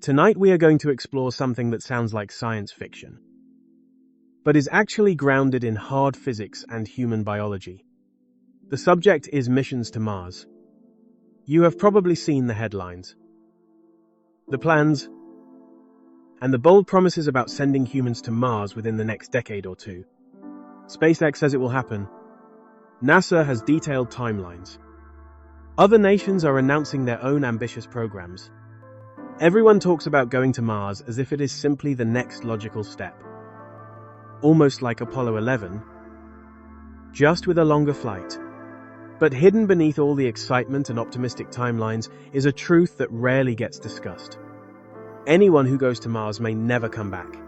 Tonight we are going to explore something that sounds like science fiction, but is actually grounded in hard physics and human biology. The subject is missions to Mars. You have probably seen the headlines, the plans, and the bold promises about sending humans to Mars within the next decade or two. SpaceX says it will happen. NASA has detailed timelines. Other nations are announcing their own ambitious programs. Everyone talks about going to Mars as if it is simply the next logical step. Almost like Apollo 11, just with a longer flight. But hidden beneath all the excitement and optimistic timelines is a truth that rarely gets discussed. Anyone who goes to Mars may never come back.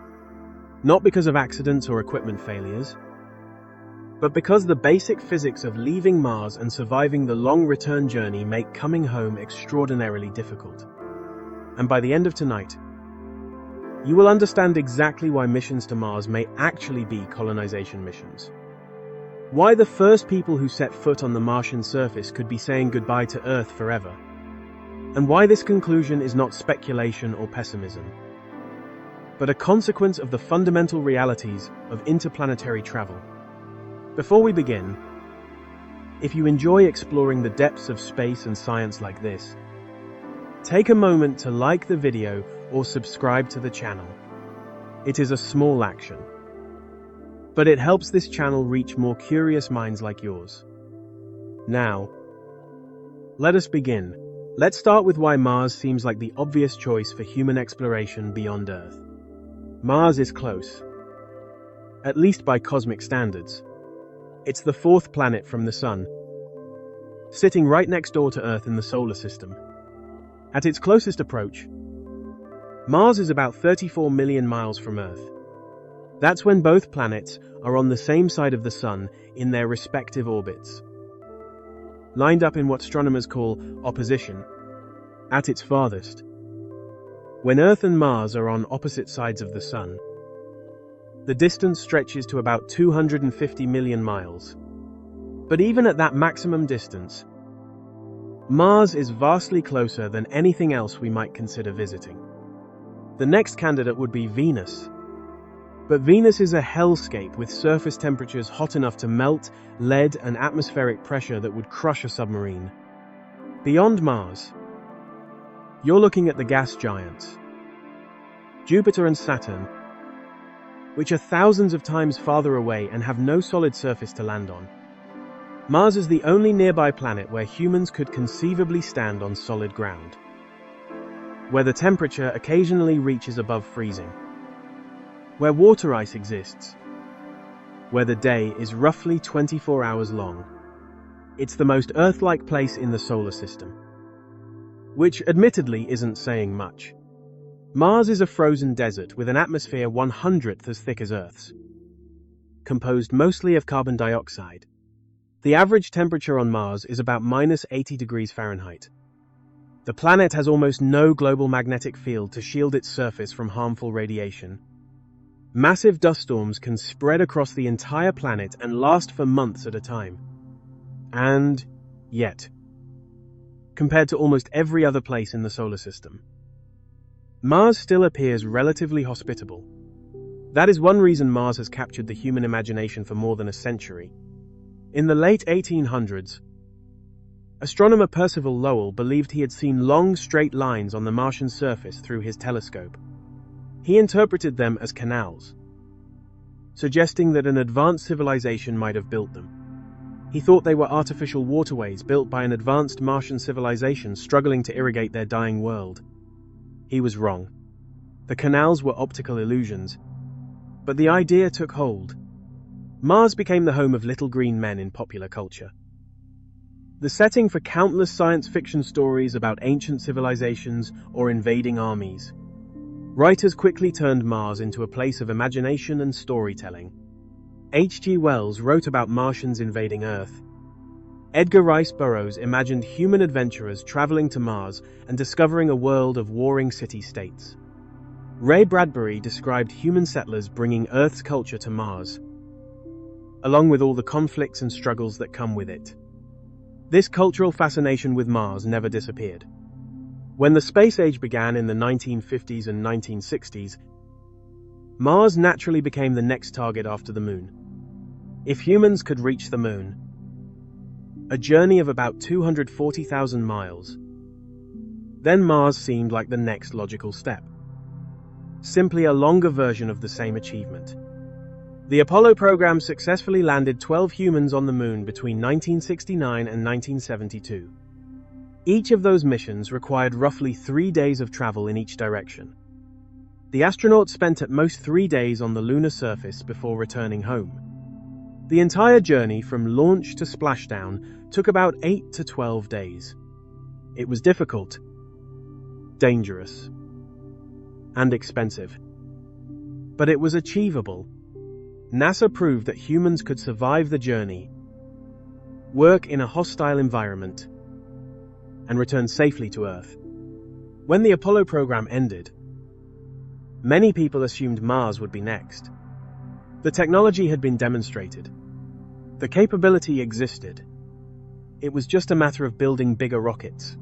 Not because of accidents or equipment failures, but because the basic physics of leaving Mars and surviving the long return journey make coming home extraordinarily difficult. And by the end of tonight, you will understand exactly why missions to Mars may actually be colonization missions. Why the first people who set foot on the Martian surface could be saying goodbye to Earth forever. And why this conclusion is not speculation or pessimism, but a consequence of the fundamental realities of interplanetary travel. Before we begin, if you enjoy exploring the depths of space and science like this, take a moment to like the video or subscribe to the channel. It is a small action, but it helps this channel reach more curious minds like yours. Now, let us begin. Let's start with why Mars seems like the obvious choice for human exploration beyond Earth. Mars is close, at least by cosmic standards. It's the fourth planet from the Sun, sitting right next door to Earth in the solar system. At its closest approach, Mars is about 34 million miles from Earth. That's when both planets are on the same side of the Sun in their respective orbits, lined up in what astronomers call opposition, at its farthest. When Earth and Mars are on opposite sides of the Sun, the distance stretches to about 250 million miles. But even at that maximum distance, Mars is vastly closer than anything else we might consider visiting. The next candidate would be Venus. But Venus is a hellscape with surface temperatures hot enough to melt lead and atmospheric pressure that would crush a submarine. Beyond Mars, you're looking at the gas giants, Jupiter and Saturn, which are thousands of times farther away and have no solid surface to land on. Mars is the only nearby planet where humans could conceivably stand on solid ground, where the temperature occasionally reaches above freezing, where water ice exists, where the day is roughly 24 hours long. It's the most Earth-like place in the solar system, which admittedly isn't saying much. Mars is a frozen desert with an atmosphere 1/100th as thick as Earth's, composed mostly of carbon dioxide. The average temperature on Mars is about -80 degrees Fahrenheit. The planet has almost no global magnetic field to shield its surface from harmful radiation. Massive dust storms can spread across the entire planet and last for months at a time. And yet, compared to almost every other place in the solar system, Mars still appears relatively hospitable. That is one reason Mars has captured the human imagination for more than a century. In the late 1800s, astronomer Percival Lowell believed he had seen long, straight lines on the Martian surface through his telescope. He interpreted them as canals, suggesting that an advanced civilization might have built them. He thought they were artificial waterways built by an advanced Martian civilization struggling to irrigate their dying world. He was wrong. The canals were optical illusions, but the idea took hold. Mars became the home of little green men in popular culture, the setting for countless science fiction stories about ancient civilizations or invading armies. Writers quickly turned Mars into a place of imagination and storytelling. H.G. Wells wrote about Martians invading Earth. Edgar Rice Burroughs imagined human adventurers traveling to Mars and discovering a world of warring city-states. Ray Bradbury described human settlers bringing Earth's culture to Mars, along with all the conflicts and struggles that come with it. This cultural fascination with Mars never disappeared. When the space age began in the 1950s and 1960s, Mars naturally became the next target after the Moon. If humans could reach the Moon, a journey of about 240,000 miles, then Mars seemed like the next logical step. Simply a longer version of the same achievement. The Apollo program successfully landed 12 humans on the Moon between 1969 and 1972. Each of those missions required roughly 3 days of travel in each direction. The astronauts spent at most 3 days on the lunar surface before returning home. The entire journey from launch to splashdown took about 8 to 12 days. It was difficult, dangerous, and expensive. But it was achievable. NASA proved that humans could survive the journey, work in a hostile environment, and return safely to Earth. When the Apollo program ended, many people assumed Mars would be next. The technology had been demonstrated. The capability existed. It was just a matter of building bigger rockets,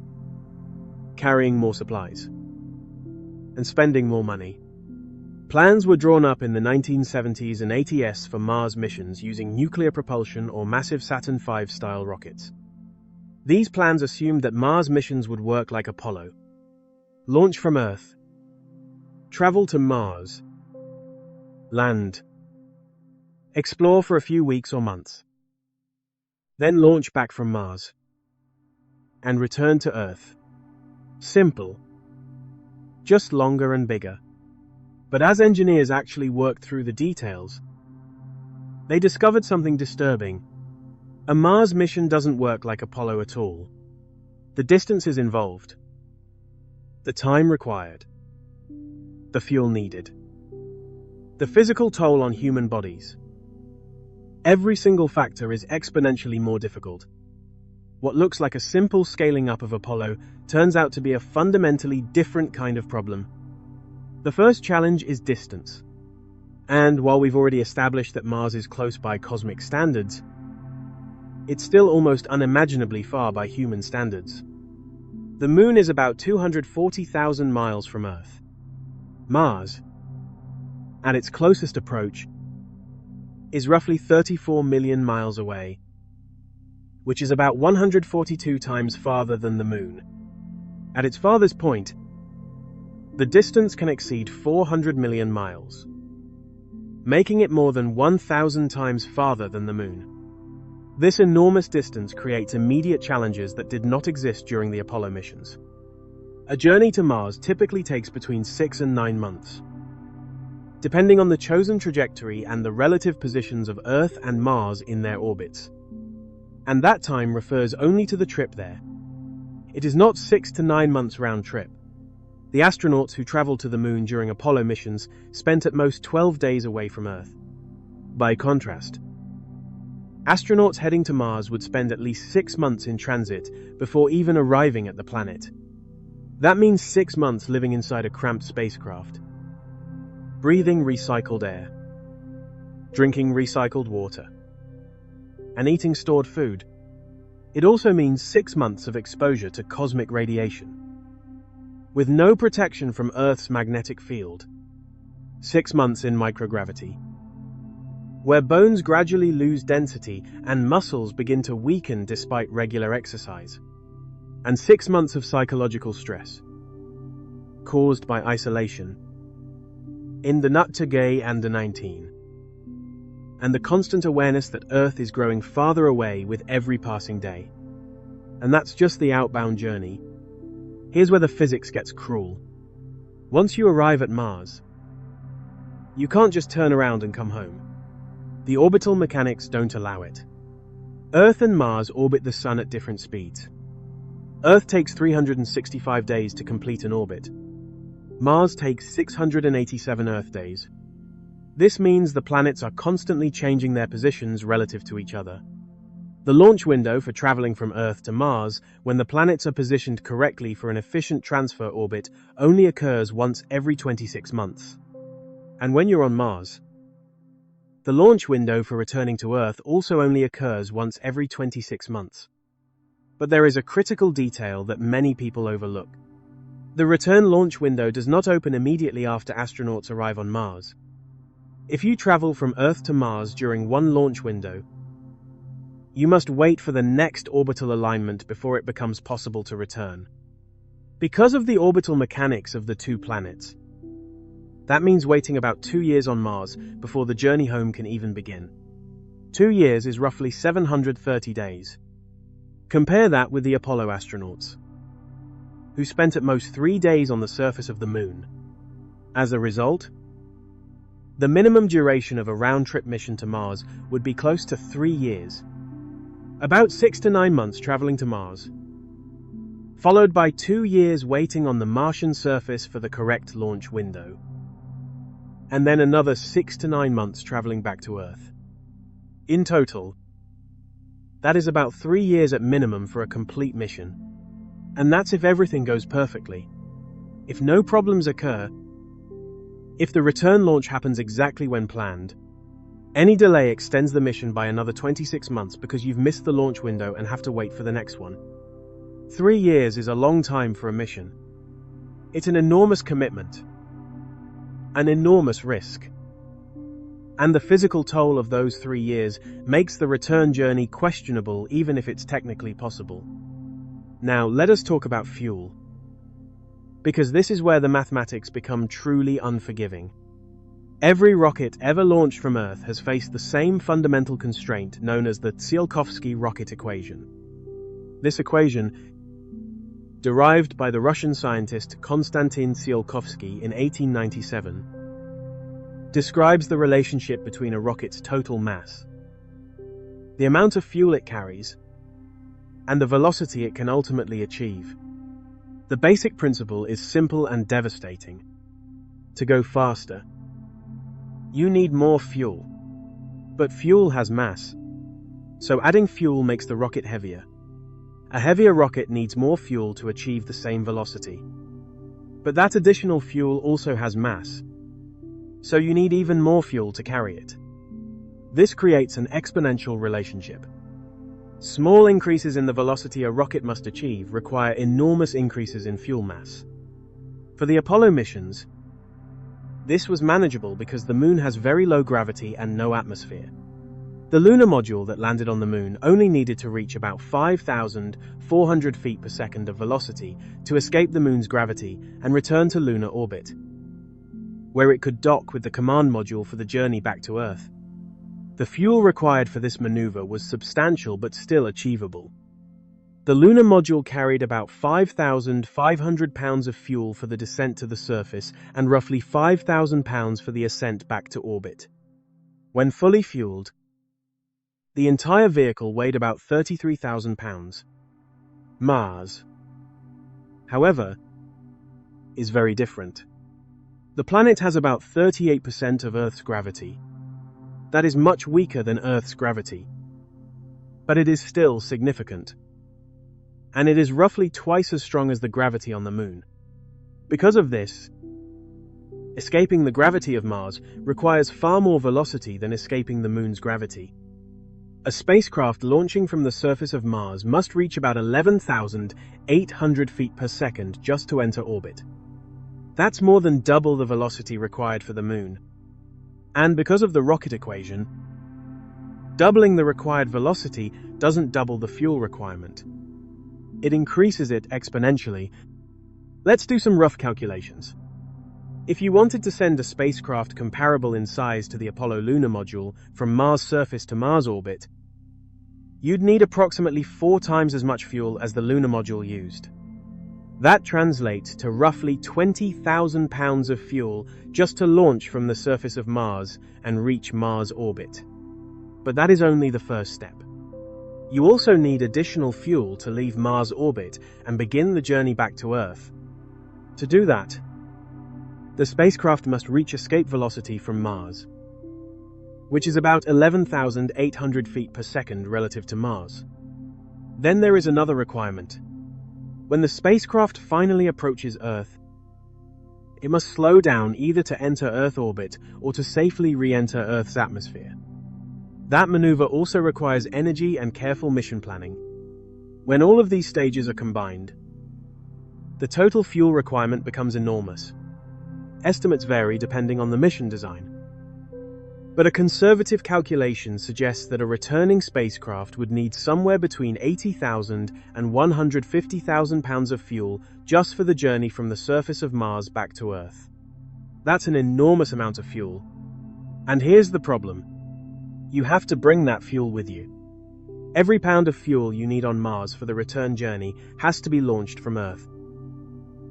carrying more supplies, and spending more money. Plans were drawn up in the 1970s and 80s for Mars missions using nuclear propulsion or massive Saturn V-style rockets. These plans assumed that Mars missions would work like Apollo. Launch from Earth, travel to Mars, land, explore for a few weeks or months, then launch back from Mars, and return to Earth. Simple, just longer and bigger. But as engineers actually worked through the details, they discovered something disturbing. A Mars mission doesn't work like Apollo at all. The distances involved, the time required, the fuel needed, the physical toll on human bodies. Every single factor is exponentially more difficult. What looks like a simple scaling up of Apollo turns out to be a fundamentally different kind of problem. The first challenge is distance. And while we've already established that Mars is close by cosmic standards, it's still almost unimaginably far by human standards. The Moon is about 240,000 miles from Earth. Mars, at its closest approach, is roughly 34 million miles away, which is about 142 times farther than the Moon. At its farthest point, the distance can exceed 400 million miles, making it more than 1,000 times farther than the Moon. This enormous distance creates immediate challenges that did not exist during the Apollo missions. A journey to Mars typically takes between 6 and 9 months, depending on the chosen trajectory and the relative positions of Earth and Mars in their orbits. And that time refers only to the trip there. It is not 6 to 9 months round trip. The astronauts who traveled to the Moon during Apollo missions spent at most 12 days away from Earth. By contrast, astronauts heading to Mars would spend at least 6 months in transit before even arriving at the planet. That means 6 months living inside a cramped spacecraft, breathing recycled air, drinking recycled water, and eating stored food. It also means 6 months of exposure to cosmic radiation, with no protection from Earth's magnetic field. 6 months in microgravity, where bones gradually lose density and muscles begin to weaken despite regular exercise. And 6 months of psychological stress, caused by isolation, in the Nuttegay and the 19, and the constant awareness that Earth is growing farther away with every passing day. And that's just the outbound journey. Here's where the physics gets cruel. Once you arrive at Mars, you can't just turn around and come home. The orbital mechanics don't allow it. Earth and Mars orbit the Sun at different speeds. Earth takes 365 days to complete an orbit. Mars takes 687 Earth days. This means the planets are constantly changing their positions relative to each other. The launch window for traveling from Earth to Mars, when the planets are positioned correctly for an efficient transfer orbit, only occurs once every 26 months. And when you're on Mars, the launch window for returning to Earth also only occurs once every 26 months. But there is a critical detail that many people overlook. The return launch window does not open immediately after astronauts arrive on Mars. If you travel from Earth to Mars during one launch window, you must wait for the next orbital alignment before it becomes possible to return. Because of the orbital mechanics of the two planets, that means waiting about 2 years on Mars before the journey home can even begin. 2 years is roughly 730 days. Compare that with the Apollo astronauts, who spent at most 3 days on the surface of the Moon. As a result, the minimum duration of a round-trip mission to Mars would be close to 3 years. About 6 to 9 months traveling to Mars, followed by 2 years waiting on the Martian surface for the correct launch window, and then another 6 to 9 months traveling back to Earth. In total, that is about 3 years at minimum for a complete mission. And that's if everything goes perfectly. If no problems occur, if the return launch happens exactly when planned, any delay extends the mission by another 26 months because you've missed the launch window and have to wait for the next one. 3 years is a long time for a mission. It's an enormous commitment, an enormous risk. And the physical toll of those 3 years makes the return journey questionable even if it's technically possible. Now, let us talk about fuel, because this is where the mathematics become truly unforgiving. Every rocket ever launched from Earth has faced the same fundamental constraint known as the Tsiolkovsky rocket equation. This equation, derived by the Russian scientist Konstantin Tsiolkovsky in 1897, describes the relationship between a rocket's total mass, the amount of fuel it carries, and the velocity it can ultimately achieve. The basic principle is simple and devastating. To go faster, you need more fuel. But fuel has mass, so adding fuel makes the rocket heavier. A heavier rocket needs more fuel to achieve the same velocity. But that additional fuel also has mass, so you need even more fuel to carry it. This creates an exponential relationship. Small increases in the velocity a rocket must achieve require enormous increases in fuel mass. For the Apollo missions, this was manageable because the Moon has very low gravity and no atmosphere. The lunar module that landed on the Moon only needed to reach about 5,400 feet per second of velocity to escape the Moon's gravity and return to lunar orbit, where it could dock with the command module for the journey back to Earth. The fuel required for this maneuver was substantial but still achievable. The lunar module carried about 5,500 pounds of fuel for the descent to the surface and roughly 5,000 pounds for the ascent back to orbit. When fully fueled, the entire vehicle weighed about 33,000 pounds. Mars, however, is very different. The planet has about 38% of Earth's gravity. That is much weaker than Earth's gravity, but it is still significant. And it is roughly twice as strong as the gravity on the Moon. Because of this, escaping the gravity of Mars requires far more velocity than escaping the Moon's gravity. A spacecraft launching from the surface of Mars must reach about 11,800 feet per second just to enter orbit. That's more than double the velocity required for the Moon. And because of the rocket equation, doubling the required velocity doesn't double the fuel requirement. It increases it exponentially. Let's do some rough calculations. If you wanted to send a spacecraft comparable in size to the Apollo lunar module from Mars' surface to Mars orbit, you'd need approximately 4 times as much fuel as the lunar module used. That translates to roughly 20,000 pounds of fuel just to launch from the surface of Mars and reach Mars orbit. But that is only the first step. You also need additional fuel to leave Mars orbit and begin the journey back to Earth. To do that, the spacecraft must reach escape velocity from Mars, which is about 11,800 feet per second relative to Mars. Then there is another requirement. When the spacecraft finally approaches Earth, it must slow down either to enter Earth orbit or to safely re-enter Earth's atmosphere. That maneuver also requires energy and careful mission planning. When all of these stages are combined, the total fuel requirement becomes enormous. Estimates vary depending on the mission design. But a conservative calculation suggests that a returning spacecraft would need somewhere between 80,000 and 150,000 pounds of fuel just for the journey from the surface of Mars back to Earth. That's an enormous amount of fuel. And here's the problem. You have to bring that fuel with you. Every pound of fuel you need on Mars for the return journey has to be launched from Earth,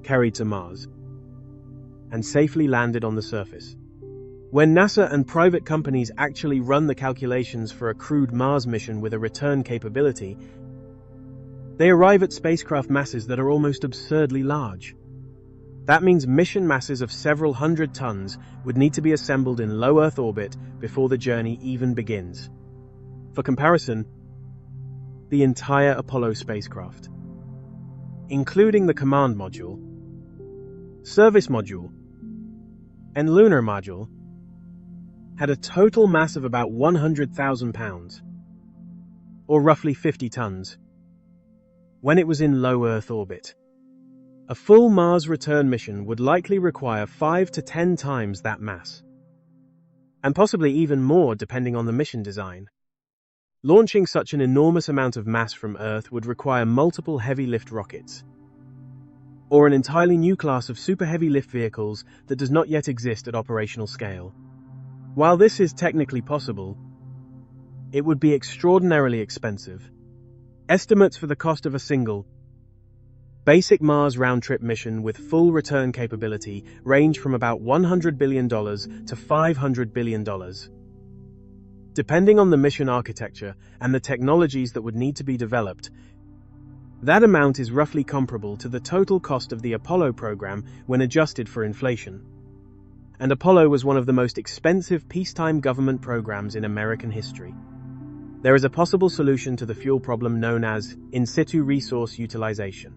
carried to Mars, and safely landed on the surface. When NASA and private companies actually run the calculations for a crewed Mars mission with a return capability, they arrive at spacecraft masses that are almost absurdly large. That means mission masses of several hundred tons would need to be assembled in low Earth orbit before the journey even begins. For comparison, the entire Apollo spacecraft, including the command module, service module, and lunar module, had a total mass of about 100,000 pounds, or roughly 50 tons, when it was in low Earth orbit. A full Mars return mission would likely require 5 to 10 times that mass, and possibly even more depending on the mission design. Launching such an enormous amount of mass from Earth would require multiple heavy-lift rockets, or an entirely new class of super heavy-lift vehicles that does not yet exist at operational scale. While this is technically possible, it would be extraordinarily expensive. Estimates for the cost of a single, basic Mars round-trip mission with full return capability range from about $100 billion to $500 billion. Depending on the mission architecture and the technologies that would need to be developed, that amount is roughly comparable to the total cost of the Apollo program when adjusted for inflation. And Apollo was one of the most expensive peacetime government programs in American history. There is a possible solution to the fuel problem known as in situ resource utilization,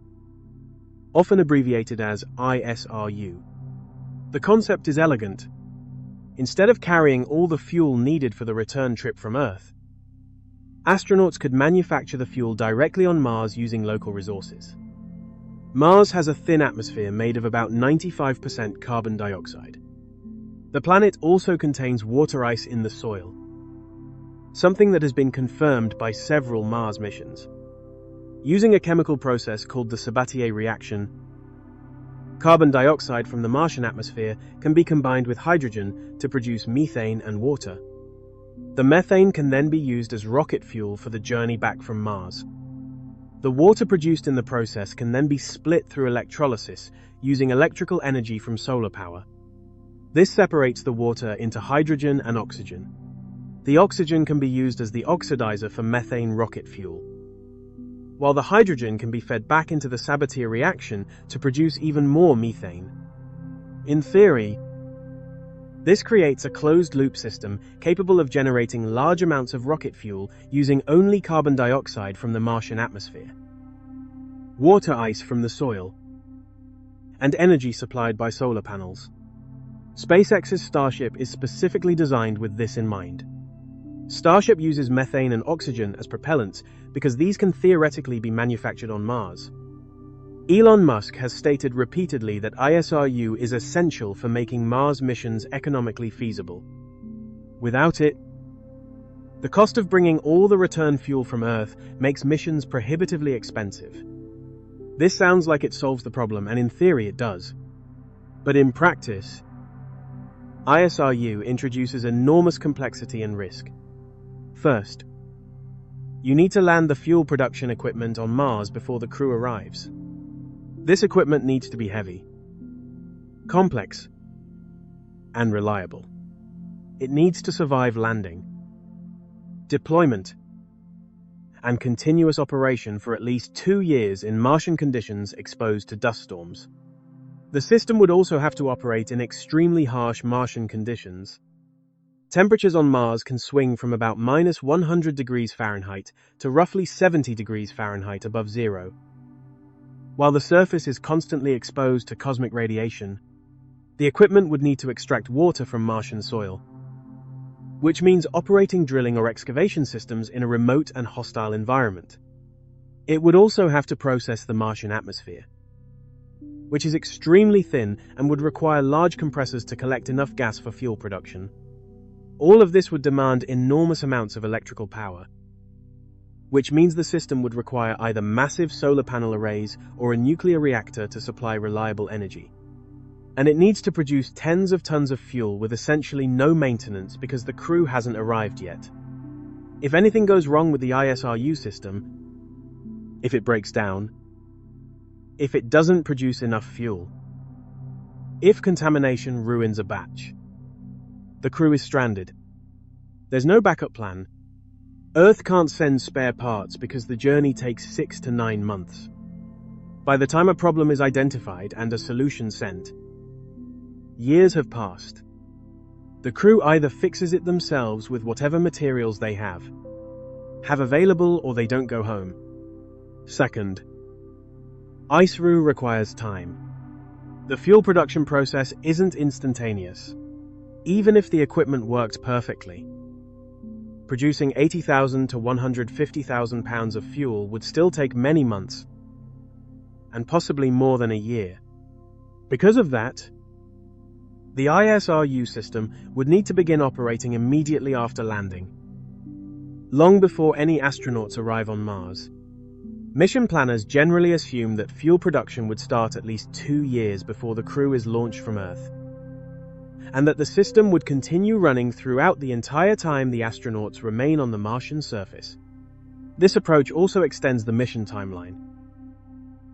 often abbreviated as ISRU. The concept is elegant. Instead of carrying all the fuel needed for the return trip from Earth, astronauts could manufacture the fuel directly on Mars using local resources. Mars has a thin atmosphere made of about 95% carbon dioxide. The planet also contains water ice in the soil, something that has been confirmed by several Mars missions. Using a chemical process called the Sabatier reaction, carbon dioxide from the Martian atmosphere can be combined with hydrogen to produce methane and water. The methane can then be used as rocket fuel for the journey back from Mars. The water produced in the process can then be split through electrolysis using electrical energy from solar power. This separates the water into hydrogen and oxygen. The oxygen can be used as the oxidizer for methane rocket fuel, while the hydrogen can be fed back into the Sabatier reaction to produce even more methane. In theory, this creates a closed-loop system capable of generating large amounts of rocket fuel using only carbon dioxide from the Martian atmosphere, water ice from the soil, and energy supplied by solar panels. SpaceX's Starship is specifically designed with this in mind. Starship uses methane and oxygen as propellants because these can theoretically be manufactured on Mars. Elon Musk has stated repeatedly that ISRU is essential for making Mars missions economically feasible. Without it, the cost of bringing all the return fuel from Earth makes missions prohibitively expensive. This sounds like it solves the problem, and in theory it does. But in practice, ISRU introduces enormous complexity and risk. First, you need to land the fuel production equipment on Mars before the crew arrives. This equipment needs to be heavy, complex, and reliable. It needs to survive landing, deployment, and continuous operation for at least 2 years in Martian conditions exposed to dust storms. The system would also have to operate in extremely harsh Martian conditions. Temperatures on Mars can swing from about -100 degrees Fahrenheit to roughly 70 degrees Fahrenheit above zero. While the surface is constantly exposed to cosmic radiation, the equipment would need to extract water from Martian soil, which means operating drilling or excavation systems in a remote and hostile environment. It would also have to process the Martian atmosphere, which is extremely thin and would require large compressors to collect enough gas for fuel production. All of this would demand enormous amounts of electrical power, which means the system would require either massive solar panel arrays or a nuclear reactor to supply reliable energy. And it needs to produce tens of tons of fuel with essentially no maintenance because the crew hasn't arrived yet. If anything goes wrong with the ISRU system, if it breaks down, if it doesn't produce enough fuel, if contamination ruins a batch, the crew is stranded. There's no backup plan. Earth can't send spare parts because the journey takes 6 to 9 months. By the time a problem is identified and a solution sent, years have passed. The crew either fixes it themselves with whatever materials they have available, or they don't go home. Second, ISRU requires time. The fuel production process isn't instantaneous. Even if the equipment worked perfectly, producing 80,000 to 150,000 pounds of fuel would still take many months, and possibly more than a year. Because of that, the ISRU system would need to begin operating immediately after landing, long before any astronauts arrive on Mars. Mission planners generally assume that fuel production would start at least 2 years before the crew is launched from Earth, and that the system would continue running throughout the entire time the astronauts remain on the Martian surface. This approach also extends the mission timeline,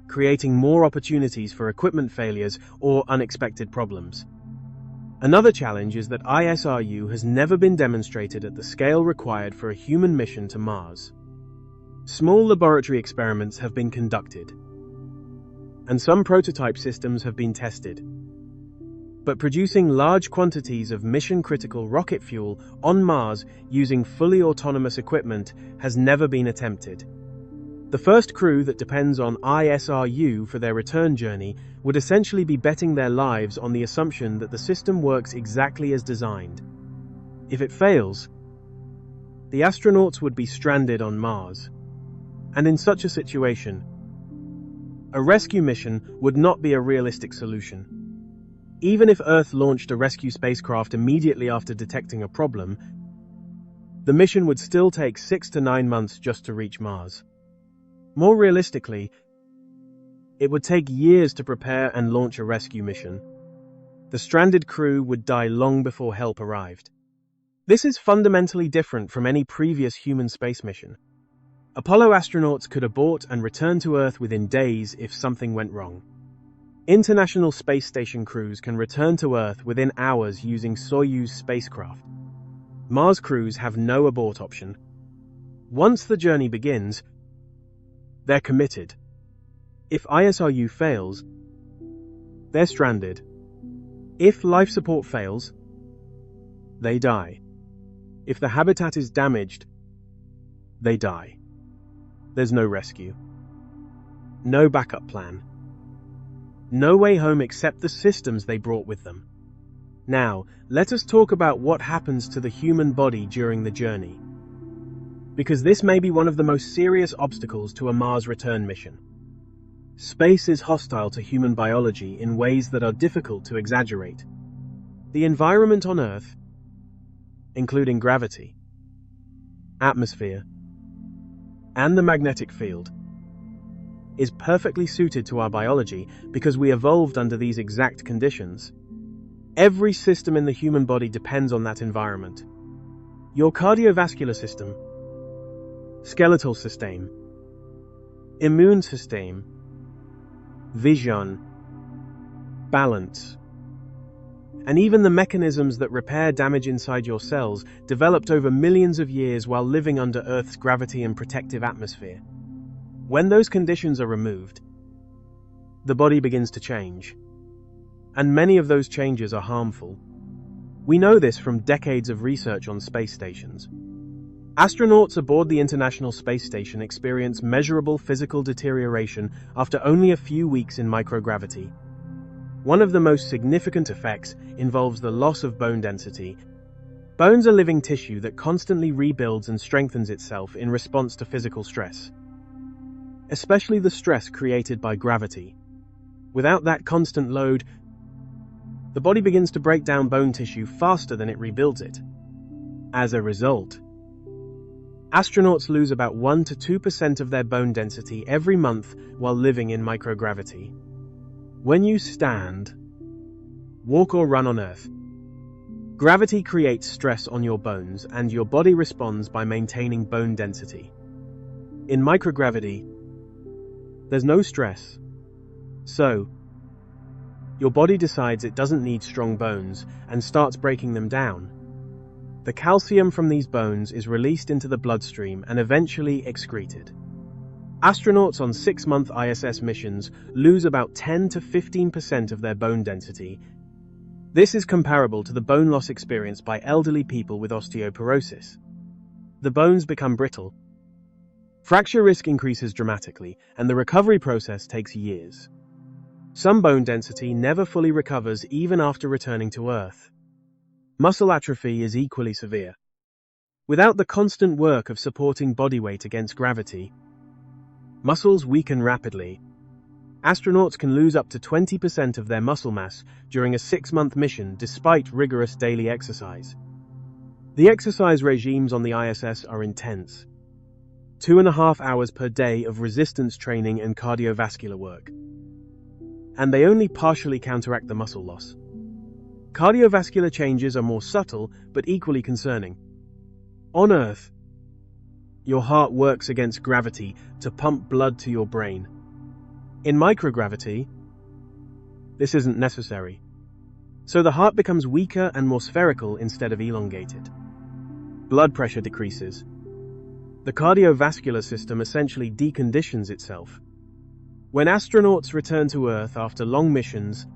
creating more opportunities for equipment failures or unexpected problems. Another challenge is that ISRU has never been demonstrated at the scale required for a human mission to Mars. Small laboratory experiments have been conducted, and some prototype systems have been tested. But producing large quantities of mission-critical rocket fuel on Mars using fully autonomous equipment has never been attempted. The first crew that depends on ISRU for their return journey would essentially be betting their lives on the assumption that the system works exactly as designed. If it fails, the astronauts would be stranded on Mars. And in such a situation, a rescue mission would not be a realistic solution. Even if Earth launched a rescue spacecraft immediately after detecting a problem, the mission would still take 6 to 9 months just to reach Mars. More realistically, it would take years to prepare and launch a rescue mission. The stranded crew would die long before help arrived. This is fundamentally different from any previous human space mission. Apollo astronauts could abort and return to Earth within days if something went wrong. International Space Station crews can return to Earth within hours using Soyuz spacecraft. Mars crews have no abort option. Once the journey begins, they're committed. If ISRU fails, they're stranded. If life support fails, they die. If the habitat is damaged, they die. There's no rescue. No backup plan. No way home except the systems they brought with them. Now, let us talk about what happens to the human body during the journey, because this may be one of the most serious obstacles to a Mars return mission. Space is hostile to human biology in ways that are difficult to exaggerate. The environment on Earth, including gravity, atmosphere, and the magnetic field, is perfectly suited to our biology because we evolved under these exact conditions. Every system in the human body depends on that environment. Your cardiovascular system, skeletal system, immune system, vision, balance, and even the mechanisms that repair damage inside your cells developed over millions of years while living under Earth's gravity and protective atmosphere. When those conditions are removed, the body begins to change, and many of those changes are harmful. We know this from decades of research on space stations. Astronauts aboard the International Space Station experience measurable physical deterioration after only a few weeks in microgravity. One of the most significant effects involves the loss of bone density. Bones are living tissue that constantly rebuilds and strengthens itself in response to physical stress, especially the stress created by gravity. Without that constant load, the body begins to break down bone tissue faster than it rebuilds it. As a result, astronauts lose about 1 to 2% of their bone density every month while living in microgravity. When you stand, walk or run on Earth, gravity creates stress on your bones and your body responds by maintaining bone density. In microgravity, there's no stress. So, your body decides it doesn't need strong bones and starts breaking them down. The calcium from these bones is released into the bloodstream and eventually excreted. Astronauts on 6-month ISS missions lose about 10 to 15% of their bone density. This is comparable to the bone loss experienced by elderly people with osteoporosis. The bones become brittle. Fracture risk increases dramatically, and the recovery process takes years. Some bone density never fully recovers even after returning to Earth. Muscle atrophy is equally severe. Without the constant work of supporting body weight against gravity, muscles weaken rapidly. Astronauts can lose up to 20% of their muscle mass during a 6-month mission despite rigorous daily exercise. The exercise regimes on the ISS are intense. 2.5 hours per day of resistance training and cardiovascular work. And they only partially counteract the muscle loss. Cardiovascular changes are more subtle but equally concerning. On Earth, your heart works against gravity to pump blood to your brain. In microgravity, this isn't necessary. So the heart becomes weaker and more spherical instead of elongated. Blood pressure decreases. The cardiovascular system essentially deconditions itself. When astronauts return to Earth after long missions,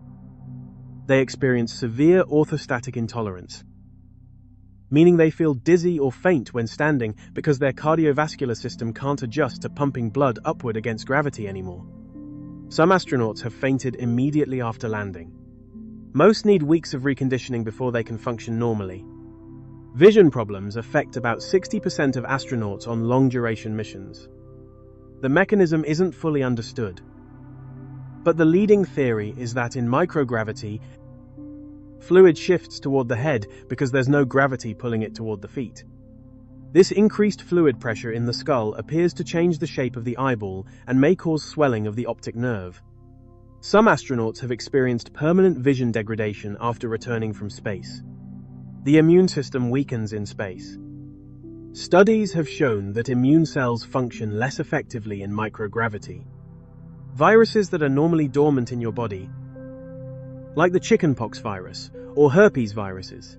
they experience severe orthostatic intolerance, meaning they feel dizzy or faint when standing because their cardiovascular system can't adjust to pumping blood upward against gravity anymore. Some astronauts have fainted immediately after landing. Most need weeks of reconditioning before they can function normally. Vision problems affect about 60% of astronauts on long-duration missions. The mechanism isn't fully understood, but the leading theory is that in microgravity, fluid shifts toward the head because there's no gravity pulling it toward the feet. This increased fluid pressure in the skull appears to change the shape of the eyeball and may cause swelling of the optic nerve. Some astronauts have experienced permanent vision degradation after returning from space. The immune system weakens in space. Studies have shown that immune cells function less effectively in microgravity. Viruses that are normally dormant in your body, like the chickenpox virus or herpes viruses,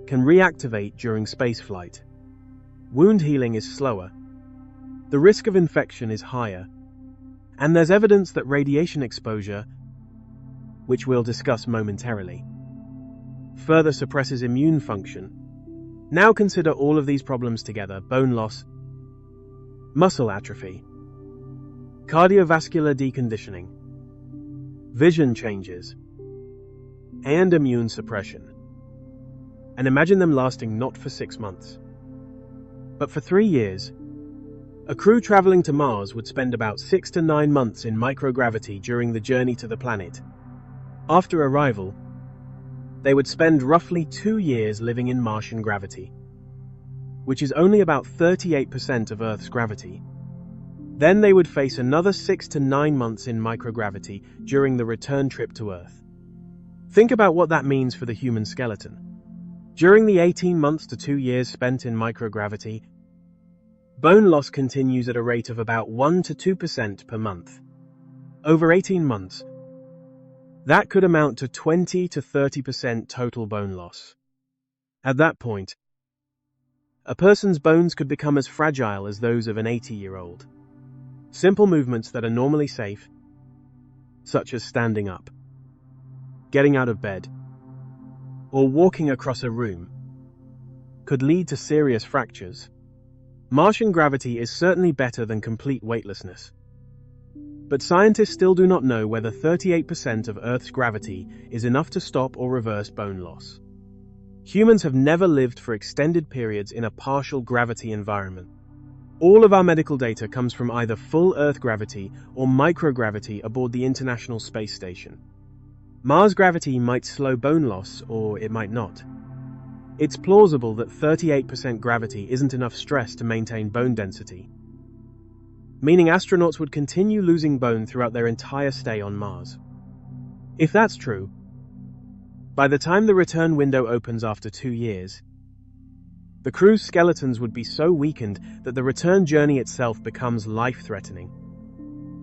can reactivate during spaceflight. Wound healing is slower, the risk of infection is higher, and there's evidence that radiation exposure, which we'll discuss momentarily, further suppresses immune function. Now consider all of these problems together: bone loss, muscle atrophy, cardiovascular deconditioning, vision changes, and immune suppression. And imagine them lasting not for 6 months, but for 3 years. A crew traveling to Mars would spend about 6 to 9 months in microgravity during the journey to the planet. After arrival, they would spend roughly 2 years living in Martian gravity, which is only about 38% of Earth's gravity. Then they would face another 6 to 9 months in microgravity during the return trip to Earth. Think about what that means for the human skeleton. During the 18 months to 2 years spent in microgravity, bone loss continues at a rate of about 1 to 2% per month. Over 18 months, that could amount to 20 to 30% total bone loss. At that point, a person's bones could become as fragile as those of an 80-year-old. Simple movements that are normally safe, such as standing up, getting out of bed, or walking across a room, could lead to serious fractures. Martian gravity is certainly better than complete weightlessness. But scientists still do not know whether 38% of Earth's gravity is enough to stop or reverse bone loss. Humans have never lived for extended periods in a partial gravity environment. All of our medical data comes from either full Earth gravity or microgravity aboard the International Space Station. Mars gravity might slow bone loss, or it might not. It's plausible that 38% gravity isn't enough stress to maintain bone density, meaning astronauts would continue losing bone throughout their entire stay on Mars. If that's true, by the time the return window opens after 2 years, the crew's skeletons would be so weakened that the return journey itself becomes life-threatening.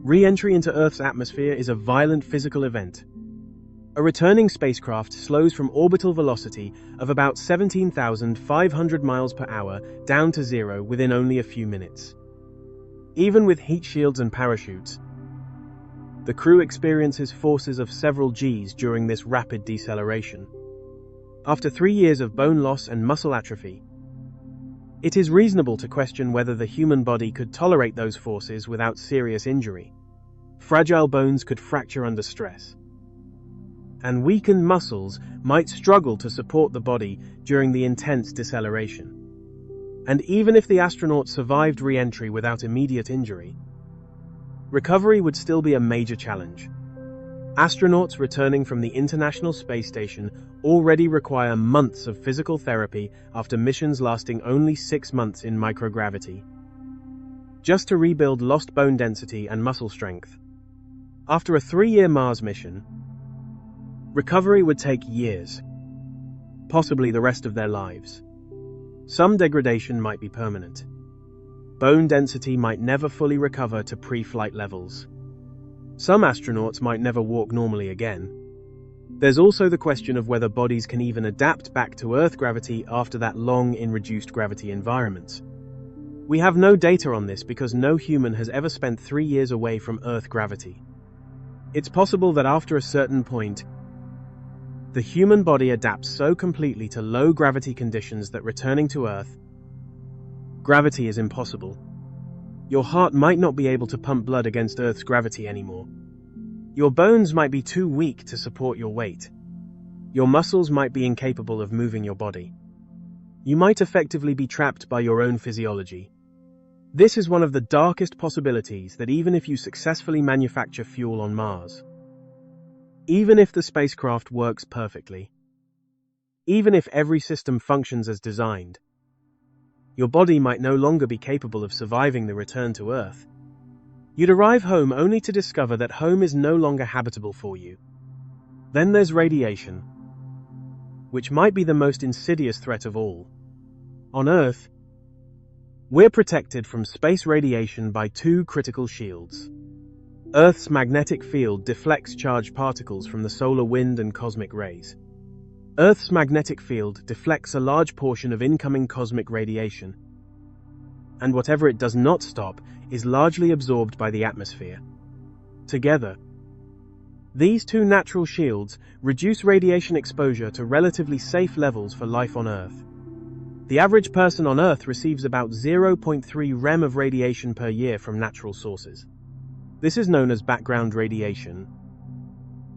Re-entry into Earth's atmosphere is a violent physical event. A returning spacecraft slows from orbital velocity of about 17,500 miles per hour down to zero within only a few minutes. Even with heat shields and parachutes, the crew experiences forces of several Gs during this rapid deceleration. After 3 years of bone loss and muscle atrophy, it is reasonable to question whether the human body could tolerate those forces without serious injury. Fragile bones could fracture under stress, and weakened muscles might struggle to support the body during the intense deceleration. And even if the astronauts survived re-entry without immediate injury, recovery would still be a major challenge. Astronauts returning from the International Space Station already require months of physical therapy after missions lasting only 6 months in microgravity, just to rebuild lost bone density and muscle strength. After a 3-year Mars mission, recovery would take years, possibly the rest of their lives. Some degradation might be permanent. Bone density might never fully recover to pre-flight levels. Some astronauts might never walk normally again. There's also the question of whether bodies can even adapt back to Earth gravity after that long in reduced gravity environments. We have no data on this because no human has ever spent 3 years away from Earth gravity. It's possible that after a certain point, the human body adapts so completely to low gravity conditions that returning to Earth gravity is impossible. Your heart might not be able to pump blood against Earth's gravity anymore. Your bones might be too weak to support your weight. Your muscles might be incapable of moving your body. You might effectively be trapped by your own physiology. This is one of the darkest possibilities, that even if you successfully manufacture fuel on Mars, even if the spacecraft works perfectly, even if every system functions as designed, your body might no longer be capable of surviving the return to Earth. You'd arrive home only to discover that home is no longer habitable for you. Then there's radiation, which might be the most insidious threat of all. On Earth, we're protected from space radiation by 2 critical shields. Earth's magnetic field deflects charged particles from the solar wind and cosmic rays. Earth's magnetic field deflects a large portion of incoming cosmic radiation, and whatever it does not stop is largely absorbed by the atmosphere. Together, these 2 natural shields reduce radiation exposure to relatively safe levels for life on Earth. The average person on Earth receives about 0.3 rem of radiation per year from natural sources. This is known as background radiation,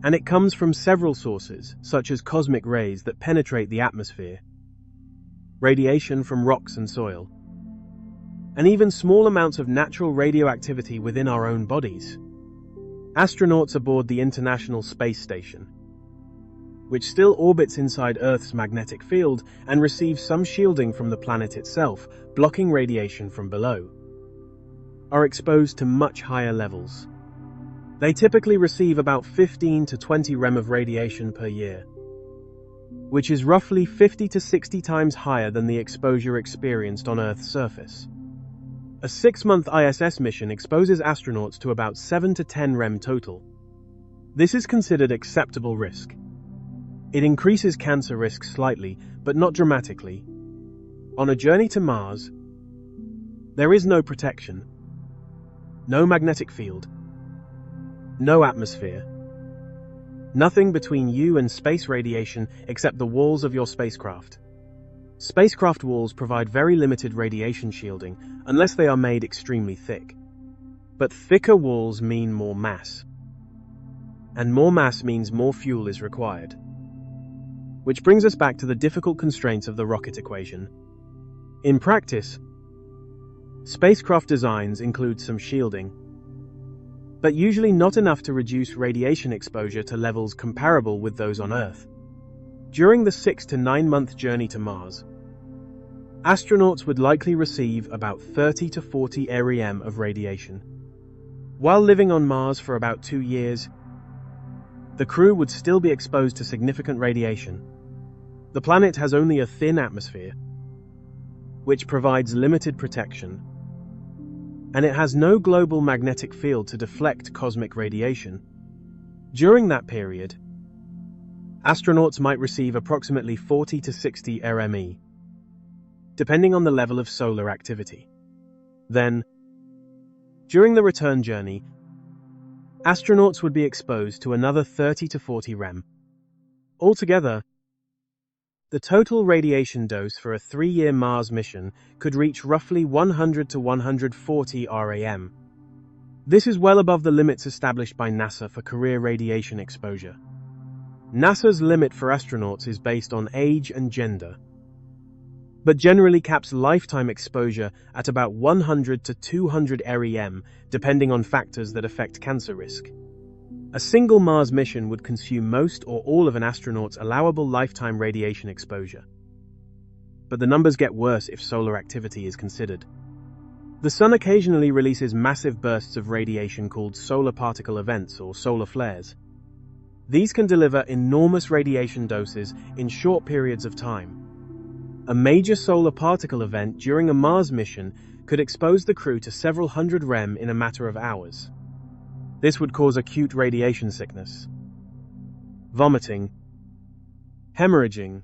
and it comes from several sources, such as cosmic rays that penetrate the atmosphere, radiation from rocks and soil, and even small amounts of natural radioactivity within our own bodies. Astronauts aboard the International Space Station, which still orbits inside Earth's magnetic field and receives some shielding from the planet itself, blocking radiation from below, are exposed to much higher levels. They typically receive about 15 to 20 rem of radiation per year, which is roughly 50 to 60 times higher than the exposure experienced on Earth's surface. A 6-month ISS mission exposes astronauts to about 7 to 10 rem total. This is considered acceptable risk. It increases cancer risk slightly, but not dramatically. On a journey to Mars, there is no protection, no magnetic field, no atmosphere, nothing between you and space radiation except the walls of your spacecraft. Spacecraft walls provide very limited radiation shielding unless they are made extremely thick. But thicker walls mean more mass, and more mass means more fuel is required. Which brings us back to the difficult constraints of the rocket equation. In practice, Spacecraft designs include some shielding, but usually not enough to reduce radiation exposure to levels comparable with those on Earth. During the 6 to 9 month journey to Mars, astronauts would likely receive about 30 to 40 rem of radiation. While living on Mars for about 2 years, the crew would still be exposed to significant radiation. The planet has only a thin atmosphere, which provides limited protection, and it has no global magnetic field to deflect cosmic radiation. During that period, astronauts might receive approximately 40 to 60 rme, depending on the level of solar activity. Then, during the return journey, astronauts would be exposed to another 30 to 40 rem. Altogether, the total radiation dose for a 3-year Mars mission could reach roughly 100 to 140 rem. This is well above the limits established by NASA for career radiation exposure. NASA's limit for astronauts is based on age and gender, but generally caps lifetime exposure at about 100 to 200 rem, depending on factors that affect cancer risk. A single Mars mission would consume most or all of an astronaut's allowable lifetime radiation exposure. But the numbers get worse if solar activity is considered. The Sun occasionally releases massive bursts of radiation called solar particle events or solar flares. These can deliver enormous radiation doses in short periods of time. A major solar particle event during a Mars mission could expose the crew to several hundred rem in a matter of hours. This would cause acute radiation sickness, vomiting, hemorrhaging,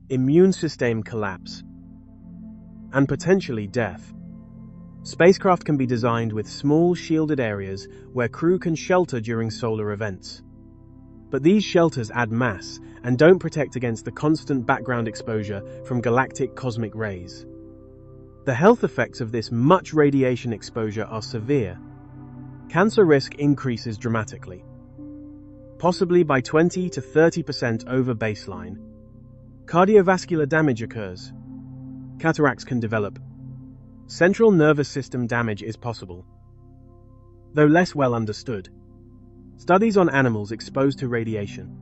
immune system collapse, and potentially death. Spacecraft can be designed with small shielded areas where crew can shelter during solar events. But these shelters add mass and don't protect against the constant background exposure from galactic cosmic rays. The health effects of this much radiation exposure are severe. Cancer risk increases dramatically, possibly by 20 to 30% over baseline. Cardiovascular damage occurs. Cataracts can develop. Central nervous system damage is possible, though less well understood. Studies on animals exposed to radiation,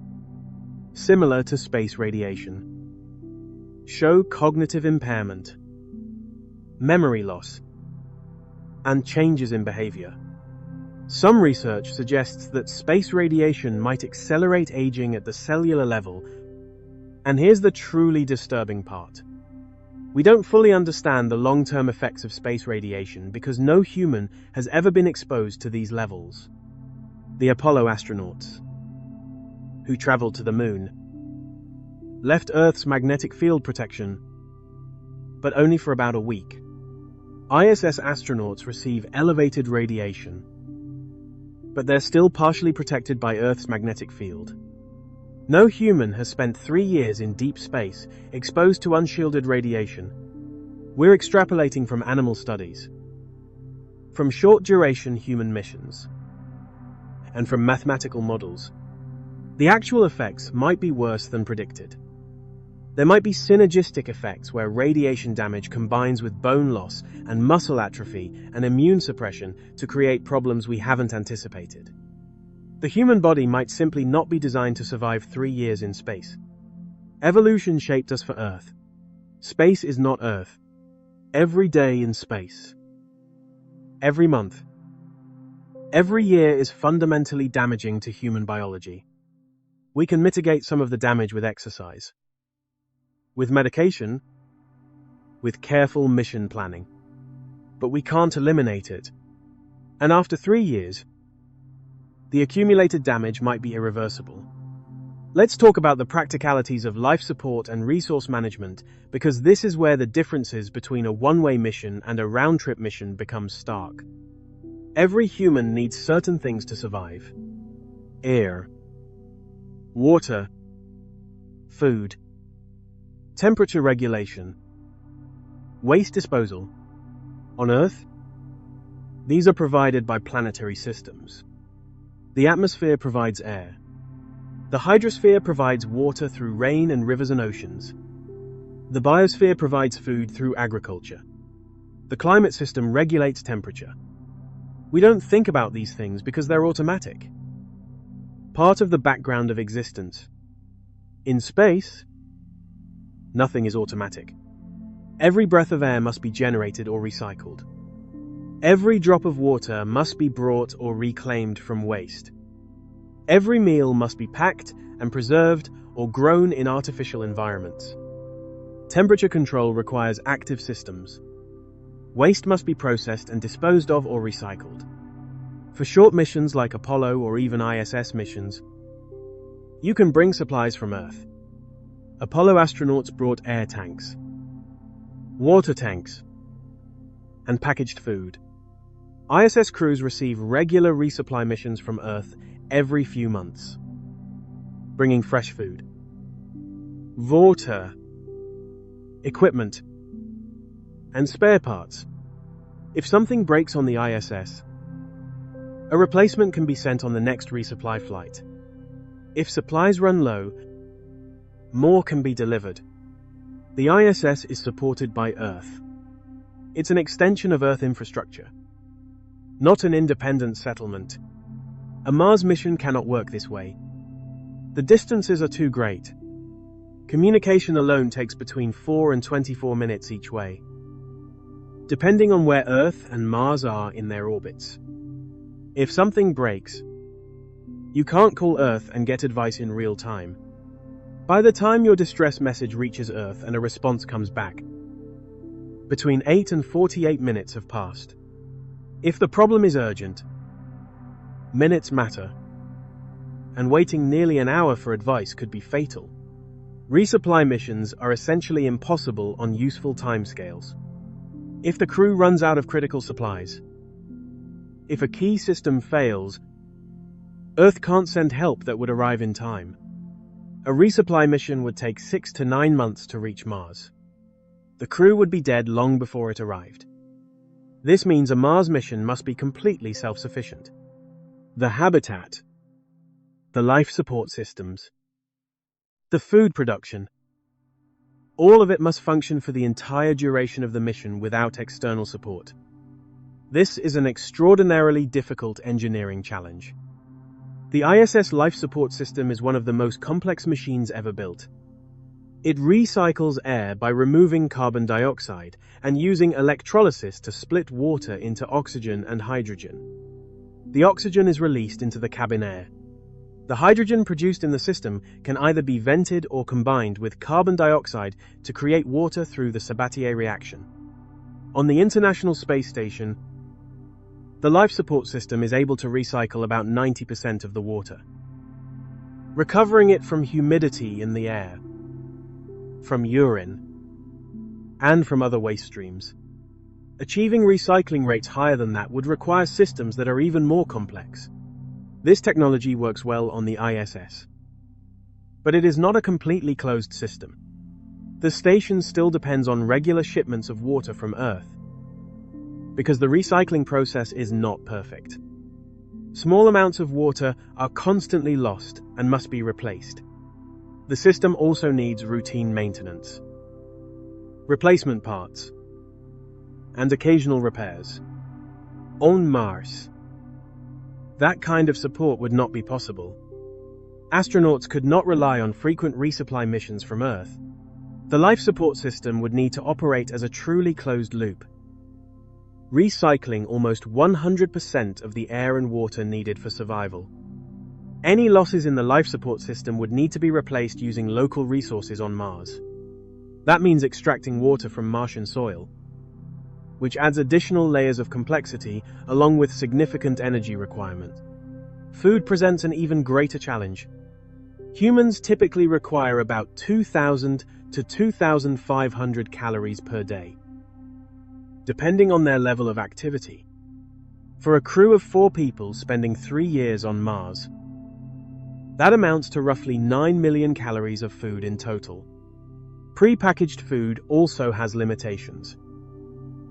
similar to space radiation, show cognitive impairment, memory loss, and changes in behavior. Some research suggests that space radiation might accelerate aging at the cellular level, and here's the truly disturbing part. We don't fully understand the long-term effects of space radiation because no human has ever been exposed to these levels. The Apollo astronauts, who traveled to the moon, left Earth's magnetic field protection, but only for about a week. ISS astronauts receive elevated radiation, but they're still partially protected by Earth's magnetic field. No human has spent 3 years in deep space exposed to unshielded radiation. We're extrapolating from animal studies, from short-duration human missions, and from mathematical models. The actual effects might be worse than predicted. There might be synergistic effects where radiation damage combines with bone loss and muscle atrophy and immune suppression to create problems we haven't anticipated. The human body might simply not be designed to survive 3 years in space. Evolution shaped us for Earth. Space is not Earth. Every day in space, every month, every year is fundamentally damaging to human biology. We can mitigate some of the damage with exercise, with medication, with careful mission planning. But we can't eliminate it. And after 3 years, the accumulated damage might be irreversible. Let's talk about the practicalities of life support and resource management, because this is where the differences between a one-way mission and a round-trip mission become stark. Every human needs certain things to survive: air, water, food, temperature regulation, waste disposal. On Earth, these are provided by planetary systems. The atmosphere provides air. The hydrosphere provides water through rain and rivers and oceans. The biosphere provides food through agriculture. The climate system regulates temperature. We don't think about these things because they're automatic. Part of the background of existence. In space, nothing is automatic. Every breath of air must be generated or recycled. Every drop of water must be brought or reclaimed from waste. Every meal must be packed and preserved or grown in artificial environments. Temperature control requires active systems. Waste must be processed and disposed of or recycled. For short missions like Apollo or even ISS missions, you can bring supplies from Earth. Apollo astronauts brought air tanks, water tanks, and packaged food. ISS crews receive regular resupply missions from Earth every few months, bringing fresh food, water, equipment, and spare parts. If something breaks on the ISS, a replacement can be sent on the next resupply flight. If supplies run low, more can be delivered. The ISS is supported by Earth. It's an extension of Earth infrastructure, not an independent settlement. A Mars mission cannot work this way. The distances are too great. Communication alone takes between 4 and 24 minutes each way, depending on where Earth and Mars are in their orbits. If something breaks, you can't call Earth and get advice in real time. By the time your distress message reaches Earth and a response comes back, between 8 and 48 minutes have passed. If the problem is urgent, minutes matter, and waiting nearly an hour for advice could be fatal. Resupply missions are essentially impossible on useful timescales. If the crew runs out of critical supplies, if a key system fails, Earth can't send help that would arrive in time. A resupply mission would take 6 to 9 months to reach Mars. The crew would be dead long before it arrived. This means a Mars mission must be completely self-sufficient. The habitat, the life support systems, the food production, all of it must function for the entire duration of the mission without external support. This is an extraordinarily difficult engineering challenge. The ISS life support system is one of the most complex machines ever built. It recycles air by removing carbon dioxide and using electrolysis to split water into oxygen and hydrogen. The oxygen is released into the cabin air. The hydrogen produced in the system can either be vented or combined with carbon dioxide to create water through the Sabatier reaction. On the International Space Station, the life support system is able to recycle about 90% of the water, recovering it from humidity in the air, from urine, and from other waste streams. Achieving recycling rates higher than that would require systems that are even more complex. This technology works well on the ISS, but it is not a completely closed system. The station still depends on regular shipments of water from Earth, because the recycling process is not perfect. Small amounts of water are constantly lost and must be replaced. The system also needs routine maintenance, replacement parts, and occasional repairs. On Mars, that kind of support would not be possible. Astronauts could not rely on frequent resupply missions from Earth. The life support system would need to operate as a truly closed loop, recycling almost 100% of the air and water needed for survival. Any losses in the life support system would need to be replaced using local resources on Mars. That means extracting water from Martian soil, which adds additional layers of complexity along with significant energy requirements. Food presents an even greater challenge. Humans typically require about 2,000 to 2,500 calories per day, depending on their level of activity. For a crew of 4 people spending 3 years on Mars, that amounts to roughly 9 million calories of food in total. Pre-packaged food also has limitations.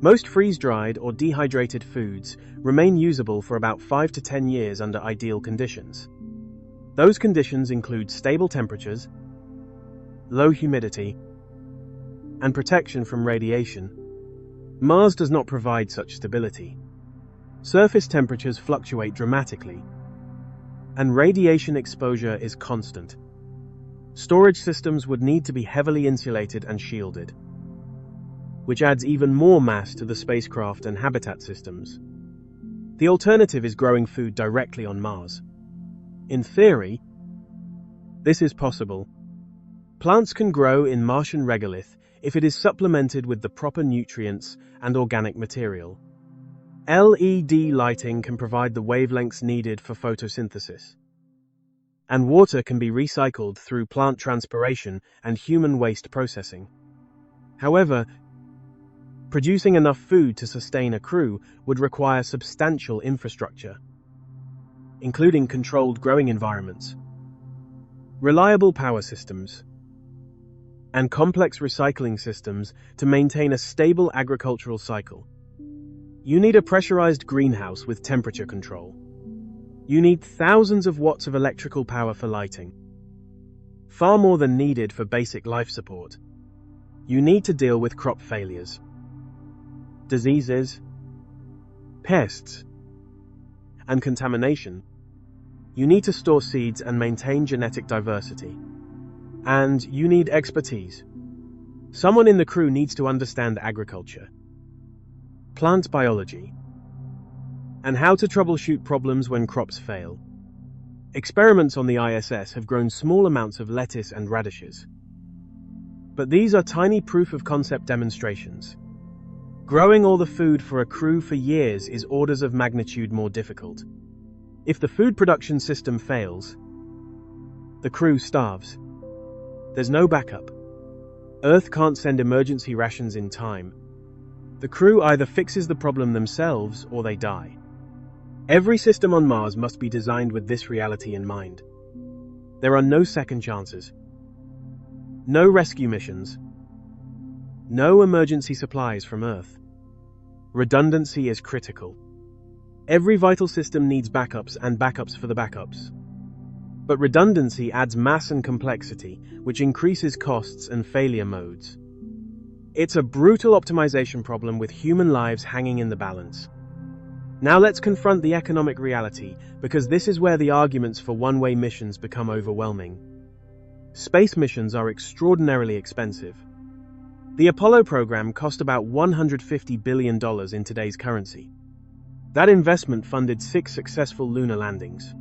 Most freeze-dried or dehydrated foods remain usable for about 5 to 10 years under ideal conditions. Those conditions include stable temperatures, low humidity, and protection from radiation. Mars does not provide such stability. Surface temperatures fluctuate dramatically, and radiation exposure is constant. Storage systems would need to be heavily insulated and shielded, which adds even more mass to the spacecraft and habitat systems. The alternative is growing food directly on Mars. In theory, this is possible. Plants can grow in Martian regolith if it is supplemented with the proper nutrients and organic material. LED lighting can provide the wavelengths needed for photosynthesis. And water can be recycled through plant transpiration and human waste processing. However, producing enough food to sustain a crew would require substantial infrastructure, including controlled growing environments, reliable power systems, and complex recycling systems to maintain a stable agricultural cycle. You need a pressurized greenhouse with temperature control. You need thousands of watts of electrical power for lighting, far more than needed for basic life support. You need to deal with crop failures, diseases, pests, and contamination. You need to store seeds and maintain genetic diversity. And you need expertise. Someone in the crew needs to understand agriculture, plant biology, and how to troubleshoot problems when crops fail. Experiments on the ISS have grown small amounts of lettuce and radishes, but these are tiny proof-of-concept demonstrations. Growing all the food for a crew for years is orders of magnitude more difficult. If the food production system fails, the crew starves. There's no backup. Earth can't send emergency rations in time. The crew either fixes the problem themselves or they die. Every system on Mars must be designed with this reality in mind. There are no second chances, no rescue missions, no emergency supplies from Earth. Redundancy is critical. Every vital system needs backups and backups for the backups. But redundancy adds mass and complexity, which increases costs and failure modes. It's a brutal optimization problem with human lives hanging in the balance. Now let's confront the economic reality, because this is where the arguments for one-way missions become overwhelming. Space missions are extraordinarily expensive. The Apollo program cost about $150 billion in today's currency. That investment funded 6 successful lunar landings,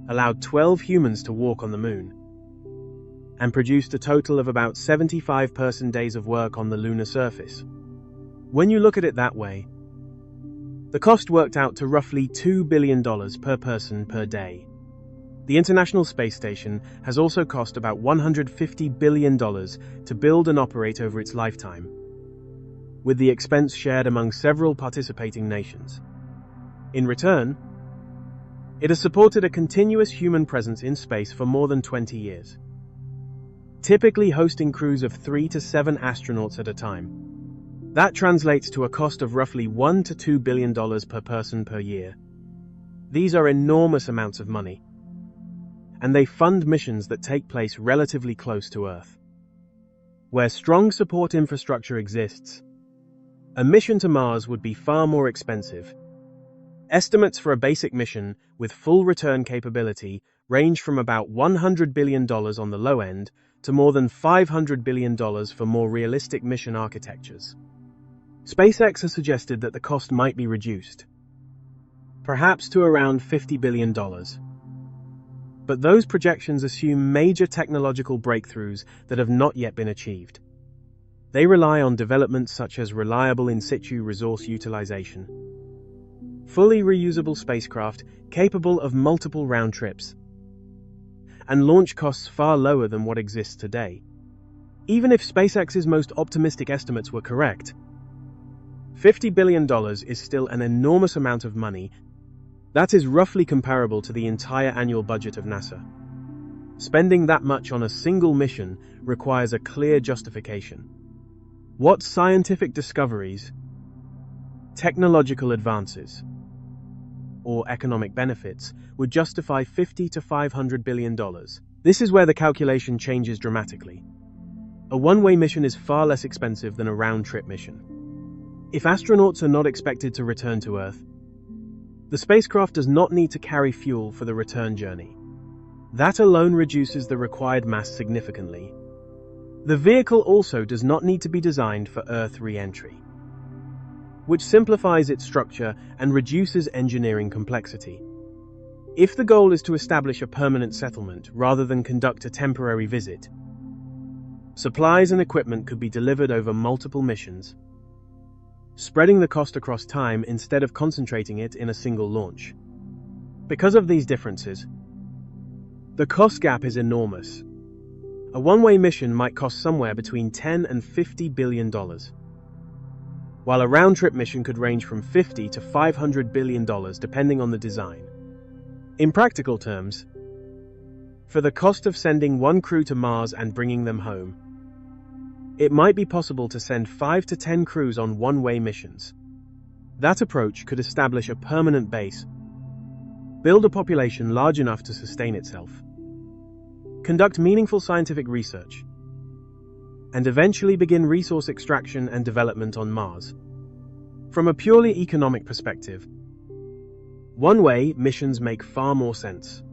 allowed 12 humans to walk on the moon, and produced a total of about 75 person days of work on the lunar surface. When you look at it that way, the cost worked out to roughly $2 billion per person per day. The International Space Station has also cost about $150 billion to build and operate over its lifetime, with the expense shared among several participating nations. In return, it has supported a continuous human presence in space for more than 20 years, typically hosting crews of 3 to 7 astronauts at a time. That translates to a cost of roughly $1 to $2 billion per person per year. These are enormous amounts of money, and they fund missions that take place relatively close to Earth. Where strong support infrastructure exists, a mission to Mars would be far more expensive. Estimates for a basic mission with full return capability range from about $100 billion on the low end to more than $500 billion for more realistic mission architectures. SpaceX has suggested that the cost might be reduced, perhaps to around $50 billion. But those projections assume major technological breakthroughs that have not yet been achieved. They rely on developments such as reliable in-situ resource utilization, fully reusable spacecraft capable of multiple round trips, and launch costs far lower than what exists today. Even if SpaceX's most optimistic estimates were correct, $50 billion is still an enormous amount of money. That is roughly comparable to the entire annual budget of NASA. Spending that much on a single mission requires a clear justification. What scientific discoveries, technological advances, or economic benefits would justify $50 to $500 billion? This is where the calculation changes dramatically. A one-way mission is far less expensive than a round-trip mission. If astronauts are not expected to return to Earth, the spacecraft does not need to carry fuel for the return journey. That alone reduces the required mass significantly. The vehicle also does not need to be designed for Earth re-entry, which simplifies its structure and reduces engineering complexity. If the goal is to establish a permanent settlement rather than conduct a temporary visit, supplies and equipment could be delivered over multiple missions, spreading the cost across time instead of concentrating it in a single launch. Because of these differences, the cost gap is enormous. A one-way mission might cost somewhere between $10 and $50 billion, while a round-trip mission could range from $50 to $500 billion depending on the design. In practical terms, for the cost of sending one crew to Mars and bringing them home, it might be possible to send 5 to 10 crews on one-way missions. That approach could establish a permanent base, build a population large enough to sustain itself, conduct meaningful scientific research, and eventually begin resource extraction and development on Mars. From a purely economic perspective, one-way missions make far more sense.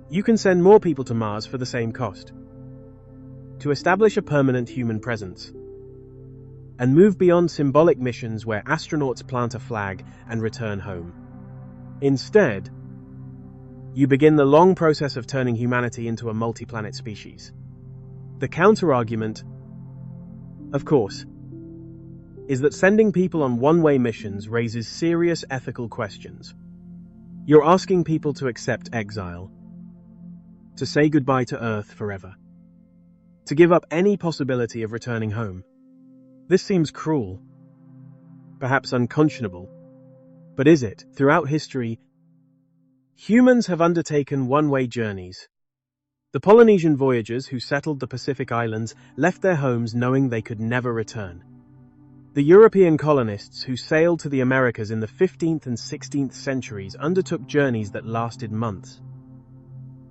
You can send more people to Mars for the same cost, to establish a permanent human presence, and move beyond symbolic missions where astronauts plant a flag and return home. Instead, you begin the long process of turning humanity into a multi-planet species. The counter-argument, of course, is that sending people on one-way missions raises serious ethical questions. You're asking people to accept exile, to say goodbye to Earth forever, to give up any possibility of returning home. This seems cruel, perhaps unconscionable, but is it? Throughout history, humans have undertaken one-way journeys. The Polynesian voyagers who settled the Pacific Islands left their homes knowing they could never return. The European colonists who sailed to the Americas in the 15th and 16th centuries undertook journeys that lasted months,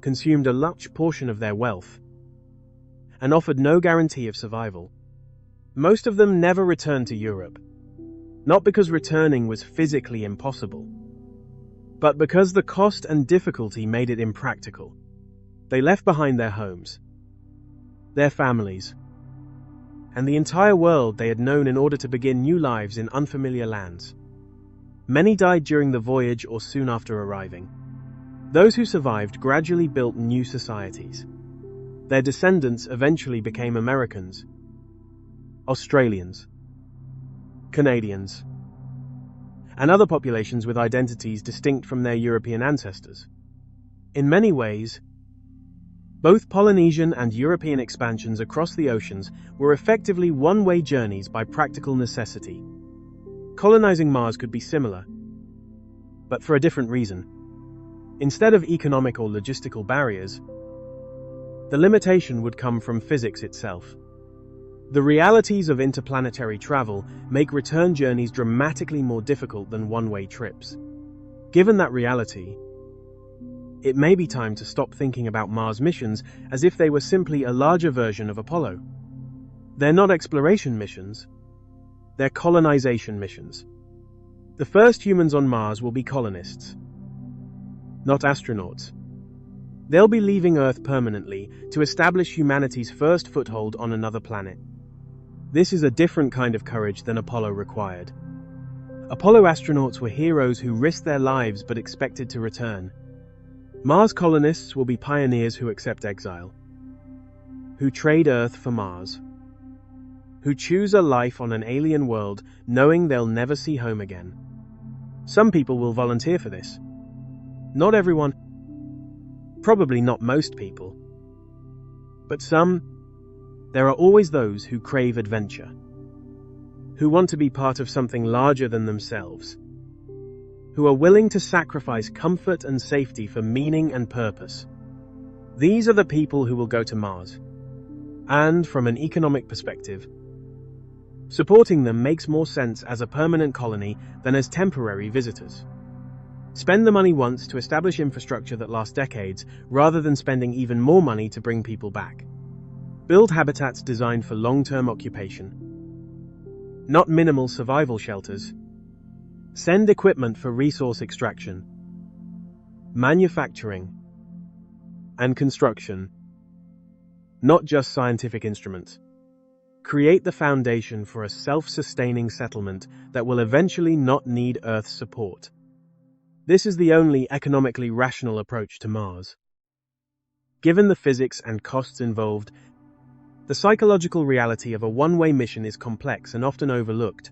consumed a large portion of their wealth, and offered no guarantee of survival. Most of them never returned to Europe, not because returning was physically impossible, but because the cost and difficulty made it impractical. They left behind their homes, their families, and the entire world they had known in order to begin new lives in unfamiliar lands. Many died during the voyage or soon after arriving. Those who survived gradually built new societies. Their descendants eventually became Americans, Australians, Canadians, and other populations with identities distinct from their European ancestors. In many ways, both Polynesian and European expansions across the oceans were effectively one-way journeys by practical necessity. Colonizing Mars could be similar, but for a different reason. Instead of economic or logistical barriers, the limitation would come from physics itself. The realities of interplanetary travel make return journeys dramatically more difficult than one-way trips. Given that reality, it may be time to stop thinking about Mars missions as if they were simply a larger version of Apollo. They're not exploration missions, they're colonization missions. The first humans on Mars will be colonists, not astronauts. They'll be leaving Earth permanently to establish humanity's first foothold on another planet. This is a different kind of courage than Apollo required. Apollo astronauts were heroes who risked their lives but expected to return. Mars colonists will be pioneers who accept exile, who trade Earth for Mars, who choose a life on an alien world knowing they'll never see home again. Some people will volunteer for this. Not everyone, probably not most people, but some. There are always those who crave adventure, who want to be part of something larger than themselves, who are willing to sacrifice comfort and safety for meaning and purpose. These are the people who will go to Mars. And from an economic perspective, supporting them makes more sense as a permanent colony than as temporary visitors. Spend the money once to establish infrastructure that lasts decades, rather than spending even more money to bring people back. Build habitats designed for long-term occupation. not minimal survival shelters. Send equipment for resource extraction, manufacturing, and construction, not just scientific instruments. Create the foundation for a self-sustaining settlement that will eventually not need Earth's support. This is the only economically rational approach to Mars. Given the physics and costs involved, the psychological reality of a one-way mission is complex and often overlooked.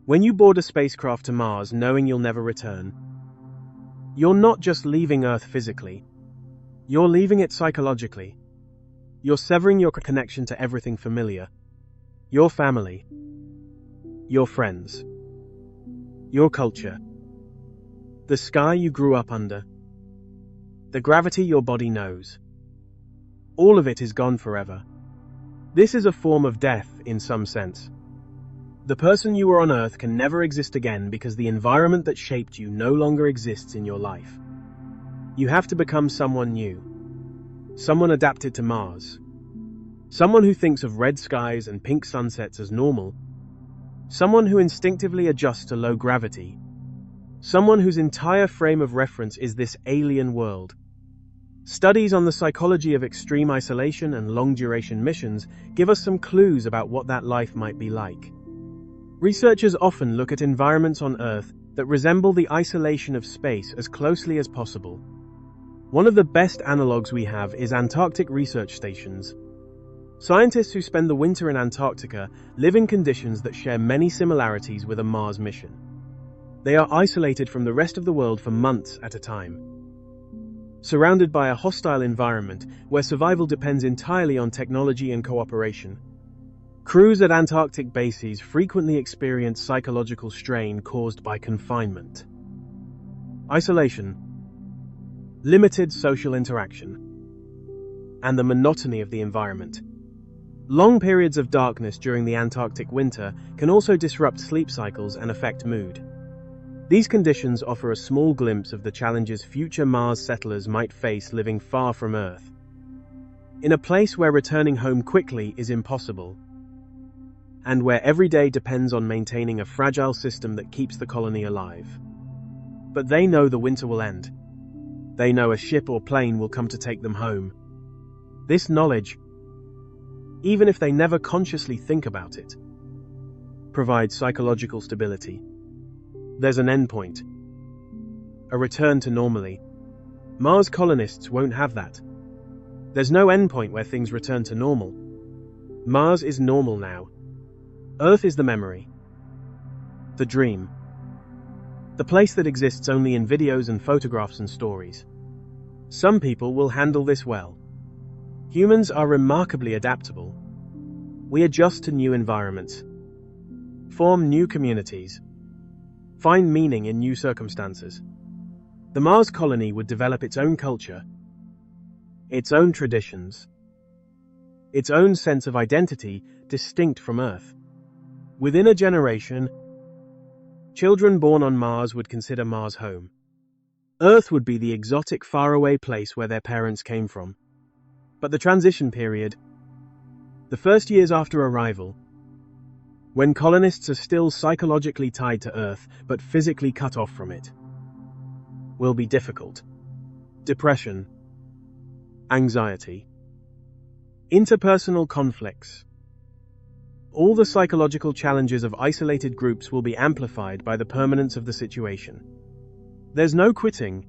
When you board a spacecraft to Mars knowing you'll never return, you're not just leaving Earth physically, you're leaving it psychologically. You're severing your connection to everything familiar. Your family, your friends, your culture, the sky you grew up under, the gravity your body knows. All of it is gone forever. This is a form of death in some sense. The person you were on Earth can never exist again because the environment that shaped you no longer exists in your life. You have to become someone new, someone adapted to Mars. Someone who thinks of red skies and pink sunsets as normal. Someone who instinctively adjusts to low gravity. Someone whose entire frame of reference is this alien world. Studies on the psychology of extreme isolation and long-duration missions give us some clues about what that life might be like. Researchers often look at environments on Earth that resemble the isolation of space as closely as possible. One of the best analogues we have is Antarctic research stations. Scientists who spend the winter in Antarctica live in conditions that share many similarities with a Mars mission. They are isolated from the rest of the world for months at a time, surrounded by a hostile environment where survival depends entirely on technology and cooperation. Crews at Antarctic bases frequently experience psychological strain caused by confinement, isolation, limited social interaction, and the monotony of the environment. Long periods of darkness during the Antarctic winter can also disrupt sleep cycles and affect mood. These conditions offer a small glimpse of the challenges future Mars settlers might face living far from Earth, in a place where returning home quickly is impossible, and where every day depends on maintaining a fragile system that keeps the colony alive. But they know the winter will end. They know a ship or plane will come to take them home. This knowledge, even if they never consciously think about it, provides psychological stability. There's an endpoint, a return to normally. Mars colonists won't have that. There's no endpoint where things return to normal. Mars is normal now. Earth is the memory, the dream, the place that exists only in videos and photographs and stories. Some people will handle this well. Humans are remarkably adaptable. We adjust to new environments, form new communities, find meaning in new circumstances. The Mars colony would develop its own culture, its own traditions, its own sense of identity distinct from Earth. Within a generation, children born on Mars would consider Mars home. Earth would be the exotic, faraway place where their parents came from. But the transition period, the first years after arrival, when colonists are still psychologically tied to Earth but physically cut off from it, will be difficult. Depression, anxiety, interpersonal conflicts. All the psychological challenges of isolated groups will be amplified by the permanence of the situation. There's no quitting,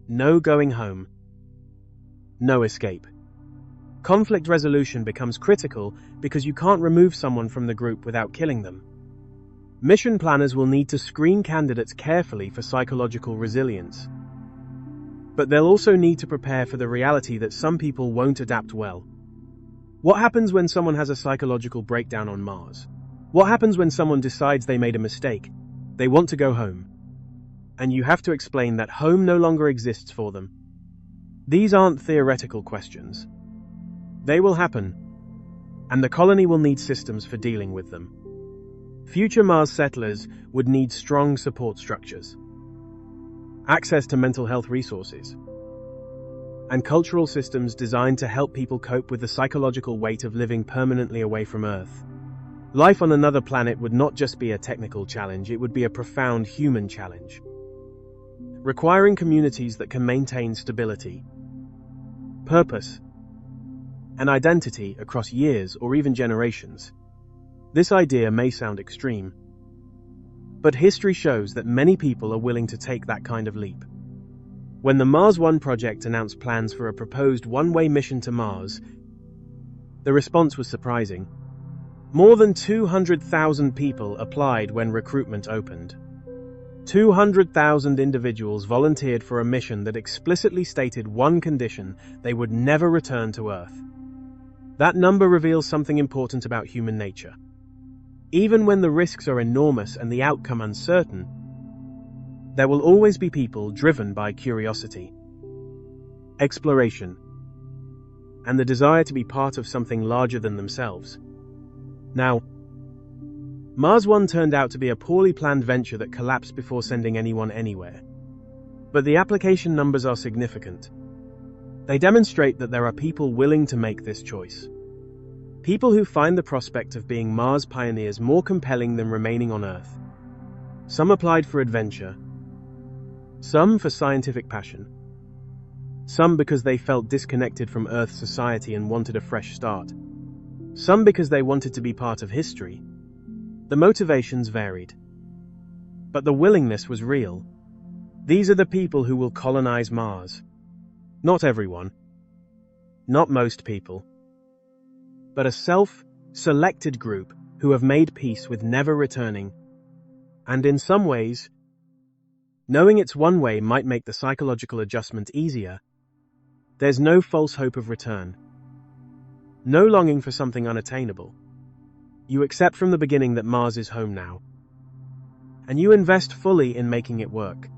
no going home, no escape. Conflict resolution becomes critical because you can't remove someone from the group without killing them. Mission planners will need to screen candidates carefully for psychological resilience. But they'll also need to prepare for the reality that some people won't adapt well. What happens when someone has a psychological breakdown on Mars? What happens when someone decides they made a mistake? They want to go home. And you have to explain that home no longer exists for them. These aren't theoretical questions. They will happen, and the colony will need systems for dealing with them. Future Mars settlers would need strong support structures, access to mental health resources, and cultural systems designed to help people cope with the psychological weight of living permanently away from Earth. Life on another planet would not just be a technical challenge, it would be a profound human challenge, requiring communities that can maintain stability, purpose, and identity across years or even generations. This idea may sound extreme, but history shows that many people are willing to take that kind of leap. When the Mars One project announced plans for a proposed one-way mission to Mars, the response was surprising. More than 200,000 people applied when recruitment opened. 200,000 individuals volunteered for a mission that explicitly stated one condition: they would never return to Earth. That number reveals something important about human nature. Even when the risks are enormous and the outcome uncertain, there will always be people driven by curiosity, exploration, and the desire to be part of something larger than themselves. Now, Mars One turned out to be a poorly planned venture that collapsed before sending anyone anywhere. But the application numbers are significant. They demonstrate that there are people willing to make this choice. People who find the prospect of being Mars pioneers more compelling than remaining on Earth. Some applied for adventure, some for scientific passion, some because they felt disconnected from Earth society and wanted a fresh start, some because they wanted to be part of history. The motivations varied, but the willingness was real. These are the people who will colonize Mars. Not everyone, not most people, but a self-selected group who have made peace with never returning. And in some ways, knowing it's one way might make the psychological adjustment easier. There's no false hope of return, no longing for something unattainable. You accept from the beginning that Mars is home now, and you invest fully in making it work.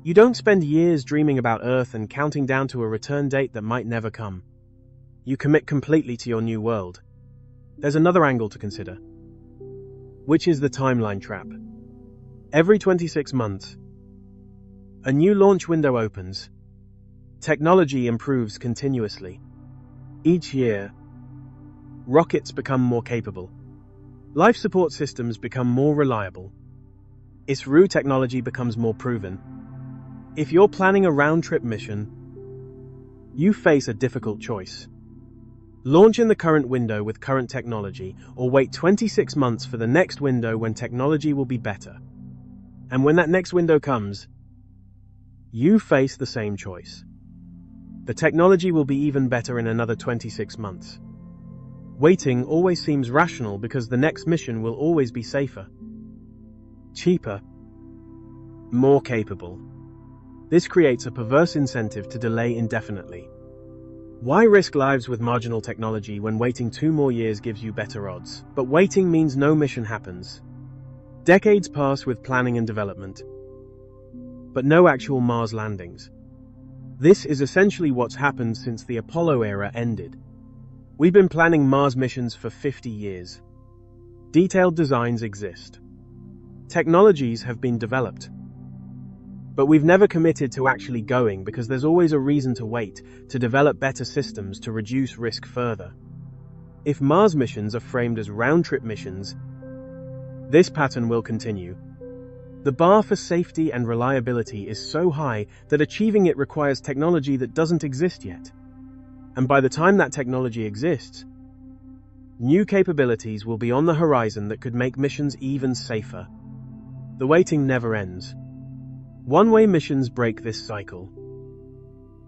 You don't spend years dreaming about Earth and counting down to a return date that might never come. You commit completely to your new world. There's another angle to consider, which is the timeline trap. Every 26 months, a new launch window opens. Technology improves continuously. Each year, rockets become more capable. Life support systems become more reliable. ISRO technology becomes more proven. If you're planning a round-trip mission, you face a difficult choice. Launch in the current window with current technology, or wait 26 months for the next window when technology will be better. And when that next window comes, you face the same choice. The technology will be even better in another 26 months. Waiting always seems rational because the next mission will always be safer, cheaper, more capable. This creates a perverse incentive to delay indefinitely. Why risk lives with marginal technology when waiting 2 more years gives you better odds? But waiting means no mission happens. Decades pass with planning and development, but no actual Mars landings. This is essentially what's happened since the Apollo era ended. We've been planning Mars missions for 50 years. Detailed designs exist. Technologies have been developed. But we've never committed to actually going because there's always a reason to wait, to develop better systems to reduce risk further. If Mars missions are framed as round-trip missions, this pattern will continue. The bar for safety and reliability is so high that achieving it requires technology that doesn't exist yet. And by the time that technology exists, new capabilities will be on the horizon that could make missions even safer. The waiting never ends. One-way missions break this cycle.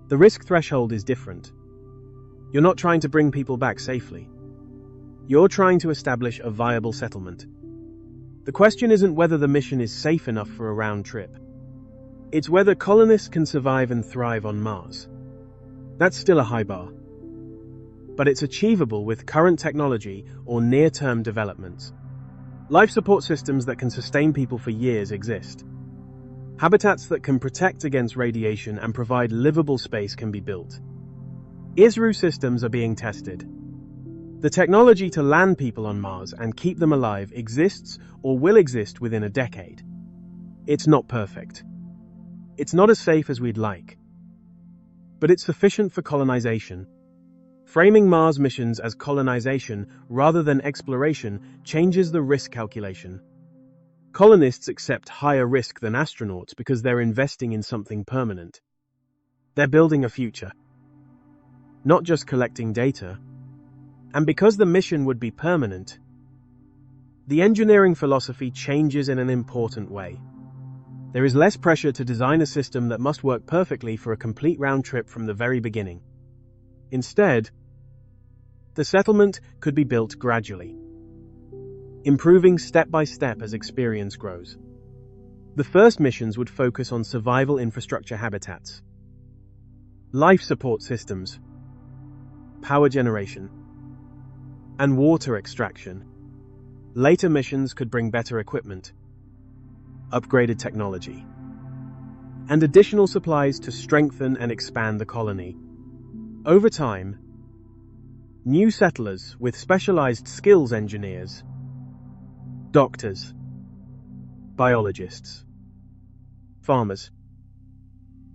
The risk threshold is different. You're not trying to bring people back safely. You're trying to establish a viable settlement. The question isn't whether the mission is safe enough for a round trip. It's whether colonists can survive and thrive on Mars. That's still a high bar, but it's achievable with current technology or near-term developments. Life support systems that can sustain people for years exist. Habitats that can protect against radiation and provide livable space can be built. ISRO systems are being tested. The technology to land people on Mars and keep them alive exists or will exist within a decade. It's not perfect. It's not as safe as we'd like. But it's sufficient for colonization, Framing Mars missions as colonization rather than exploration changes the risk calculation. Colonists accept higher risk than astronauts because they're investing in something permanent. They're building a future, not just collecting data. And because the mission would be permanent, the engineering philosophy changes in an important way. There is less pressure to design a system that must work perfectly for a complete round trip from the very beginning. Instead, the settlement could be built gradually, improving step by step as experience grows. The first missions would focus on survival infrastructure habitats, life support systems, power generation, and water extraction. Later missions could bring better equipment, upgraded technology, and additional supplies to strengthen and expand the colony. Over time, new settlers with specialized skills, engineers, doctors, biologists, farmers,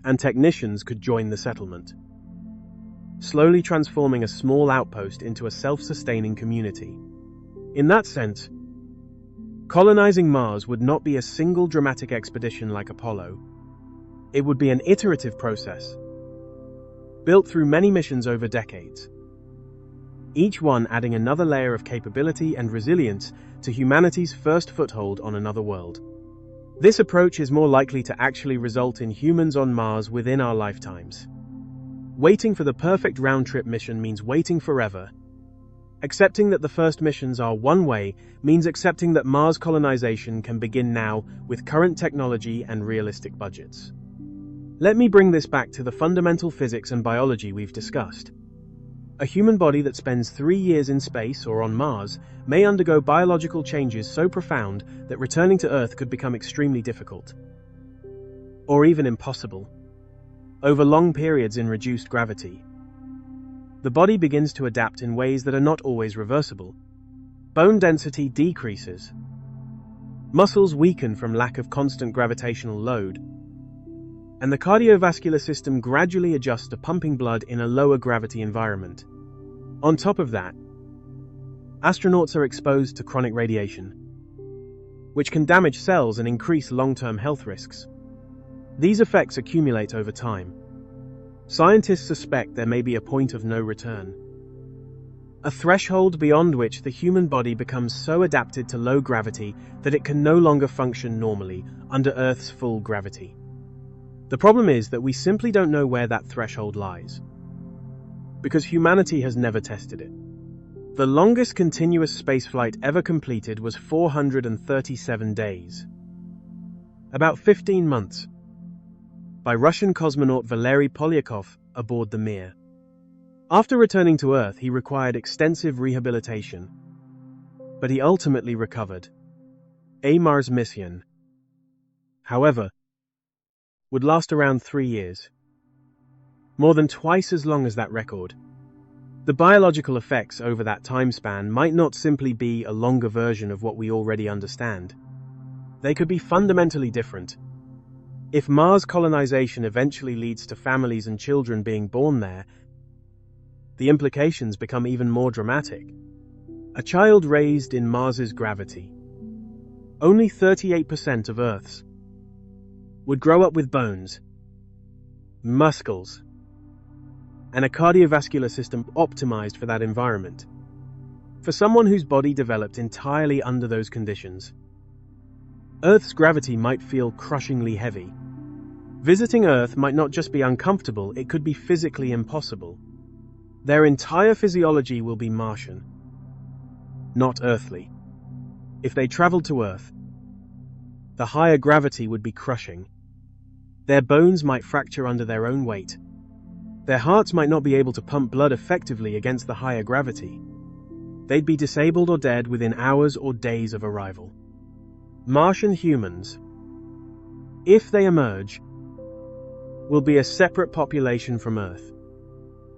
and technicians could join the settlement, slowly transforming a small outpost into a self-sustaining community. In that sense, colonizing Mars would not be a single dramatic expedition like Apollo. It would be an iterative process, built through many missions over decades, each one adding another layer of capability and resilience to humanity's first foothold on another world. This approach is more likely to actually result in humans on Mars within our lifetimes. Waiting for the perfect round-trip mission means waiting forever. Accepting that the first missions are one way means accepting that Mars colonization can begin now with current technology and realistic budgets. Let me bring this back to the fundamental physics and biology we've discussed. A human body that spends 3 years in space or on Mars may undergo biological changes so profound that returning to Earth could become extremely difficult, or even impossible. Over long periods in reduced gravity, the body begins to adapt in ways that are not always reversible. Bone density decreases, muscles weaken from lack of constant gravitational load, and the cardiovascular system gradually adjusts to pumping blood in a lower gravity environment. On top of that, astronauts are exposed to chronic radiation, which can damage cells and increase long-term health risks. These effects accumulate over time. Scientists suspect there may be a point of no return, a threshold beyond which the human body becomes so adapted to low gravity that it can no longer function normally under Earth's full gravity. The problem is that we simply don't know where that threshold lies, because humanity has never tested it. The longest continuous spaceflight ever completed was 437 days, about 15 months, by Russian cosmonaut Valery Polyakov aboard the Mir. After returning to Earth, he required extensive rehabilitation, but he ultimately recovered. A Mars mission, however, would last around 3 years, more than twice as long as that record. The biological effects over that time span might not simply be a longer version of what we already understand. They could be fundamentally different. If Mars colonization eventually leads to families and children being born there, the implications become even more dramatic. A child raised in Mars's gravity, only 38% of Earth's, would grow up with bones, muscles, and a cardiovascular system optimized for that environment. For someone whose body developed entirely under those conditions, Earth's gravity might feel crushingly heavy. Visiting Earth might not just be uncomfortable, it could be physically impossible. Their entire physiology will be Martian, not earthly. If they traveled to Earth, the higher gravity would be crushing. Their bones might fracture under their own weight. Their hearts might not be able to pump blood effectively against the higher gravity. They'd be disabled or dead within hours or days of arrival. Martian humans, if they emerge, will be a separate population from Earth.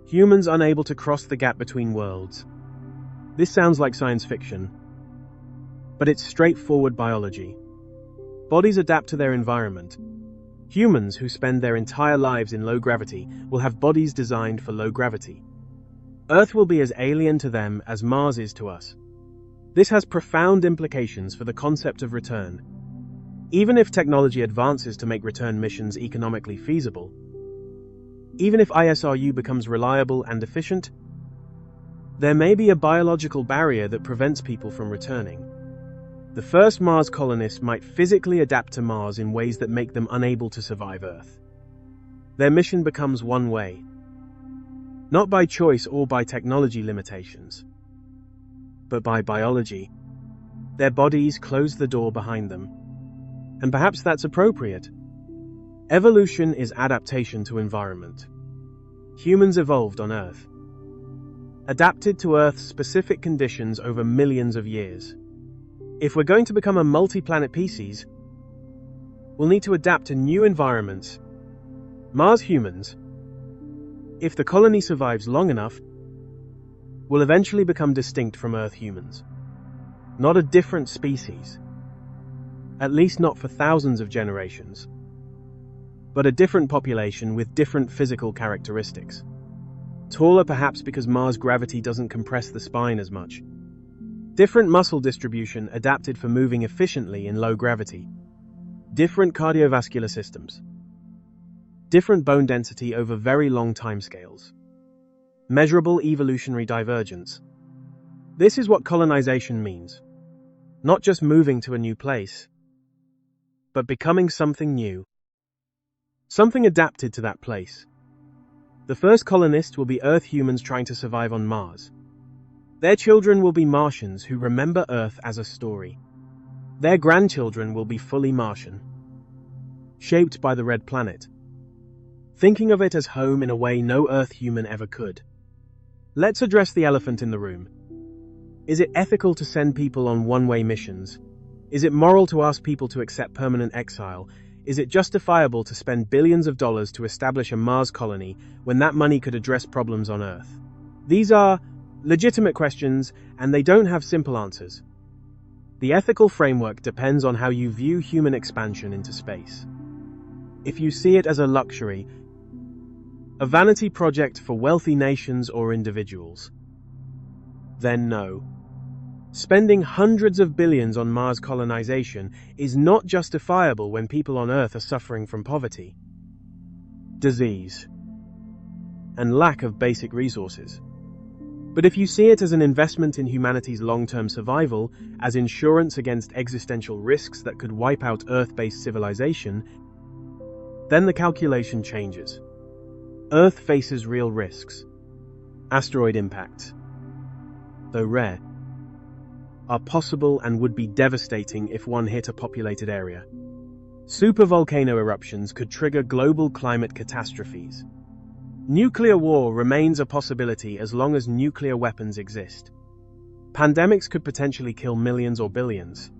Humans unable to cross the gap between worlds. This sounds like science fiction, but it's straightforward biology. Bodies adapt to their environment. Humans who spend their entire lives in low gravity will have bodies designed for low gravity. Earth will be as alien to them as Mars is to us. This has profound implications for the concept of return. Even if technology advances to make return missions economically feasible, even if ISRU becomes reliable and efficient, there may be a biological barrier that prevents people from returning. The first Mars colonists might physically adapt to Mars in ways that make them unable to survive Earth. Their mission becomes one way, not by choice or by technology limitations, but by biology. Their bodies close the door behind them. And perhaps that's appropriate. Evolution is adaptation to environment. Humans evolved on Earth, adapted to Earth's specific conditions over millions of years. If we're going to become a multi-planet species, we'll need to adapt to new environments. Mars humans, if the colony survives long enough, will eventually become distinct from Earth humans. Not a different species, at least not for thousands of generations, but a different population with different physical characteristics. Taller perhaps because Mars gravity doesn't compress the spine as much. Different muscle distribution adapted for moving efficiently in low gravity. Different cardiovascular systems. Different bone density over very long timescales. Measurable evolutionary divergence. This is what colonization means. Not just moving to a new place, but becoming something new. Something adapted to that place. The first colonists will be Earth humans trying to survive on Mars. Their children will be Martians who remember Earth as a story. Their grandchildren will be fully Martian, shaped by the red planet, thinking of it as home in a way no Earth human ever could. Let's address the elephant in the room. Is it ethical to send people on one-way missions? Is it moral to ask people to accept permanent exile? Is it justifiable to spend billions of dollars to establish a Mars colony when that money could address problems on Earth? These are legitimate questions, and they don't have simple answers. The ethical framework depends on how you view human expansion into space. If you see it as a luxury, a vanity project for wealthy nations or individuals, then no. Spending hundreds of billions on Mars colonization is not justifiable when people on Earth are suffering from poverty, disease, and lack of basic resources. But if you see it as an investment in humanity's long-term survival, as insurance against existential risks that could wipe out Earth-based civilization, then the calculation changes. Earth faces real risks. Asteroid impacts, though rare, are possible and would be devastating if one hit a populated area. Supervolcano eruptions could trigger global climate catastrophes. Nuclear war remains a possibility as long as nuclear weapons exist. Pandemics could potentially kill millions or billions.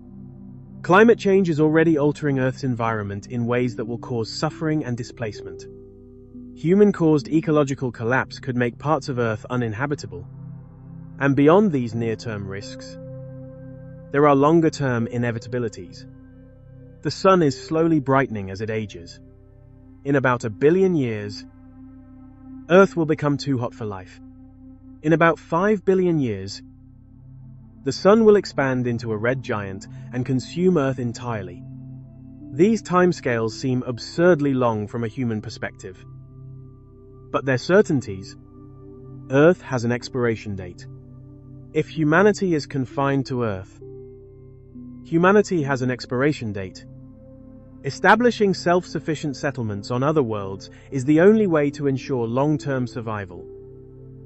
Climate change is already altering Earth's environment in ways that will cause suffering and displacement. Human-caused ecological collapse could make parts of Earth uninhabitable. And beyond these near-term risks, there are longer-term inevitabilities. The sun is slowly brightening as it ages. In about 1 billion years, Earth will become too hot for life. In about 5 billion years, the sun will expand into a red giant and consume Earth entirely. These timescales seem absurdly long from a human perspective. But they're certainties. Earth has an expiration date. If humanity is confined to Earth, humanity has an expiration date. Establishing self-sufficient settlements on other worlds is the only way to ensure long-term survival.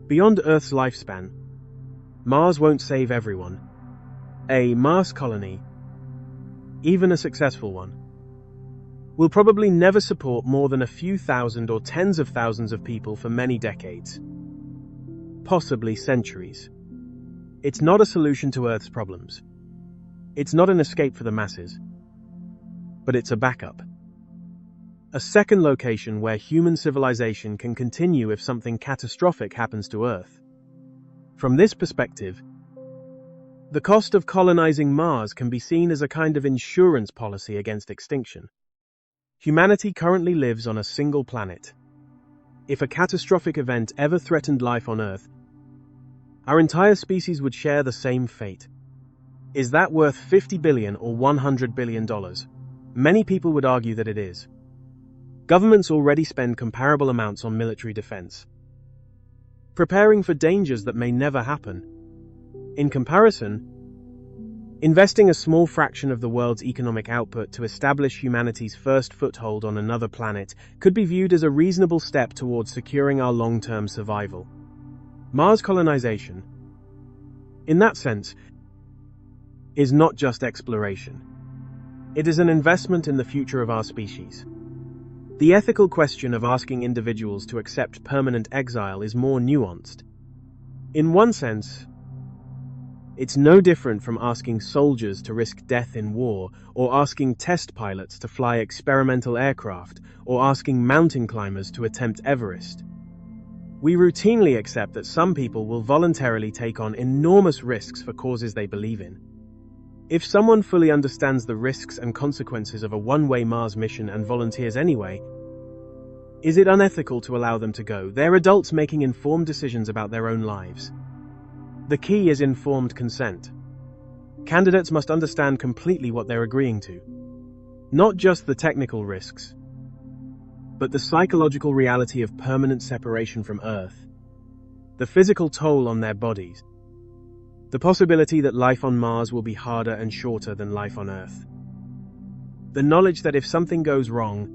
Beyond Earth's lifespan, Mars won't save everyone. A Mars colony, even a successful one, will probably never support more than a few thousand or tens of thousands of people for many decades, possibly centuries. It's not a solution to Earth's problems. It's not an escape for the masses. But it's a backup. A second location where human civilization can continue if something catastrophic happens to Earth. From this perspective, the cost of colonizing Mars can be seen as a kind of insurance policy against extinction. Humanity currently lives on a single planet. If a catastrophic event ever threatened life on Earth, Our entire species would share the same fate. Is that worth $50 billion or $100 billion? Many people would argue that it is. Governments already spend comparable amounts on military defense, preparing for dangers that may never happen. In comparison, investing a small fraction of the world's economic output to establish humanity's first foothold on another planet could be viewed as a reasonable step towards securing our long-term survival. Mars colonization, in that sense, is not just exploration. It is an investment in the future of our species. The ethical question of asking individuals to accept permanent exile is more nuanced. In one sense, it's no different from asking soldiers to risk death in war, or asking test pilots to fly experimental aircraft, or asking mountain climbers to attempt Everest. We routinely accept that some people will voluntarily take on enormous risks for causes they believe in. If someone fully understands the risks and consequences of a one-way Mars mission and volunteers anyway, is it unethical to allow them to go? They're adults making informed decisions about their own lives. The key is informed consent. Candidates must understand completely what they're agreeing to. Not just the technical risks, but the psychological reality of permanent separation from Earth, the physical toll on their bodies, the possibility that life on Mars will be harder and shorter than life on Earth, the knowledge that if something goes wrong,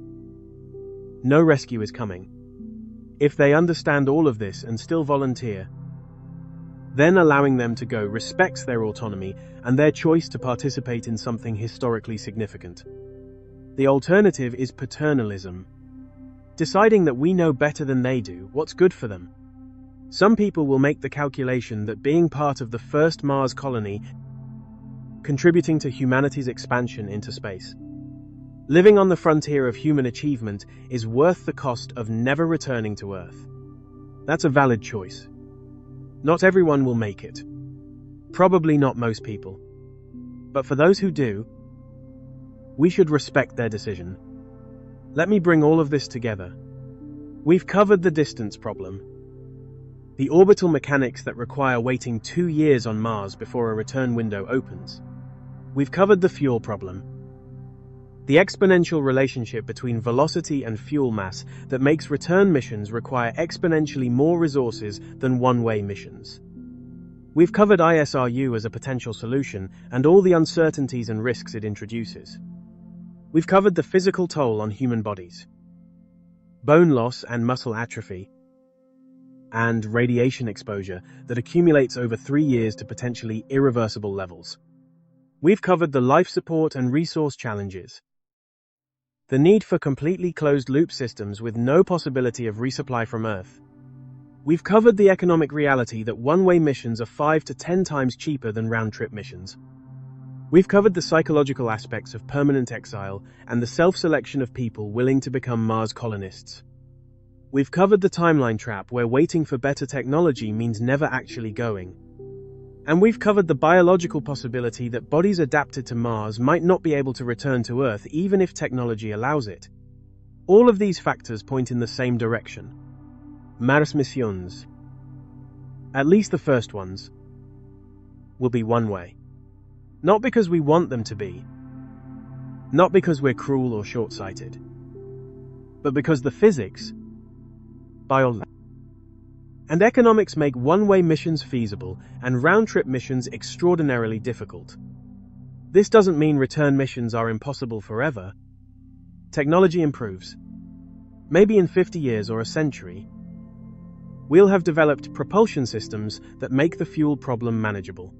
no rescue is coming. If they understand all of this and still volunteer, then allowing them to go respects their autonomy and their choice to participate in something historically significant. The alternative is paternalism, deciding that we know better than they do what's good for them. Some people will make the calculation that being part of the first Mars colony, contributing to humanity's expansion into space, living on the frontier of human achievement, is worth the cost of never returning to Earth. That's a valid choice. Not everyone will make it. Probably not most people. But for those who do, we should respect their decision. Let me bring all of this together. We've covered the distance problem, the orbital mechanics that require waiting 2 years on Mars before a return window opens. We've covered the fuel problem, the exponential relationship between velocity and fuel mass that makes return missions require exponentially more resources than one-way missions. We've covered ISRU as a potential solution and all the uncertainties and risks it introduces. We've covered the physical toll on human bodies, bone loss and muscle atrophy, and radiation exposure that accumulates over 3 years to potentially irreversible levels. We've covered the life support and resource challenges, the need for completely closed-loop systems with no possibility of resupply from Earth. We've covered the economic reality that one-way missions are 5 to 10 times cheaper than round-trip missions. We've covered the psychological aspects of permanent exile and the self-selection of people willing to become Mars colonists. We've covered the timeline trap where waiting for better technology means never actually going. And we've covered the biological possibility that bodies adapted to Mars might not be able to return to Earth even if technology allows it. All of these factors point in the same direction. Mars missions, at least the first ones, will be one way. Not because we want them to be, not because we're cruel or short-sighted, but because the physics, biology, and economics make one-way missions feasible and round-trip missions extraordinarily difficult. This doesn't mean return missions are impossible forever. Technology improves. Maybe in 50 years or a century, we'll have developed propulsion systems that make the fuel problem manageable.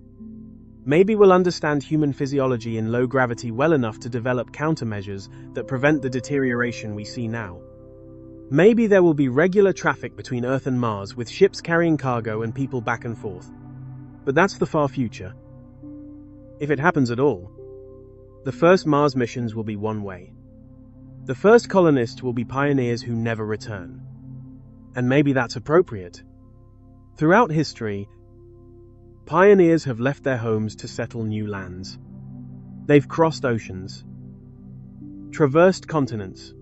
Maybe we'll understand human physiology in low gravity well enough to develop countermeasures that prevent the deterioration we see now. Maybe there will be regular traffic between Earth and Mars with ships carrying cargo and people back and forth. But that's the far future. If it happens at all, the first Mars missions will be one way. The first colonists will be pioneers who never return. And maybe that's appropriate. Throughout history, pioneers have left their homes to settle new lands. They've crossed oceans, traversed continents,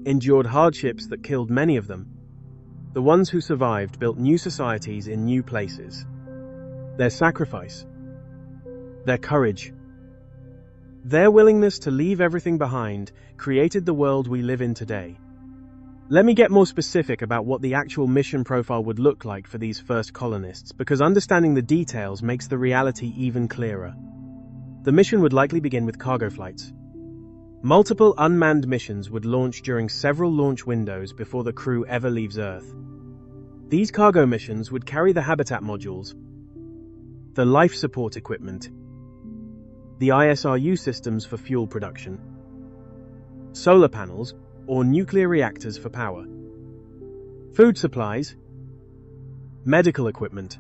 endured hardships that killed many of them, The ones who survived built new societies in new places. Their sacrifice, their courage, their willingness to leave everything behind created the world we live in today. Let me get more specific about what the actual mission profile would look like for these first colonists, because understanding the details makes the reality even clearer. The mission would likely begin with cargo flights. Multiple unmanned missions would launch during several launch windows before the crew ever leaves Earth. These cargo missions would carry the habitat modules, the life support equipment, the ISRU systems for fuel production, solar panels, or nuclear reactors for power, food supplies, medical equipment,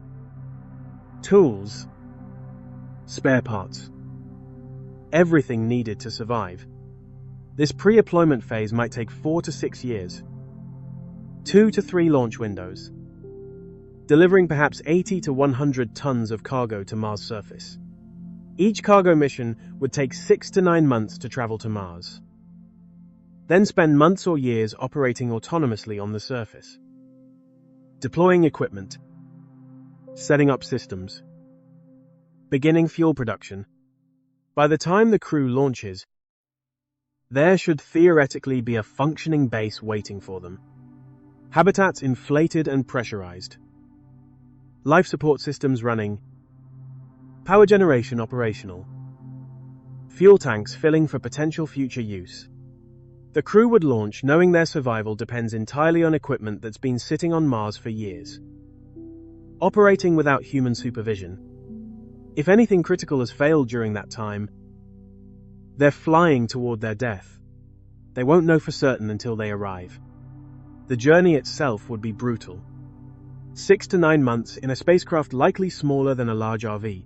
tools, spare parts, everything needed to survive. This pre-deployment phase might take 4 to 6 years, 2 to 3 launch windows, delivering perhaps 80 to 100 tons of cargo to Mars' surface. Each cargo mission would take 6 to 9 months to travel to Mars, then spend months or years operating autonomously on the surface, deploying equipment, setting up systems, beginning fuel production. By the time the crew launches, there should theoretically be a functioning base waiting for them. Habitats inflated and pressurized, life support systems running, power generation operational, fuel tanks filling for potential future use. The crew would launch knowing their survival depends entirely on equipment that's been sitting on Mars for years, operating without human supervision. If anything critical has failed during that time, they're flying toward their death. They won't know for certain until they arrive. The journey itself would be brutal. 6 to 9 months in a spacecraft likely smaller than a large RV.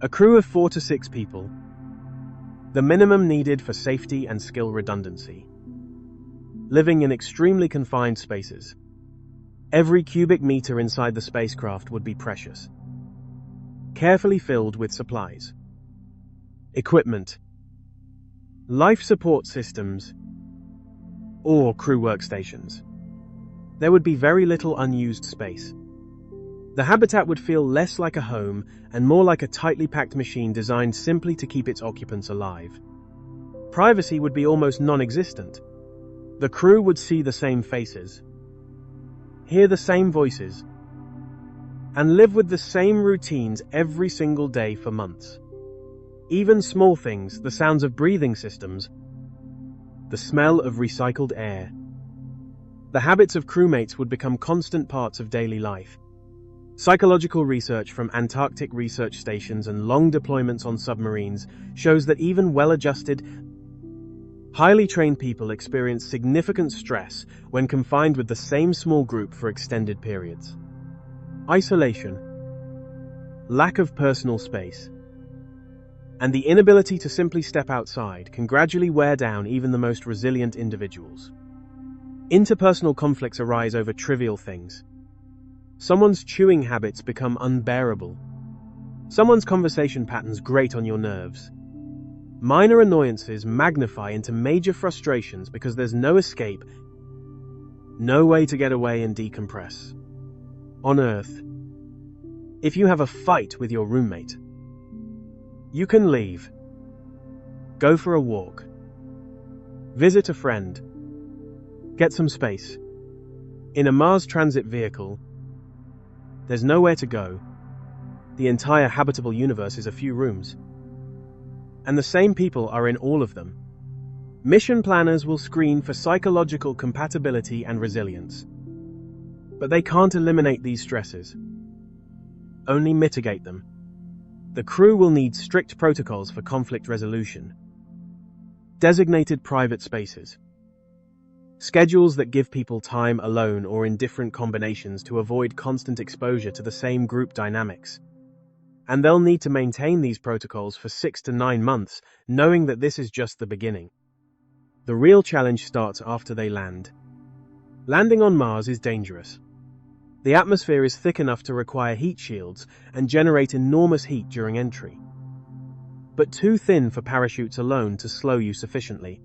A crew of 4 to 6 people, the minimum needed for safety and skill redundancy. Living in extremely confined spaces. Every cubic meter inside the spacecraft would be precious, carefully filled with supplies, equipment, life support systems, or crew workstations. There would be very little unused space. The habitat would feel less like a home and more like a tightly packed machine designed simply to keep its occupants alive. Privacy would be almost non-existent. The crew would see the same faces, hear the same voices, and live with the same routines every single day for months. Even small things, the sounds of breathing systems, the smell of recycled air, the habits of crewmates would become constant parts of daily life. Psychological research from Antarctic research stations and long deployments on submarines shows that even well-adjusted, highly trained people experience significant stress when confined with the same small group for extended periods. Isolation, lack of personal space, and the inability to simply step outside can gradually wear down even the most resilient individuals. Interpersonal conflicts arise over trivial things. Someone's chewing habits become unbearable. Someone's conversation patterns grate on your nerves. Minor annoyances magnify into major frustrations because there's no escape, no way to get away and decompress. On Earth, if you have a fight with your roommate, you can leave, go for a walk, visit a friend, get some space. In a Mars transit vehicle, there's nowhere to go. The entire habitable universe is a few rooms, and the same people are in all of them. Mission planners will screen for psychological compatibility and resilience, but they can't eliminate these stresses, only mitigate them. The crew will need strict protocols for conflict resolution, designated private spaces, schedules that give people time alone or in different combinations to avoid constant exposure to the same group dynamics. And they'll need to maintain these protocols for 6 to 9 months, knowing that this is just the beginning. The real challenge starts after they land. Landing on Mars is dangerous. The atmosphere is thick enough to require heat shields and generate enormous heat during entry, but too thin for parachutes alone to slow you sufficiently.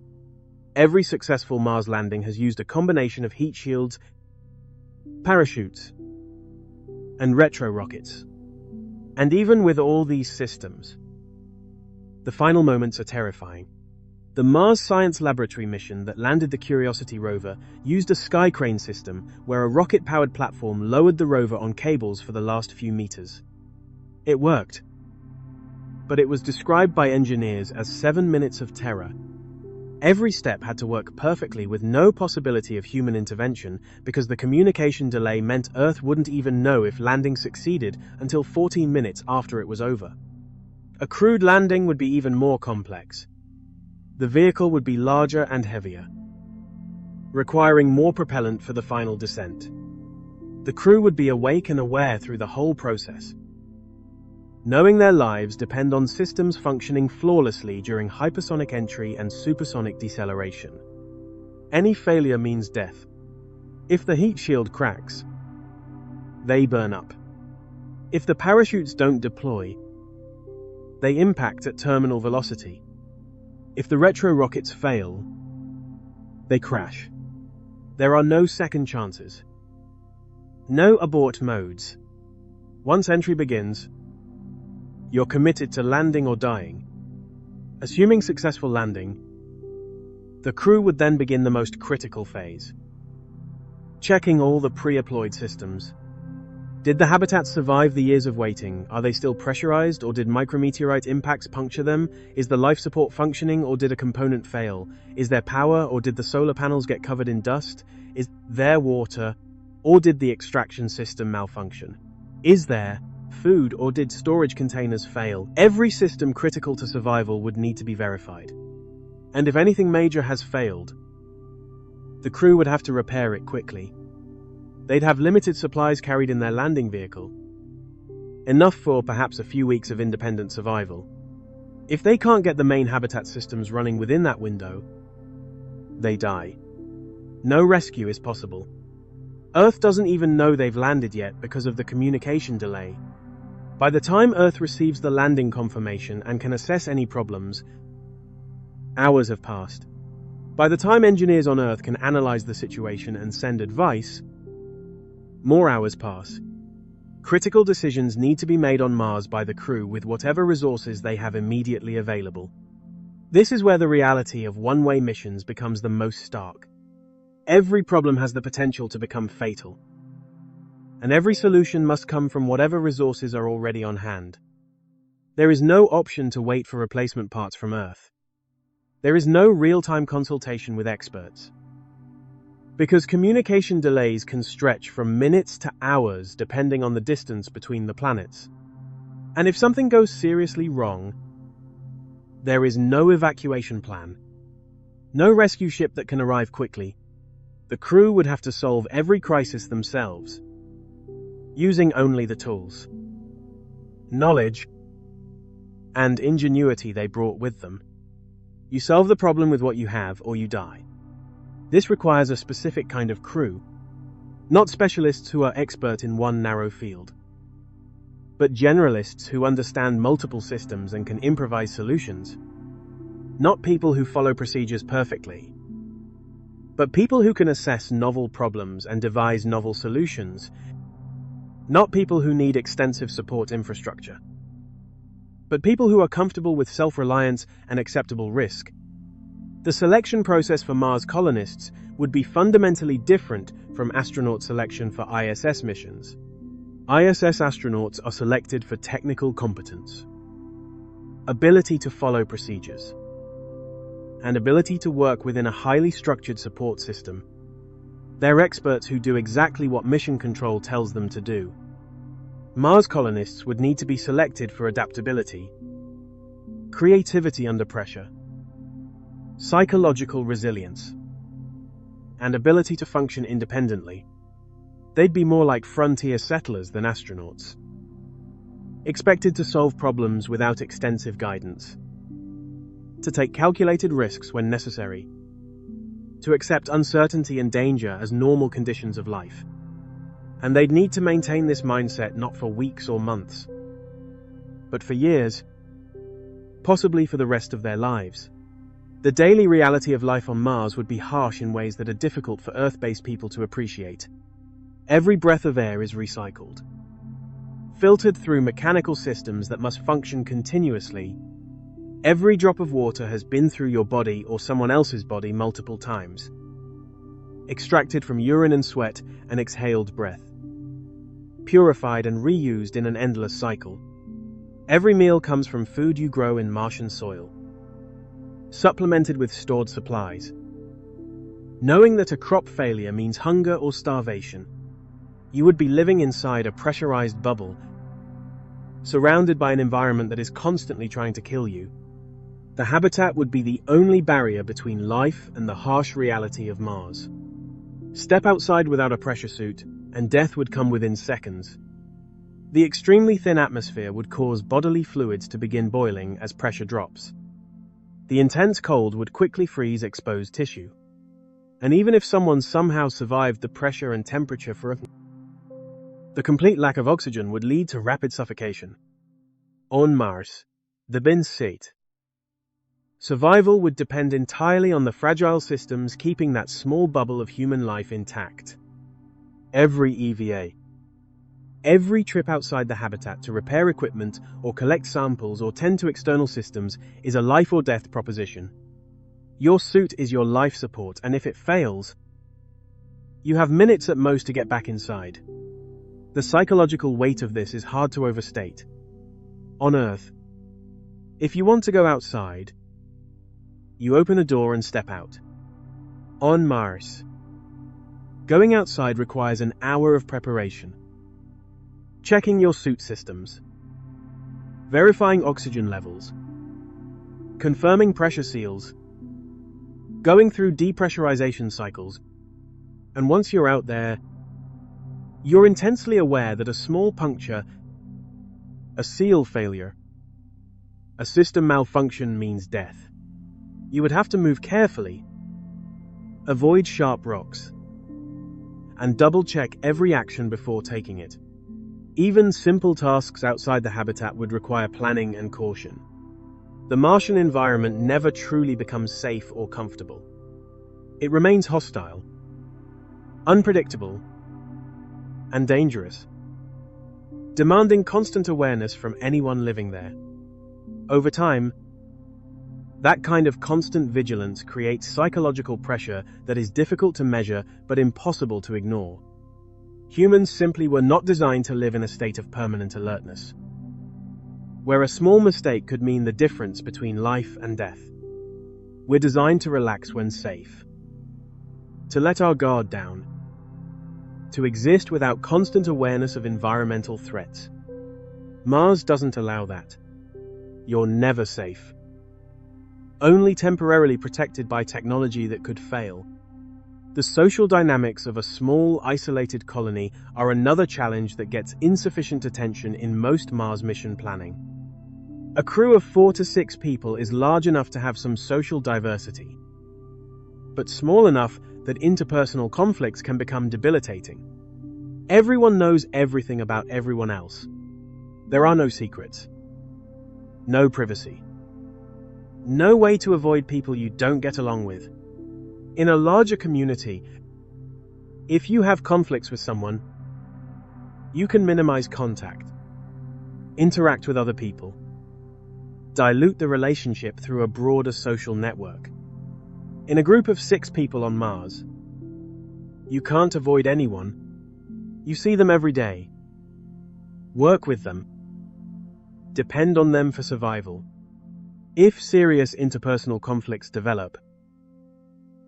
Every successful Mars landing has used a combination of heat shields, parachutes, and retro rockets. And even with all these systems, the final moments are terrifying. The Mars Science Laboratory mission that landed the Curiosity rover used a sky crane system where a rocket-powered platform lowered the rover on cables for the last few meters. It worked, but it was described by engineers as 7 minutes of terror. Every step had to work perfectly with no possibility of human intervention because the communication delay meant Earth wouldn't even know if landing succeeded until 14 minutes after it was over. A crewed landing would be even more complex. The vehicle would be larger and heavier, requiring more propellant for the final descent. The crew would be awake and aware through the whole process, knowing their lives depend on systems functioning flawlessly during hypersonic entry and supersonic deceleration. Any failure means death. If the heat shield cracks, they burn up. If the parachutes don't deploy, they impact at terminal velocity. If the retro rockets fail, they crash. There are no second chances. No abort modes. Once entry begins, you're committed to landing or dying. Assuming successful landing, the crew would then begin the most critical phase. Checking all the pre-deployed systems. Did the habitats survive the years of waiting? Are they still pressurized, or did micrometeorite impacts puncture them? Is the life support functioning, or did a component fail? Is there power, or did the solar panels get covered in dust? Is there water, or did the extraction system malfunction? Is there food, or did storage containers fail? Every system critical to survival would need to be verified. And if anything major has failed, the crew would have to repair it quickly. They'd have limited supplies carried in their landing vehicle, enough for perhaps a few weeks of independent survival. If they can't get the main habitat systems running within that window, they die. No rescue is possible. Earth doesn't even know they've landed yet because of the communication delay. By the time Earth receives the landing confirmation and can assess any problems, hours have passed. By the time engineers on Earth can analyze the situation and send advice, more hours pass. Critical decisions need to be made on Mars by the crew with whatever resources they have immediately available. This is where the reality of one-way missions becomes the most stark. Every problem has the potential to become fatal, and every solution must come from whatever resources are already on hand. There is no option to wait for replacement parts from Earth. There is no real-time consultation with experts, because communication delays can stretch from minutes to hours depending on the distance between the planets. And if something goes seriously wrong, there is no evacuation plan, no rescue ship that can arrive quickly. The crew would have to solve every crisis themselves, using only the tools, knowledge, and ingenuity they brought with them. You solve the problem with what you have, or you die. This requires a specific kind of crew, not specialists who are expert in one narrow field, but generalists who understand multiple systems and can improvise solutions. Not people who follow procedures perfectly, but people who can assess novel problems and devise novel solutions. Not people who need extensive support infrastructure, but people who are comfortable with self-reliance and acceptable risk. The selection process for Mars colonists would be fundamentally different from astronaut selection for ISS missions. ISS astronauts are selected for technical competence, ability to follow procedures, and ability to work within a highly structured support system. They're experts who do exactly what mission control tells them to do. Mars colonists would need to be selected for adaptability, creativity under pressure, psychological resilience, and ability to function independently. They'd be more like frontier settlers than astronauts, expected to solve problems without extensive guidance, to take calculated risks when necessary, to accept uncertainty and danger as normal conditions of life. And they'd need to maintain this mindset not for weeks or months, but for years, possibly for the rest of their lives. The daily reality of life on Mars would be harsh in ways that are difficult for Earth-based people to appreciate. Every breath of air is recycled, filtered through mechanical systems that must function continuously. Every drop of water has been through your body or someone else's body multiple times, extracted from urine and sweat and exhaled breath, purified and reused in an endless cycle. Every meal comes from food you grow in Martian soil, supplemented with stored supplies. Knowing that a crop failure means hunger or starvation, you would be living inside a pressurized bubble, surrounded by an environment that is constantly trying to kill you. The habitat would be the only barrier between life and the harsh reality of Mars. Step outside without a pressure suit, and death would come within seconds. The extremely thin atmosphere would cause bodily fluids to begin boiling as pressure drops. The intense cold would quickly freeze exposed tissue. And even if someone somehow survived the pressure and temperature the complete lack of oxygen would lead to rapid suffocation. On Mars, the bin seat. Survival would depend entirely on the fragile systems keeping that small bubble of human life intact. Every EVA, every trip outside the habitat to repair equipment or collect samples or tend to external systems is a life or death proposition. Your suit is your life support, and if it fails, you have minutes at most to get back inside. The psychological weight of this is hard to overstate. On Earth, if you want to go outside, you open a door and step out. On Mars, going outside requires an hour of preparation. Checking your suit systems, verifying oxygen levels, confirming pressure seals, going through depressurization cycles, and once you're out there, you're intensely aware that a small puncture, a seal failure, a system malfunction means death. You would have to move carefully, avoid sharp rocks, and double-check every action before taking it. Even simple tasks outside the habitat would require planning and caution. The Martian environment never truly becomes safe or comfortable. It remains hostile, unpredictable, and dangerous, demanding constant awareness from anyone living there. Over time, that kind of constant vigilance creates psychological pressure that is difficult to measure but impossible to ignore. Humans simply were not designed to live in a state of permanent alertness, where a small mistake could mean the difference between life and death. We're designed to relax when safe, to let our guard down, to exist without constant awareness of environmental threats. Mars doesn't allow that. You're never safe, only temporarily protected by technology that could fail. The social dynamics of a small, isolated colony are another challenge that gets insufficient attention in most Mars mission planning. A crew of 4 to 6 people is large enough to have some social diversity, but small enough that interpersonal conflicts can become debilitating. Everyone knows everything about everyone else. There are no secrets, no privacy, no way to avoid people you don't get along with. In a larger community, if you have conflicts with someone, you can minimize contact, interact with other people, dilute the relationship through a broader social network. In a group of 6 people on Mars, you can't avoid anyone. You see them every day, work with them, depend on them for survival. If serious interpersonal conflicts develop,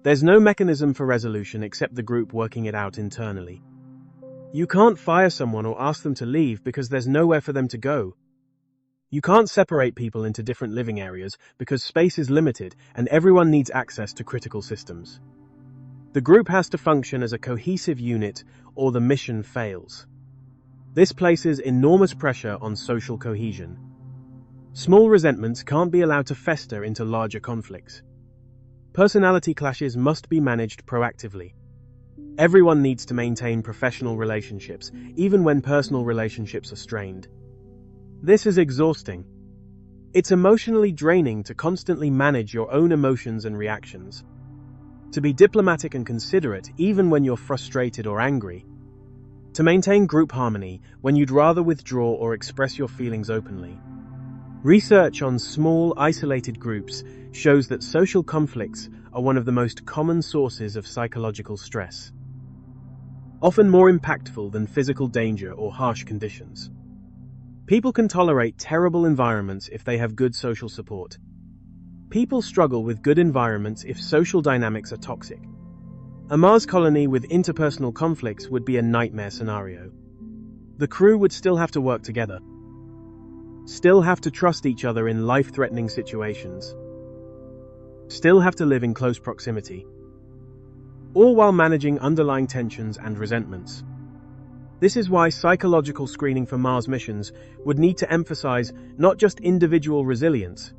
there's no mechanism for resolution except the group working it out internally. You can't fire someone or ask them to leave because there's nowhere for them to go. You can't separate people into different living areas because space is limited and everyone needs access to critical systems. The group has to function as a cohesive unit or the mission fails. This places enormous pressure on social cohesion. Small resentments can't be allowed to fester into larger conflicts. Personality clashes must be managed proactively. Everyone needs to maintain professional relationships, even when personal relationships are strained. This is exhausting. It's emotionally draining to constantly manage your own emotions and reactions. To be diplomatic and considerate even when you're frustrated or angry. to maintain group harmony when you'd rather withdraw or express your feelings openly. Research on small, isolated groups shows that social conflicts are one of the most common sources of psychological stress, often more impactful than physical danger or harsh conditions. People can tolerate terrible environments if they have good social support. People struggle with good environments if social dynamics are toxic. A Mars colony with interpersonal conflicts would be a nightmare scenario. The crew would still have to work together, still have to trust each other in life-threatening situations, still have to live in close proximity, all while managing underlying tensions and resentments. This is why psychological screening for Mars missions would need to emphasize not just individual resilience,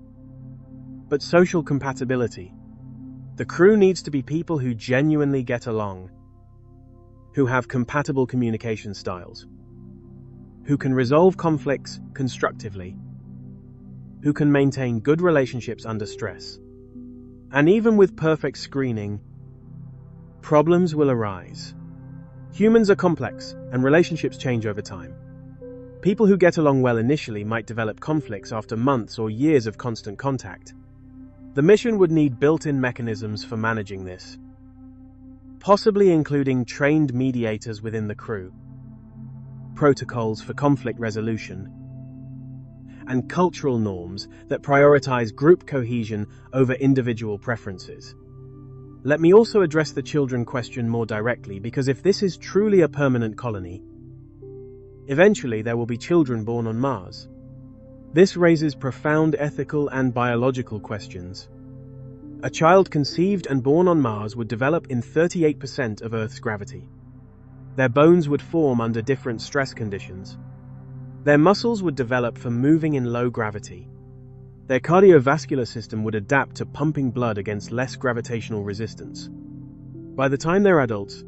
but social compatibility. The crew needs to be people who genuinely get along, who have compatible communication styles, who can resolve conflicts constructively, who can maintain good relationships under stress. And even with perfect screening, problems will arise. Humans are complex, and relationships change over time. People who get along well initially might develop conflicts after months or years of constant contact. The mission would need built-in mechanisms for managing this, possibly including trained mediators within the crew, protocols for conflict resolution, and cultural norms that prioritize group cohesion over individual preferences. Let me also address the children question more directly, because if this is truly a permanent colony, eventually there will be children born on Mars. This raises profound ethical and biological questions. A child conceived and born on Mars would develop in 38% of Earth's gravity. Their bones would form under different stress conditions. Their muscles would develop for moving in low gravity. Their cardiovascular system would adapt to pumping blood against less gravitational resistance. By the time they're adults,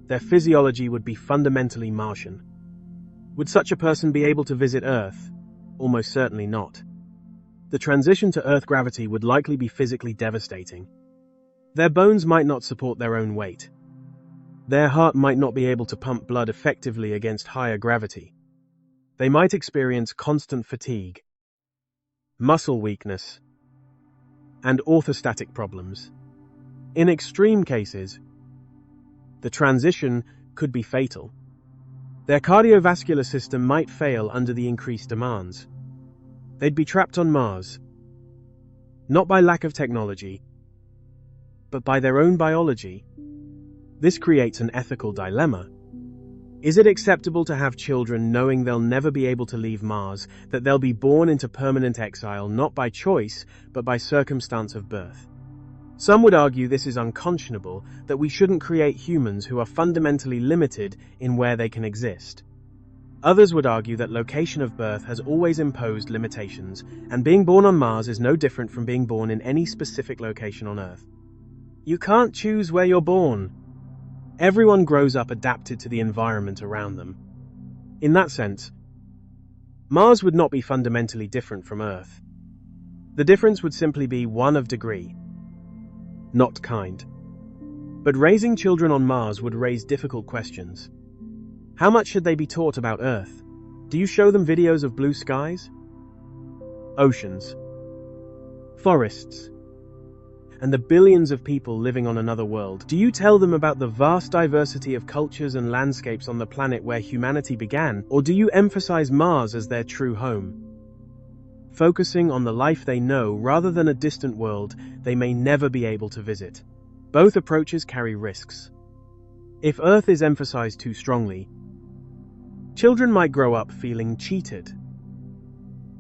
their physiology would be fundamentally Martian. Would such a person be able to visit Earth? Almost certainly not. The transition to Earth gravity would likely be physically devastating. Their bones might not support their own weight. Their heart might not be able to pump blood effectively against higher gravity. They might experience constant fatigue, muscle weakness, and orthostatic problems. In extreme cases, the transition could be fatal. Their cardiovascular system might fail under the increased demands. They'd be trapped on Mars, not by lack of technology, but by their own biology. This creates an ethical dilemma. Is it acceptable to have children knowing they'll never be able to leave Mars, that they'll be born into permanent exile not by choice, but by circumstance of birth? Some would argue this is unconscionable, that we shouldn't create humans who are fundamentally limited in where they can exist. Others would argue that location of birth has always imposed limitations, and being born on Mars is no different from being born in any specific location on Earth. You can't choose where you're born. Everyone grows up adapted to the environment around them. In that sense, Mars would not be fundamentally different from Earth. The difference would simply be one of degree, not kind. But raising children on Mars would raise difficult questions. How much should they be taught about Earth? Do you show them videos of blue skies, oceans, forests, and the billions of people living on another world? Do you tell them about the vast diversity of cultures and landscapes on the planet where humanity began? Or do you emphasize Mars as their true home, focusing on the life they know rather than a distant world they may never be able to visit? Both approaches carry risks. If Earth is emphasized too strongly, children might grow up feeling cheated,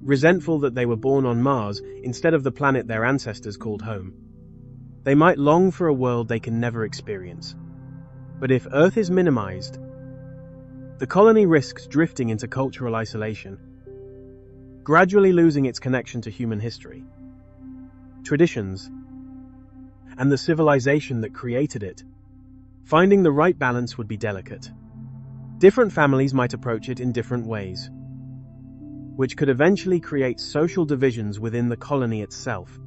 resentful that they were born on Mars instead of the planet their ancestors called home. They might long for a world they can never experience. But if Earth is minimized, the colony risks drifting into cultural isolation, gradually losing its connection to human history, traditions, and the civilization that created it. Finding the right balance would be delicate. Different families might approach it in different ways, which could eventually create social divisions within the colony itself.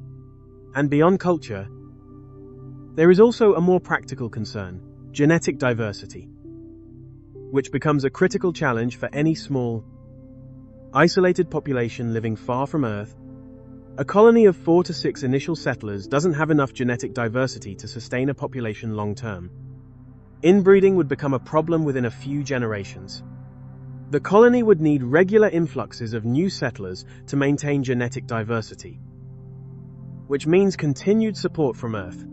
And beyond culture, there is also a more practical concern: genetic diversity. which becomes a critical challenge for any small, isolated population living far from Earth. A colony of 4 to 6 initial settlers doesn't have enough genetic diversity to sustain a population long term. Inbreeding would become a problem within a few generations. The colony would need regular influxes of new settlers to maintain genetic diversity, which means continued support from Earth.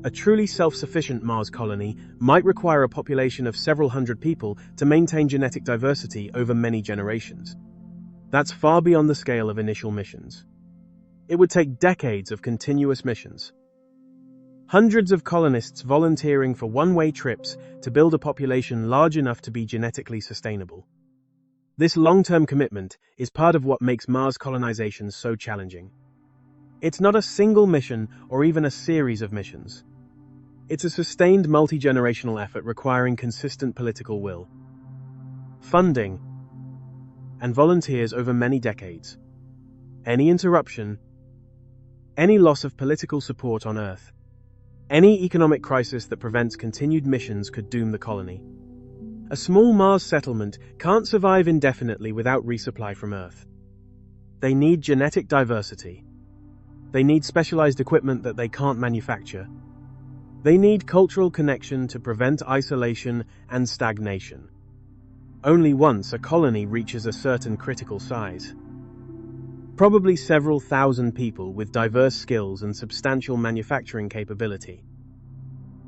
A truly self-sufficient Mars colony might require a population of several hundred people to maintain genetic diversity over many generations. That's far beyond the scale of initial missions. It would take decades of continuous missions. Hundreds of colonists volunteering for one-way trips to build a population large enough to be genetically sustainable. This long-term commitment is part of what makes Mars colonization so challenging. It's not a single mission or even a series of missions. It's a sustained multi-generational effort requiring consistent political will, funding, and volunteers over many decades. Any interruption, any loss of political support on Earth, any economic crisis that prevents continued missions could doom the colony. A small Mars settlement can't survive indefinitely without resupply from Earth. They need genetic diversity. They need specialized equipment that they can't manufacture. They need cultural connection to prevent isolation and stagnation. Only once a colony reaches a certain critical size, probably several thousand people with diverse skills and substantial manufacturing capability,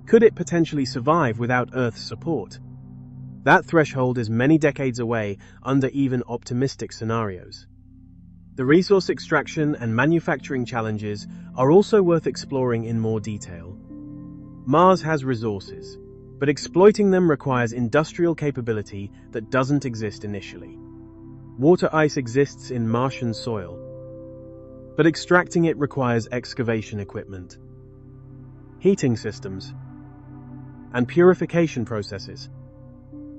could it potentially survive without Earth's support. That threshold is many decades away under even optimistic scenarios. The resource extraction and manufacturing challenges are also worth exploring in more detail. Mars has resources, but exploiting them requires industrial capability that doesn't exist initially. Water ice exists in Martian soil, but extracting it requires excavation equipment, heating systems, and purification processes.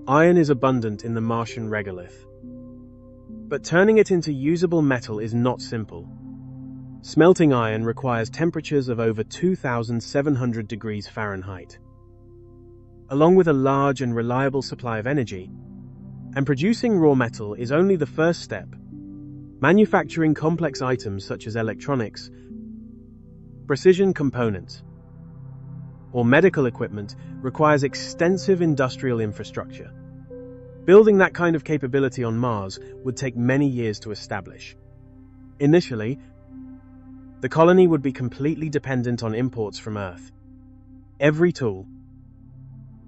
Iron is abundant in the Martian regolith, but turning it into usable metal is not simple. Smelting iron requires temperatures of over 2,700 degrees Fahrenheit, along with a large and reliable supply of energy. And producing raw metal is only the first step. Manufacturing complex items such as electronics, precision components, or medical equipment requires extensive industrial infrastructure. Building that kind of capability on Mars would take many years to establish. Initially, the colony would be completely dependent on imports from Earth. Every tool,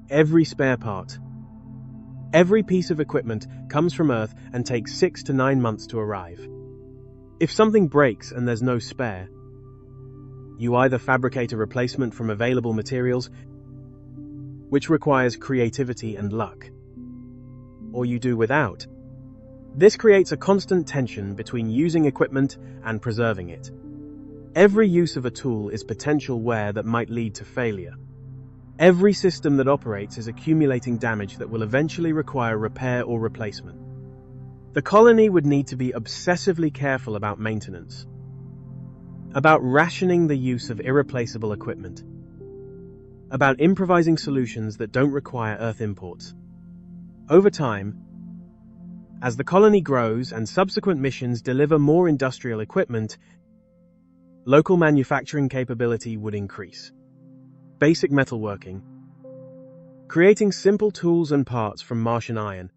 every spare part, every piece of equipment comes from Earth and takes 6 to 9 months to arrive. If something breaks and there's no spare, you either fabricate a replacement from available materials, which requires creativity and luck, or you do without. This creates a constant tension between using equipment and preserving it. Every use of a tool is potential wear that might lead to failure. Every system that operates is accumulating damage that will eventually require repair or replacement. The colony would need to be obsessively careful about maintenance, about rationing the use of irreplaceable equipment, about improvising solutions that don't require Earth imports. Over time, as the colony grows and subsequent missions deliver more industrial equipment, local manufacturing capability would increase. Basic metalworking, creating simple tools and parts from Martian iron,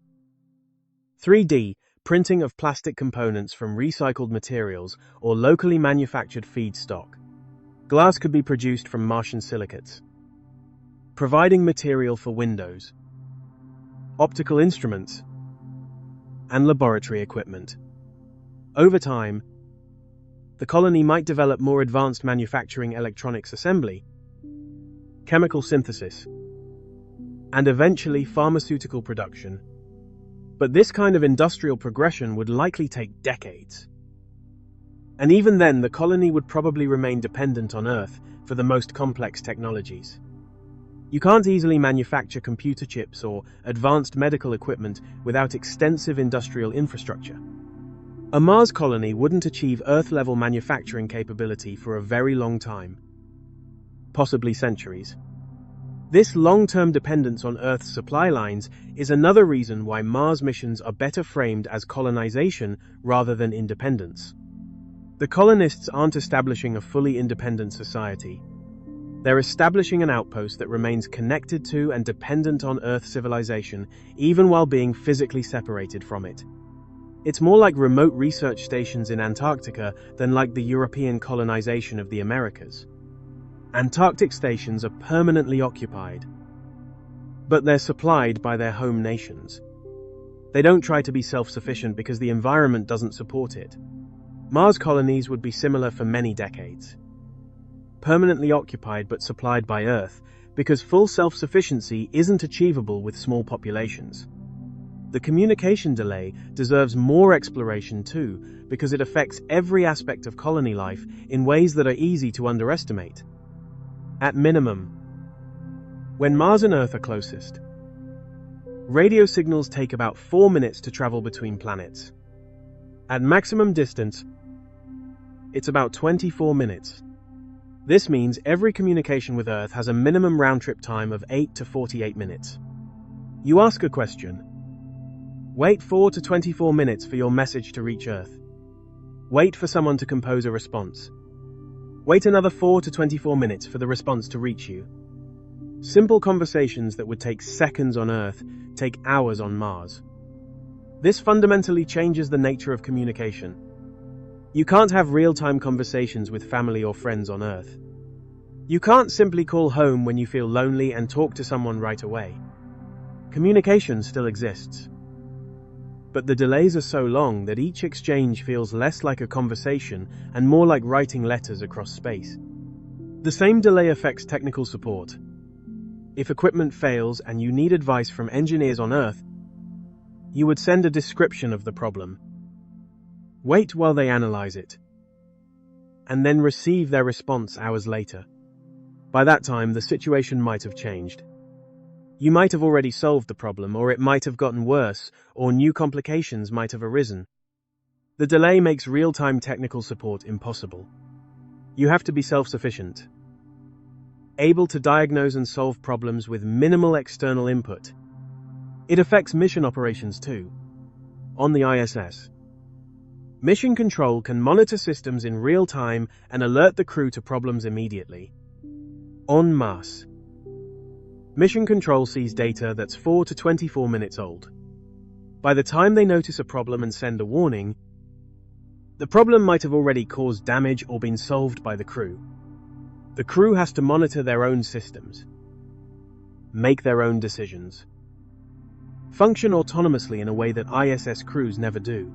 3D printing of plastic components from recycled materials or locally manufactured feedstock. Glass could be produced from Martian silicates, providing material for windows, optical instruments, and laboratory equipment. Over time, the colony might develop more advanced manufacturing, electronics assembly, chemical synthesis, and eventually pharmaceutical production. But this kind of industrial progression would likely take decades. And even then, the colony would probably remain dependent on Earth for the most complex technologies. You can't easily manufacture computer chips or advanced medical equipment without extensive industrial infrastructure. A Mars colony wouldn't achieve Earth-level manufacturing capability for a very long time, possibly centuries. This long-term dependence on Earth's supply lines is another reason why Mars missions are better framed as colonization rather than independence. The colonists aren't establishing a fully independent society. They're establishing an outpost that remains connected to and dependent on Earth civilization, even while being physically separated from it. It's more like remote research stations in Antarctica than like the European colonization of the Americas. Antarctic stations are permanently occupied, but they're supplied by their home nations. They don't try to be self-sufficient because the environment doesn't support it. Mars colonies would be similar for many decades. Permanently occupied but supplied by Earth, because full self-sufficiency isn't achievable with small populations. The communication delay deserves more exploration too, because it affects every aspect of colony life in ways that are easy to underestimate. At minimum, when Mars and Earth are closest, radio signals take about 4 minutes to travel between planets. At maximum distance, it's about 24 minutes. This means every communication with Earth has a minimum round-trip time of 8 to 48 minutes. You ask a question. Wait 4 to 24 minutes for your message to reach Earth. Wait for someone to compose a response. Wait another 4 to 24 minutes for the response to reach you. Simple conversations that would take seconds on Earth take hours on Mars. This fundamentally changes the nature of communication. You can't have real-time conversations with family or friends on Earth. You can't simply call home when you feel lonely and talk to someone right away. Communication still exists. But the delays are so long that each exchange feels less like a conversation and more like writing letters across space. The same delay affects technical support. If equipment fails and you need advice from engineers on Earth, you would send a description of the problem. Wait while they analyze it, and then receive their response hours later. By that time, the situation might have changed. You might have already solved the problem, or it might have gotten worse, or new complications might have arisen. The delay makes real-time technical support impossible. You have to be self-sufficient, able to diagnose and solve problems with minimal external input. It affects mission operations too. On the ISS, Mission Control can monitor systems in real time and alert the crew to problems immediately. On Mars, Mission Control sees data that's 4 to 24 minutes old. By the time they notice a problem and send a warning, the problem might have already caused damage or been solved by the crew. The crew has to monitor their own systems, make their own decisions, function autonomously in a way that ISS crews never do.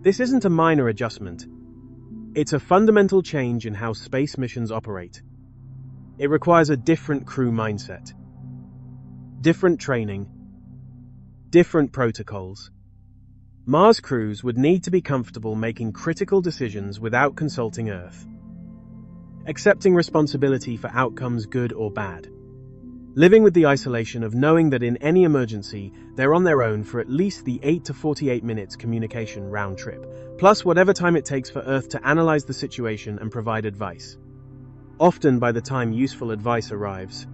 This isn't a minor adjustment. It's a fundamental change in how space missions operate. It requires a different crew mindset, different training, different protocols. Mars crews would need to be comfortable making critical decisions without consulting Earth, accepting responsibility for outcomes good or bad, living with the isolation of knowing that in any emergency, they're on their own for at least the 8 to 48 minutes communication round trip, plus whatever time it takes for Earth to analyze the situation and provide advice. Often by the time useful advice arrives,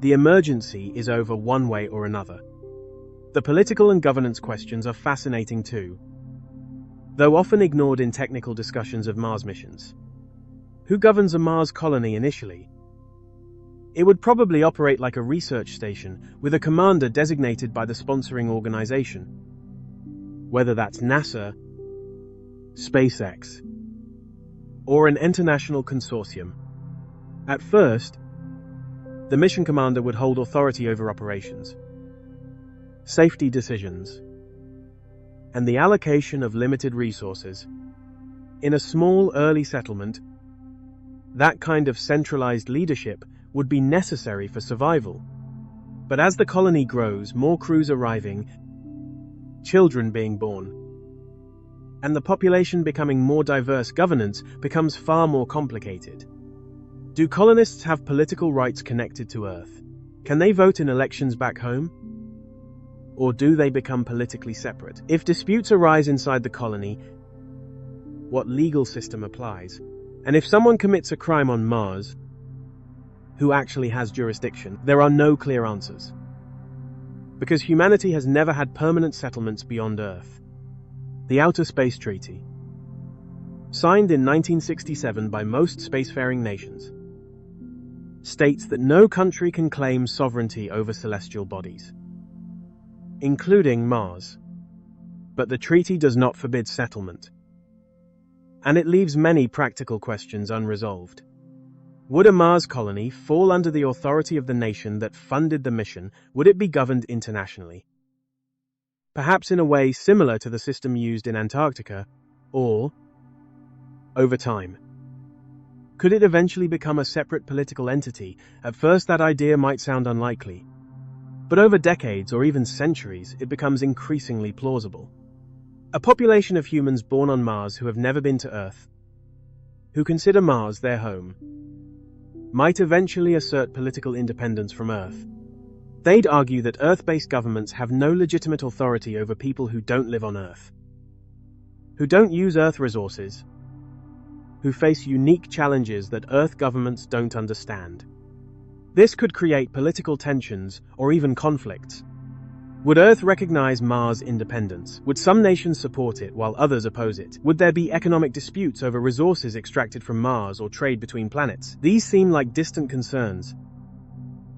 the emergency is over one way or another. The political and governance questions are fascinating too, though often ignored in technical discussions of Mars missions. Who governs a Mars colony initially? It would probably operate like a research station with a commander designated by the sponsoring organization, whether that's NASA, SpaceX, or an international consortium. At first, the mission commander would hold authority over operations, safety decisions, and the allocation of limited resources. In a small early settlement, that kind of centralized leadership would be necessary for survival. But as the colony grows, more crews arriving, children being born, and the population becoming more diverse, governance becomes far more complicated. Do colonists have political rights connected to Earth? Can they vote in elections back home? Or do they become politically separate? If disputes arise inside the colony, what legal system applies? And if someone commits a crime on Mars, Who actually has jurisdiction? There are no clear answers. Because humanity has never had permanent settlements beyond Earth. The Outer Space Treaty, signed in 1967 by most spacefaring nations, states that no country can claim sovereignty over celestial bodies, including Mars. But the treaty does not forbid settlement, and it leaves many practical questions unresolved. Would a Mars colony fall under the authority of the nation that funded the mission? Would it be governed internationally? Perhaps in a way similar to the system used in Antarctica, or, over time, could it eventually become a separate political entity? At first that idea might sound unlikely, but over decades or even centuries it becomes increasingly plausible. A population of humans born on Mars who have never been to Earth, who consider Mars their home, might eventually assert political independence from Earth. They'd argue that Earth-based governments have no legitimate authority over people who don't live on Earth, who don't use Earth resources, who face unique challenges that Earth governments don't understand. This could create political tensions or even conflicts. Would Earth recognize Mars' independence? Would some nations support it while others oppose it? Would there be economic disputes over resources extracted from Mars or trade between planets? These seem like distant concerns,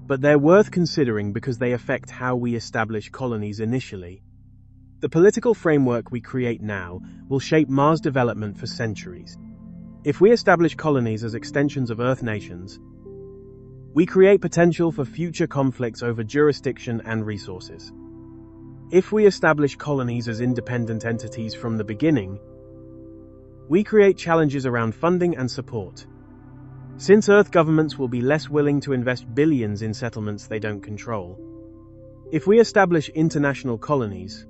but they're worth considering because they affect how we establish colonies initially. The political framework we create now will shape Mars' development for centuries. If we establish colonies as extensions of Earth nations, we create potential for future conflicts over jurisdiction and resources. If we establish colonies as independent entities from the beginning, we create challenges around funding and support. Since Earth governments will be less willing to invest billions in settlements they don't control. If we establish international colonies,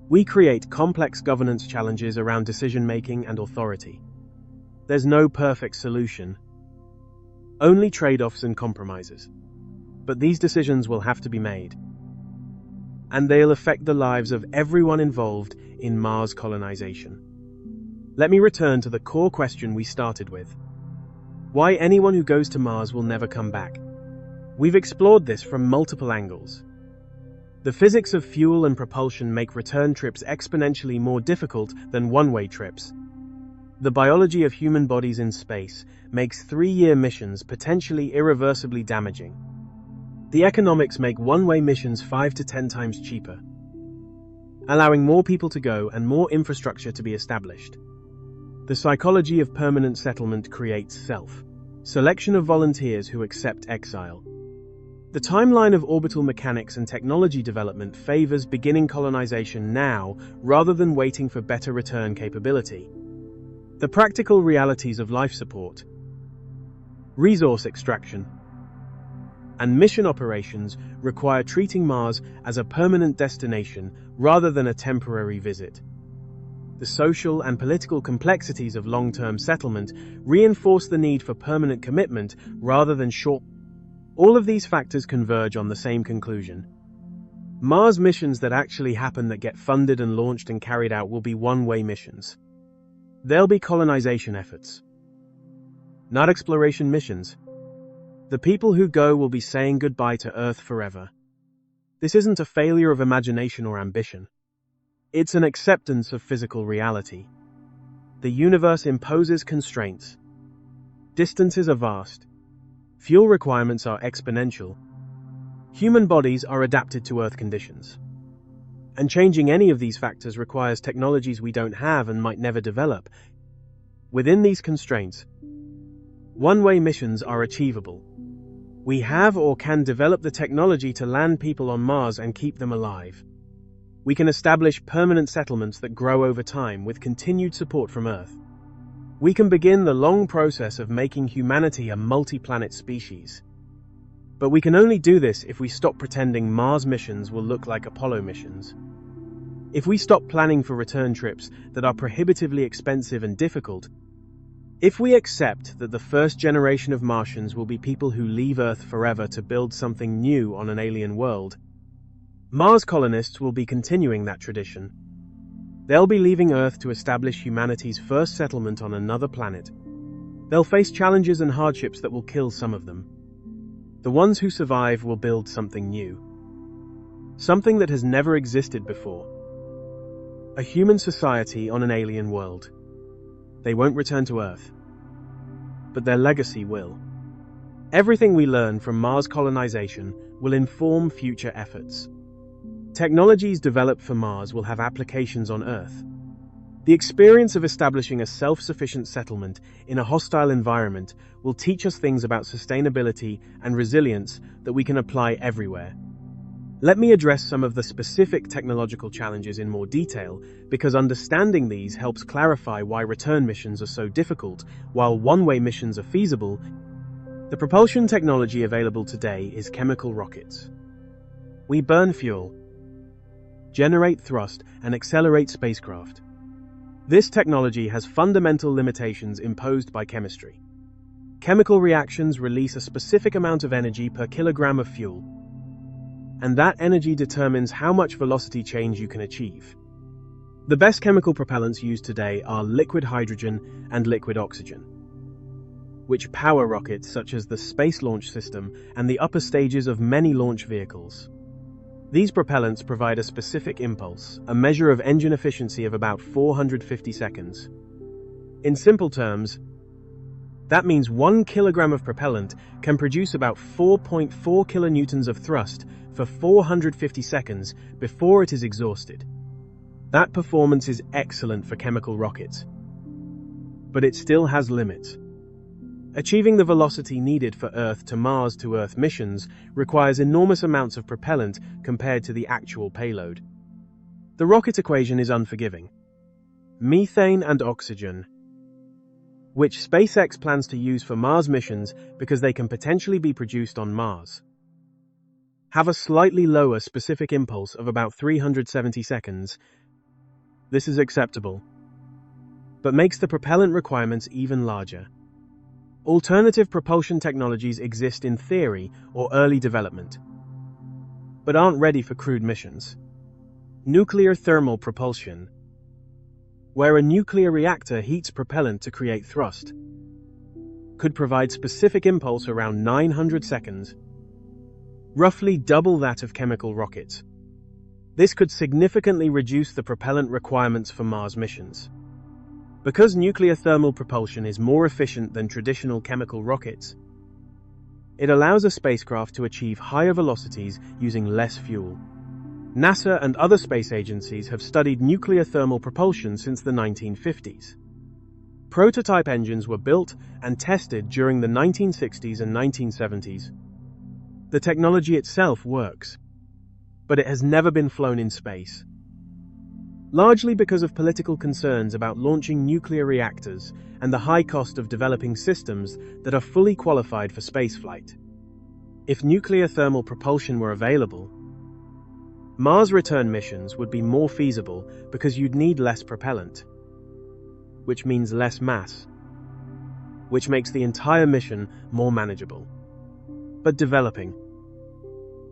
we create complex governance challenges around decision-making and authority. There's no perfect solution, only trade-offs and compromises. But these decisions will have to be made, and they'll affect the lives of everyone involved in Mars colonization. Let me return to the core question we started with. Why anyone who goes to Mars will never come back? We've explored this from multiple angles. The physics of fuel and propulsion make return trips exponentially more difficult than one-way trips. The biology of human bodies in space makes 3-year missions potentially irreversibly damaging. The economics make one-way missions 5 to 10 times cheaper, allowing more people to go and more infrastructure to be established. The psychology of permanent settlement creates self-selection of volunteers who accept exile. The timeline of orbital mechanics and technology development favors beginning colonization now rather than waiting for better return capability. The practical realities of life support, resource extraction, and mission operations require treating Mars as a permanent destination rather than a temporary visit. The social and political complexities of long-term settlement reinforce the need for permanent commitment rather than short. All of these factors converge on the same conclusion. Mars missions that actually happen, that get funded and launched and carried out, will be one-way missions. They'll be colonization efforts, not exploration missions. The people who go will be saying goodbye to Earth forever. This isn't a failure of imagination or ambition. It's an acceptance of physical reality. The universe imposes constraints. Distances are vast. Fuel requirements are exponential. Human bodies are adapted to Earth conditions. And changing any of these factors requires technologies we don't have and might never develop. Within these constraints, one-way missions are achievable. We have or can develop the technology to land people on Mars and keep them alive. We can establish permanent settlements that grow over time with continued support from Earth. We can begin the long process of making humanity a multi-planet species. But we can only do this if we stop pretending Mars missions will look like Apollo missions. If we stop planning for return trips that are prohibitively expensive and difficult, if we accept that the first generation of Martians will be people who leave Earth forever to build something new on an alien world, Mars colonists will be continuing that tradition. They'll be leaving Earth to establish humanity's first settlement on another planet. They'll face challenges and hardships that will kill some of them. The ones who survive will build something new. Something that has never existed before. A human society on an alien world. They won't return to Earth, but their legacy will. Everything we learn from Mars colonization will inform future efforts. Technologies developed for Mars will have applications on Earth. The experience of establishing a self-sufficient settlement in a hostile environment will teach us things about sustainability and resilience that we can apply everywhere. Let me address some of the specific technological challenges in more detail, because understanding these helps clarify why return missions are so difficult, while one-way missions are feasible. The propulsion technology available today is chemical rockets. We burn fuel, generate thrust, and accelerate spacecraft. This technology has fundamental limitations imposed by chemistry. Chemical reactions release a specific amount of energy per kilogram of fuel, and that energy determines how much velocity change you can achieve. The best chemical propellants used today are liquid hydrogen and liquid oxygen, which power rockets such as the Space Launch System and the upper stages of many launch vehicles. These propellants provide a specific impulse, a measure of engine efficiency of about 450 seconds. In simple terms, that means 1 kilogram of propellant can produce about 4.4 kilonewtons of thrust for 450 seconds before it is exhausted. That performance is excellent for chemical rockets, but it still has limits. Achieving the velocity needed for Earth to Mars to Earth missions requires enormous amounts of propellant compared to the actual payload. The rocket equation is unforgiving. Methane and oxygen, which SpaceX plans to use for Mars missions because they can potentially be produced on Mars, have a slightly lower specific impulse of about 370 seconds. This is acceptable, but makes the propellant requirements even larger. Alternative propulsion technologies exist in theory or early development, but aren't ready for crewed missions. Nuclear thermal propulsion, where a nuclear reactor heats propellant to create thrust, could provide specific impulse around 900 seconds, roughly double that of chemical rockets. This could significantly reduce the propellant requirements for Mars missions. Because nuclear thermal propulsion is more efficient than traditional chemical rockets, it allows a spacecraft to achieve higher velocities using less fuel. NASA and other space agencies have studied nuclear thermal propulsion since the 1950s. Prototype engines were built and tested during the 1960s and 1970s. The technology itself works, but it has never been flown in space, largely because of political concerns about launching nuclear reactors and the high cost of developing systems that are fully qualified for spaceflight. If nuclear thermal propulsion were available, Mars return missions would be more feasible because you'd need less propellant, which means less mass, which makes the entire mission more manageable. But developing,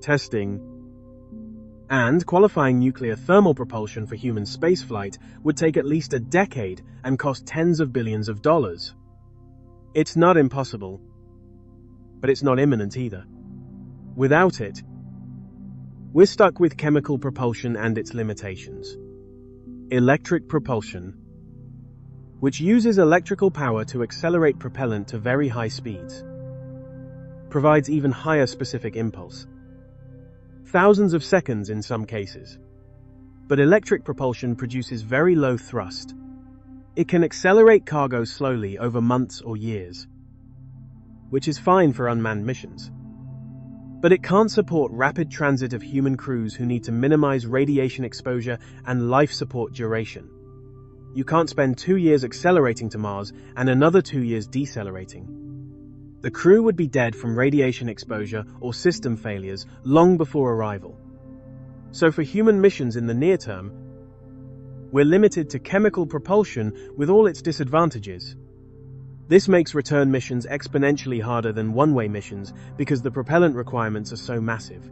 testing, and qualifying nuclear thermal propulsion for human spaceflight would take at least a decade and cost tens of billions of dollars. It's not impossible, but it's not imminent either. Without it, we're stuck with chemical propulsion and its limitations. Electric propulsion, which uses electrical power to accelerate propellant to very high speeds, provides even higher specific impulse, thousands of seconds in some cases. But electric propulsion produces very low thrust. It can accelerate cargo slowly over months or years, which is fine for unmanned missions. But it can't support rapid transit of human crews who need to minimize radiation exposure and life support duration. You can't spend 2 years accelerating to Mars and another 2 years decelerating. The crew would be dead from radiation exposure or system failures long before arrival. So for human missions in the near term, we're limited to chemical propulsion with all its disadvantages. This makes return missions exponentially harder than one-way missions because the propellant requirements are so massive.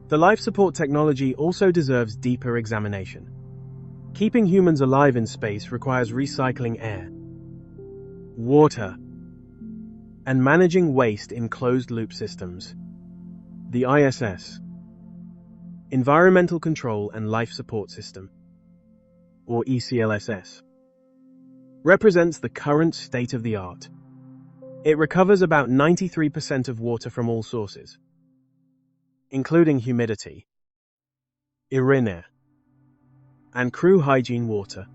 The life support technology also deserves deeper examination. Keeping humans alive in space requires recycling air, water, and managing waste in closed-loop systems. The ISS, Environmental Control and Life Support System, or ECLSS, represents the current state-of-the-art. It recovers about 93% of water from all sources, including humidity, urine air, and crew hygiene water.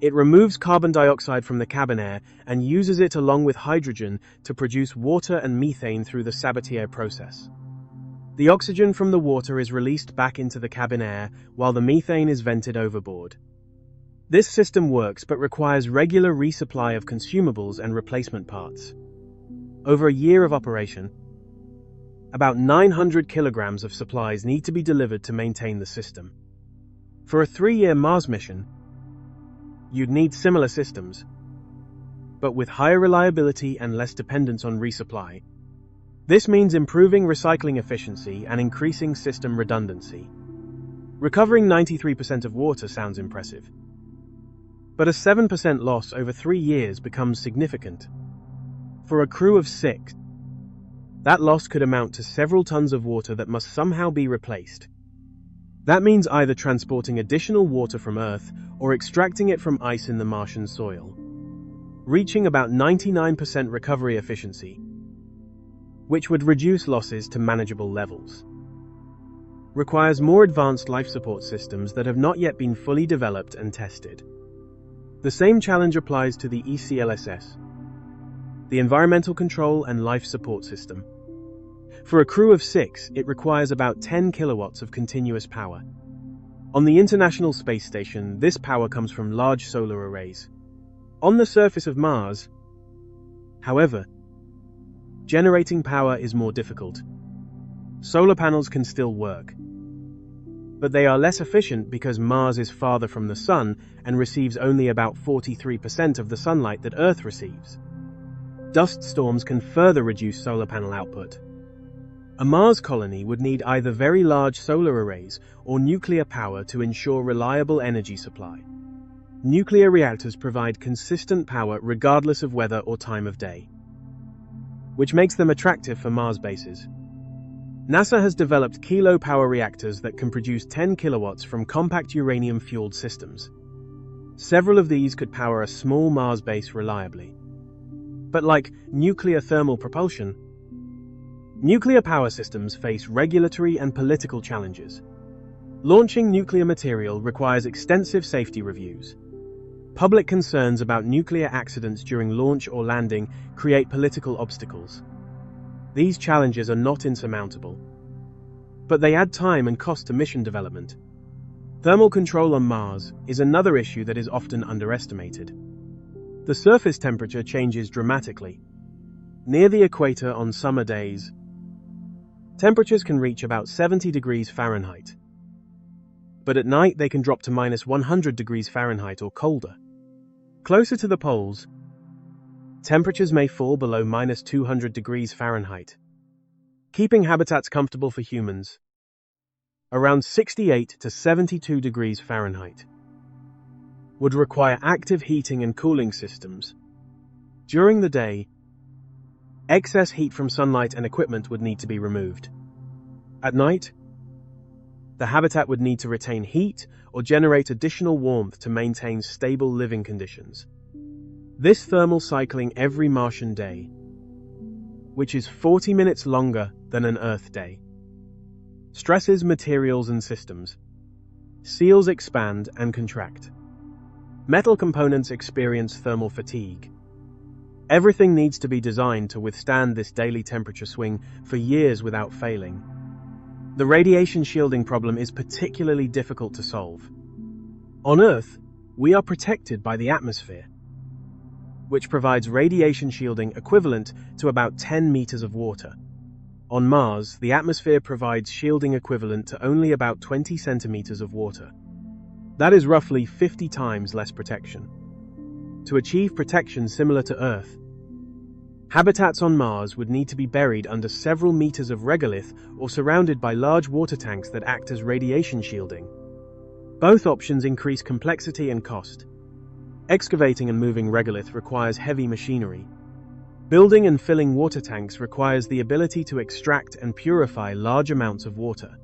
It removes carbon dioxide from the cabin air and uses it along with hydrogen to produce water and methane through the Sabatier process. The oxygen from the water is released back into the cabin air while the methane is vented overboard. This system works but requires regular resupply of consumables and replacement parts. Over a year of operation, about 900 kilograms of supplies need to be delivered to maintain the system. For a 3-year Mars mission, you'd need similar systems, but with higher reliability and less dependence on resupply. This means improving recycling efficiency and increasing system redundancy. Recovering 93% of water sounds impressive, but a 7% loss over 3 years becomes significant. For a crew of 6, that loss could amount to several tons of water that must somehow be replaced. That means either transporting additional water from Earth or extracting it from ice in the Martian soil. Reaching about 99% recovery efficiency, which would reduce losses to manageable levels, requires more advanced life support systems that have not yet been fully developed and tested. The same challenge applies to the ECLSS, the Environmental Control and Life Support System. For a crew of 6, it requires about 10 kilowatts of continuous power. On the International Space Station, this power comes from large solar arrays. On the surface of Mars, however, generating power is more difficult. Solar panels can still work, but they are less efficient because Mars is farther from the Sun and receives only about 43% of the sunlight that Earth receives. Dust storms can further reduce solar panel output. A Mars colony would need either very large solar arrays or nuclear power to ensure reliable energy supply. Nuclear reactors provide consistent power regardless of weather or time of day, which makes them attractive for Mars bases. NASA has developed kilo power reactors that can produce 10 kilowatts from compact uranium-fueled systems. Several of these could power a small Mars base reliably. But like nuclear thermal propulsion, nuclear power systems face regulatory and political challenges. Launching nuclear material requires extensive safety reviews. Public concerns about nuclear accidents during launch or landing create political obstacles. These challenges are not insurmountable, but they add time and cost to mission development. Thermal control on Mars is another issue that is often underestimated. The surface temperature changes dramatically. Near the equator on summer days, temperatures can reach about 70 degrees Fahrenheit. But at night they can drop to minus 100 degrees Fahrenheit or colder. Closer to the poles, temperatures may fall below minus 200 degrees Fahrenheit. Keeping habitats comfortable for humans, around 68 to 72 degrees Fahrenheit, would require active heating and cooling systems. During the day, excess heat from sunlight and equipment would need to be removed. At night, the habitat would need to retain heat or generate additional warmth to maintain stable living conditions. This thermal cycling every Martian day, which is 40 minutes longer than an Earth day, stresses materials and systems. Seals expand and contract. Metal components experience thermal fatigue. Everything needs to be designed to withstand this daily temperature swing for years without failing. The radiation shielding problem is particularly difficult to solve. On Earth, we are protected by the atmosphere, which provides radiation shielding equivalent to about 10 meters of water. On Mars, the atmosphere provides shielding equivalent to only about 20 centimeters of water. That is roughly 50 times less protection. To achieve protection similar to Earth, habitats on Mars would need to be buried under several meters of regolith or surrounded by large water tanks that act as radiation shielding. Both options increase complexity and cost. Excavating and moving regolith requires heavy machinery. Building and filling water tanks requires the ability to extract and purify large amounts of water.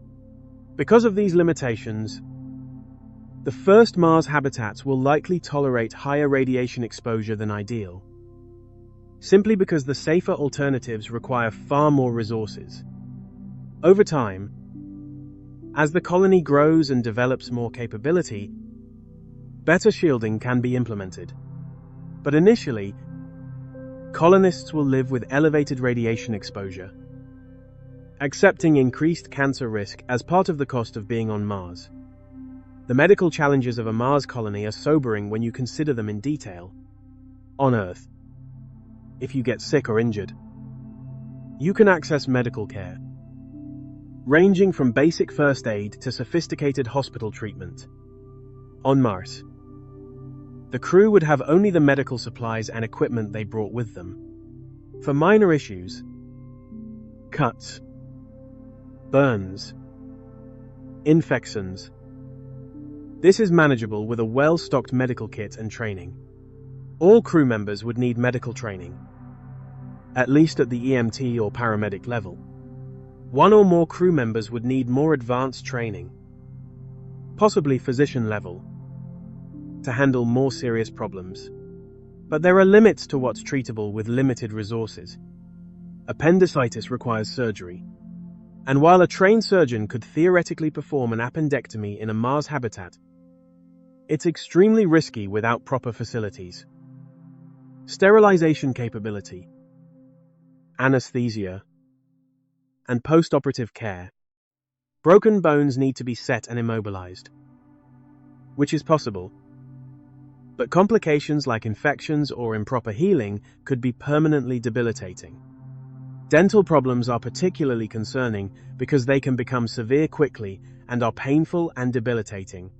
Because of these limitations, the first Mars habitats will likely tolerate higher radiation exposure than ideal, simply because the safer alternatives require far more resources. Over time, as the colony grows and develops more capability, better shielding can be implemented. But initially, colonists will live with elevated radiation exposure, accepting increased cancer risk as part of the cost of being on Mars. The medical challenges of a Mars colony are sobering when you consider them in detail. On Earth, if you get sick or injured, you can access medical care, ranging from basic first aid to sophisticated hospital treatment. On Mars, the crew would have only the medical supplies and equipment they brought with them. For minor issues, cuts, burns, infections, this is manageable with a well-stocked medical kit and training. All crew members would need medical training, at least at the EMT or paramedic level. One or more crew members would need more advanced training, possibly physician level, to handle more serious problems. But there are limits to what's treatable with limited resources. Appendicitis requires surgery, and while a trained surgeon could theoretically perform an appendectomy in a Mars habitat, it's extremely risky without proper facilities. Sterilization capability, anesthesia, and post-operative care. Broken bones need to be set and immobilized, which is possible, but complications like infections or improper healing could be permanently debilitating. Dental problems are particularly concerning because they can become severe quickly and are painful and debilitating.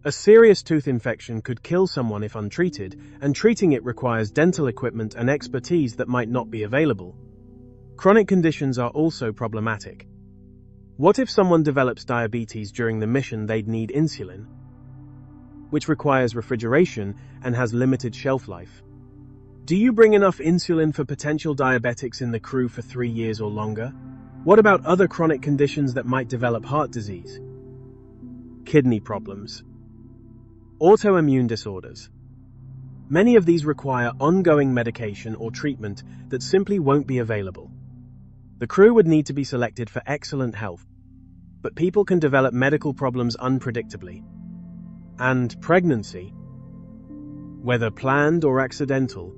A serious tooth infection could kill someone if untreated, and treating it requires dental equipment and expertise that might not be available. Chronic conditions are also problematic. What if someone develops diabetes during the mission? They'd need insulin, which requires refrigeration and has limited shelf life. Do you bring enough insulin for potential diabetics in the crew for 3 years or longer? What about other chronic conditions that might develop heart disease, kidney problems, autoimmune disorders? Many of these require ongoing medication or treatment that simply won't be available. The crew would need to be selected for excellent health, but people can develop medical problems unpredictably. And pregnancy, whether planned or accidental,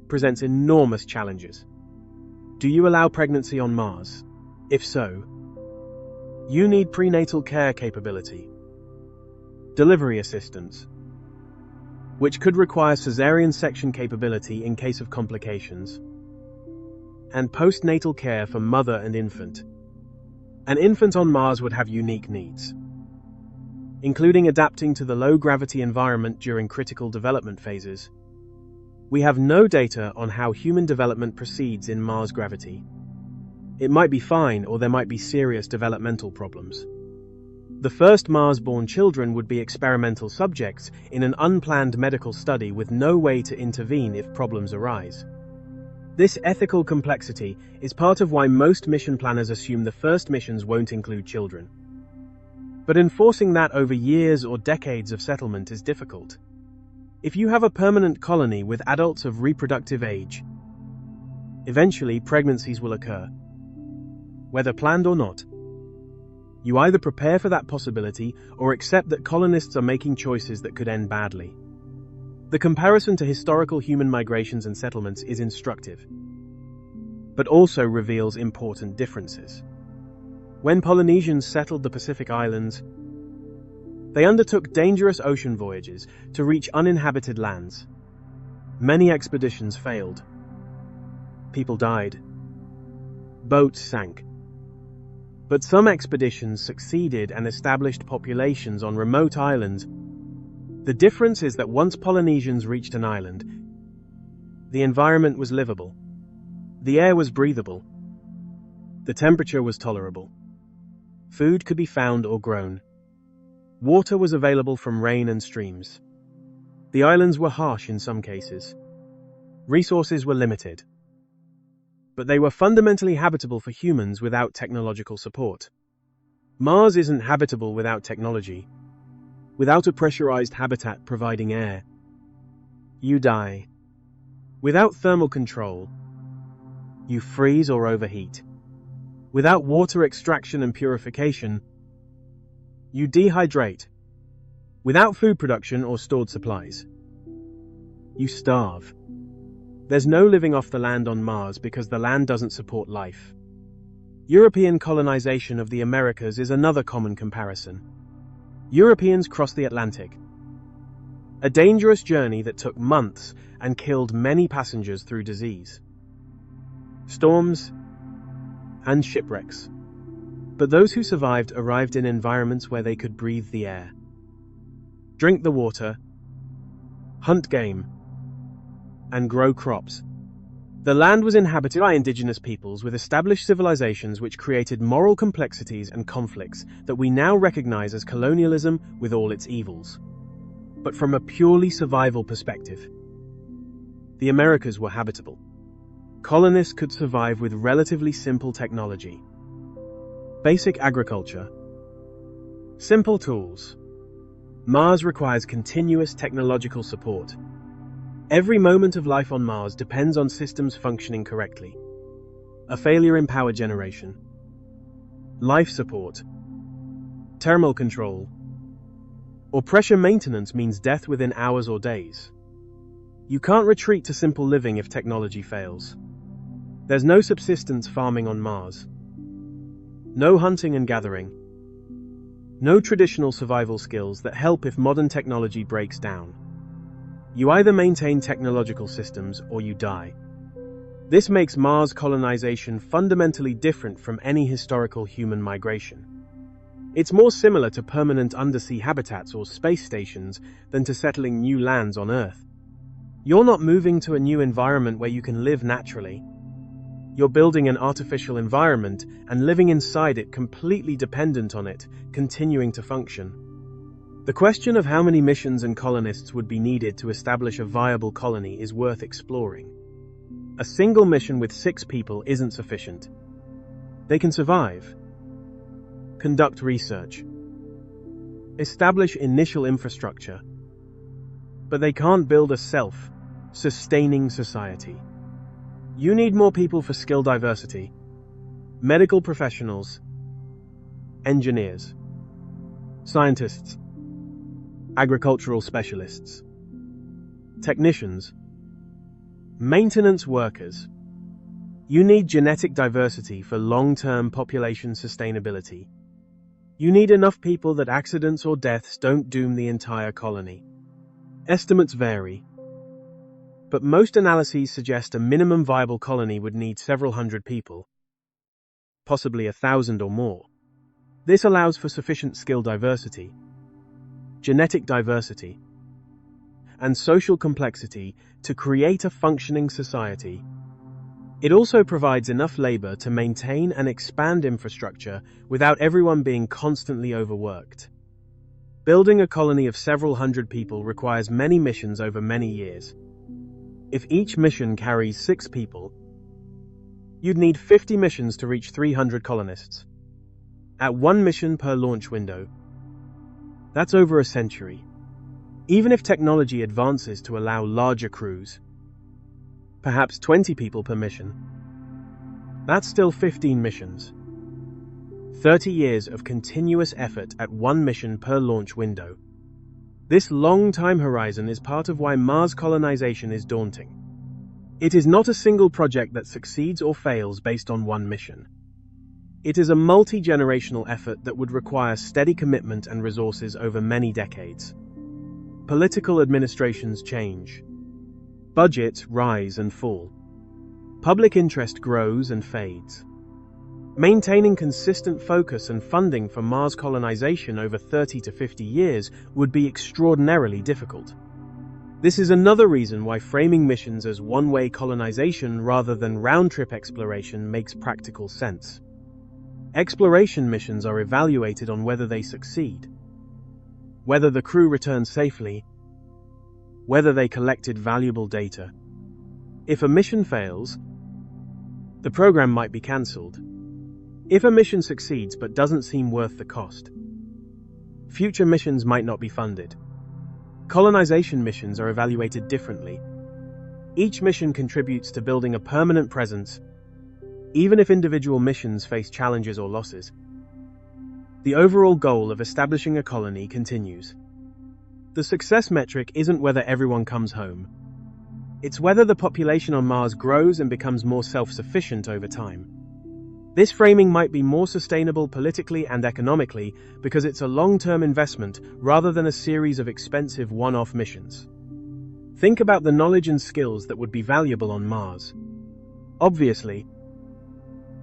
presents enormous challenges. Do you allow pregnancy on Mars? If so, you need prenatal care capability, delivery assistance, which could require cesarean section capability in case of complications, and postnatal care for mother and infant. An infant on Mars would have unique needs, including adapting to the low-gravity environment during critical development phases. We have no data on how human development proceeds in Mars gravity. It might be fine, or there might be serious developmental problems. The first Mars-born children would be experimental subjects in an unplanned medical study with no way to intervene if problems arise. This ethical complexity is part of why most mission planners assume the first missions won't include children. But enforcing that over years or decades of settlement is difficult. If you have a permanent colony with adults of reproductive age, eventually pregnancies will occur, whether planned or not. You either prepare for that possibility or accept that colonists are making choices that could end badly. The comparison to historical human migrations and settlements is instructive, but also reveals important differences. When Polynesians settled the Pacific Islands, they undertook dangerous ocean voyages to reach uninhabited lands. Many expeditions failed. People died. Boats sank. But some expeditions succeeded and established populations on remote islands. The difference is that once Polynesians reached an island, the environment was livable. The air was breathable. The temperature was tolerable. Food could be found or grown. Water was available from rain and streams. The islands were harsh in some cases, Resources were limited, but they were fundamentally habitable for humans without technological support. Mars isn't habitable without technology. Without a pressurized habitat providing air, you die. Without thermal control, you freeze or overheat. Without water extraction and purification, you dehydrate. Without food production or stored supplies, you starve. There's no living off the land on Mars because the land doesn't support life. European colonization of the Americas is another common comparison. Europeans crossed the Atlantic, a dangerous journey that took months and killed many passengers through disease, storms, and shipwrecks. But those who survived arrived in environments where they could breathe the air, drink the water, hunt game, and grow crops. The land was inhabited by indigenous peoples with established civilizations which created moral complexities and conflicts that we now recognize as colonialism with all its evils. But from a purely survival perspective, the Americas were habitable. Colonists could survive with relatively simple technology. Basic agriculture, simple tools. Mars requires continuous technological support. Every moment of life on Mars depends on systems functioning correctly. A failure in power generation, life support, thermal control, or pressure maintenance means death within hours or days. You can't retreat to simple living if technology fails. There's no subsistence farming on Mars. No hunting and gathering. No traditional survival skills that help if modern technology breaks down. You either maintain technological systems or you die. This makes Mars colonization fundamentally different from any historical human migration. It's more similar to permanent undersea habitats or space stations than to settling new lands on Earth. You're not moving to a new environment where you can live naturally. You're building an artificial environment and living inside it completely dependent on it, continuing to function. The question of how many missions and colonists would be needed to establish a viable colony is worth exploring. A single mission with 6 people isn't sufficient. They can survive, conduct research, establish initial infrastructure, but they can't build a self-sustaining society. You need more people for skill diversity, medical professionals, engineers, scientists, agricultural specialists, technicians, maintenance workers. You need genetic diversity for long-term population sustainability. You need enough people that accidents or deaths don't doom the entire colony. Estimates vary, but most analyses suggest a minimum viable colony would need several hundred people, possibly 1,000 or more. This allows for sufficient skill diversity, genetic diversity, and social complexity to create a functioning society. It also provides enough labor to maintain and expand infrastructure without everyone being constantly overworked. Building a colony of several hundred people requires many missions over many years. If each mission carries 6 people, you'd need 50 missions to reach 300 colonists. At 1 mission per launch window, that's over a century. Even if technology advances to allow larger crews, perhaps 20 people per mission, that's still 15 missions. 30 years of continuous effort at 1 mission per launch window. This long time horizon is part of why Mars colonization is daunting. It is not a single project that succeeds or fails based on 1 mission. It is a multi-generational effort that would require steady commitment and resources over many decades. Political administrations change. Budgets rise and fall. Public interest grows and fades. Maintaining consistent focus and funding for Mars colonization over 30 to 50 years would be extraordinarily difficult. This is another reason why framing missions as one-way colonization rather than round-trip exploration makes practical sense. Exploration missions are evaluated on whether they succeed, whether the crew returns safely, whether they collected valuable data, If a mission fails, the program might be cancelled. If a mission succeeds but doesn't seem worth the cost, future missions might not be funded. Colonization missions are evaluated differently. Each mission contributes to building a permanent presence, even if individual missions face challenges or losses. The overall goal of establishing a colony continues. The success metric isn't whether everyone comes home. It's whether the population on Mars grows and becomes more self-sufficient over time. This framing might be more sustainable politically and economically because it's a long-term investment rather than a series of expensive one-off missions. Think about the knowledge and skills that would be valuable on Mars. Obviously,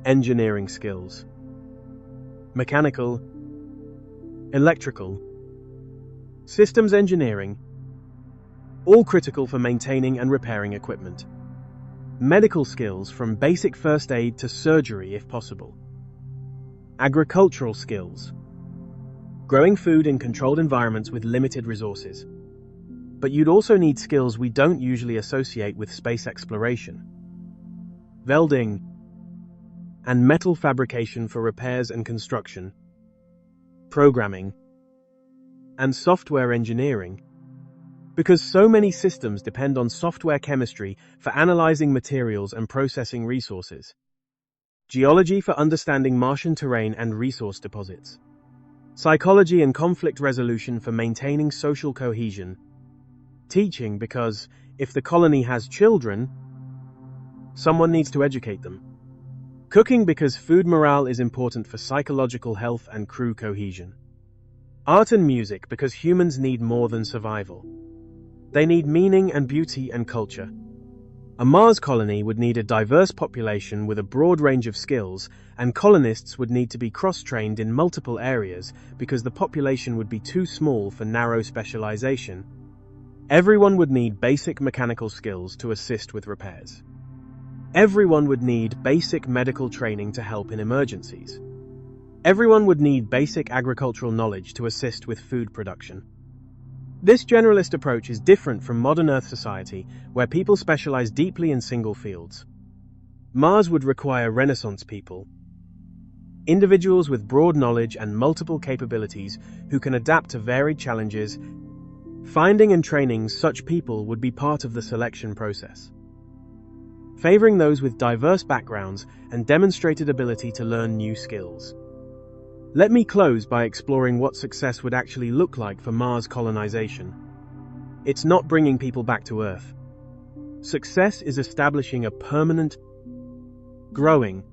engineering skills, mechanical, electrical, systems engineering, all critical for maintaining and repairing equipment. Medical skills from basic first aid to surgery if possible. Agricultural skills, growing food in controlled environments with limited resources. But you'd also need skills we don't usually associate with space exploration. Welding and metal fabrication for repairs and construction, programming, and software engineering. Because so many systems depend on software chemistry for analyzing materials and processing resources. Geology for understanding Martian terrain and resource deposits. Psychology and conflict resolution for maintaining social cohesion. Teaching because, if the colony has children, someone needs to educate them. Cooking because food morale is important for psychological health and crew cohesion. Art and music because humans need more than survival. They need meaning and beauty and culture. A Mars colony would need a diverse population with a broad range of skills, and colonists would need to be cross-trained in multiple areas because the population would be too small for narrow specialization. Everyone would need basic mechanical skills to assist with repairs. Everyone would need basic medical training to help in emergencies. Everyone would need basic agricultural knowledge to assist with food production. This generalist approach is different from modern Earth society, where people specialize deeply in single fields. Mars would require Renaissance people, individuals with broad knowledge and multiple capabilities who can adapt to varied challenges. Finding and training such people would be part of the selection process, favoring those with diverse backgrounds and demonstrated ability to learn new skills. Let me close by exploring what success would actually look like for Mars colonization. It's not bringing people back to Earth. Success is establishing a permanent, growing,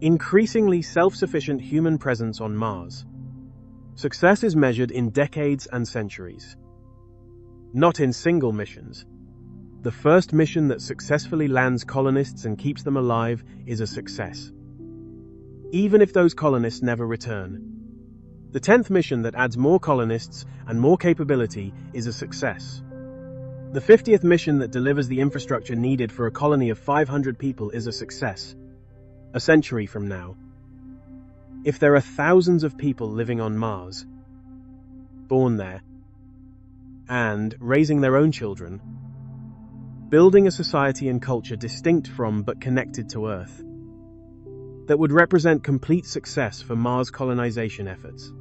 increasingly self-sufficient human presence on Mars. Success is measured in decades and centuries, not in single missions. The first mission that successfully lands colonists and keeps them alive is a success, even if those colonists never return. The 10th mission that adds more colonists and more capability is a success. The 50th mission that delivers the infrastructure needed for a colony of 500 people is a success. A century from now, if there are thousands of people living on Mars, born there, and raising their own children, building a society and culture distinct from but connected to Earth, that would represent complete success for Mars colonization efforts.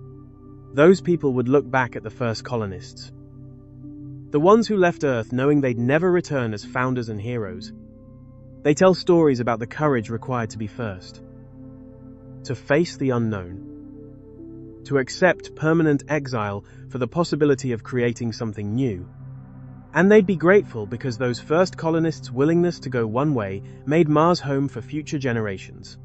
Those people would look back at the first colonists, the ones who left Earth knowing they'd never return, as founders and heroes. They tell stories about the courage required to be first, to face the unknown, to accept permanent exile for the possibility of creating something new. And they'd be grateful because those first colonists' willingness to go one way made Mars home for future generations.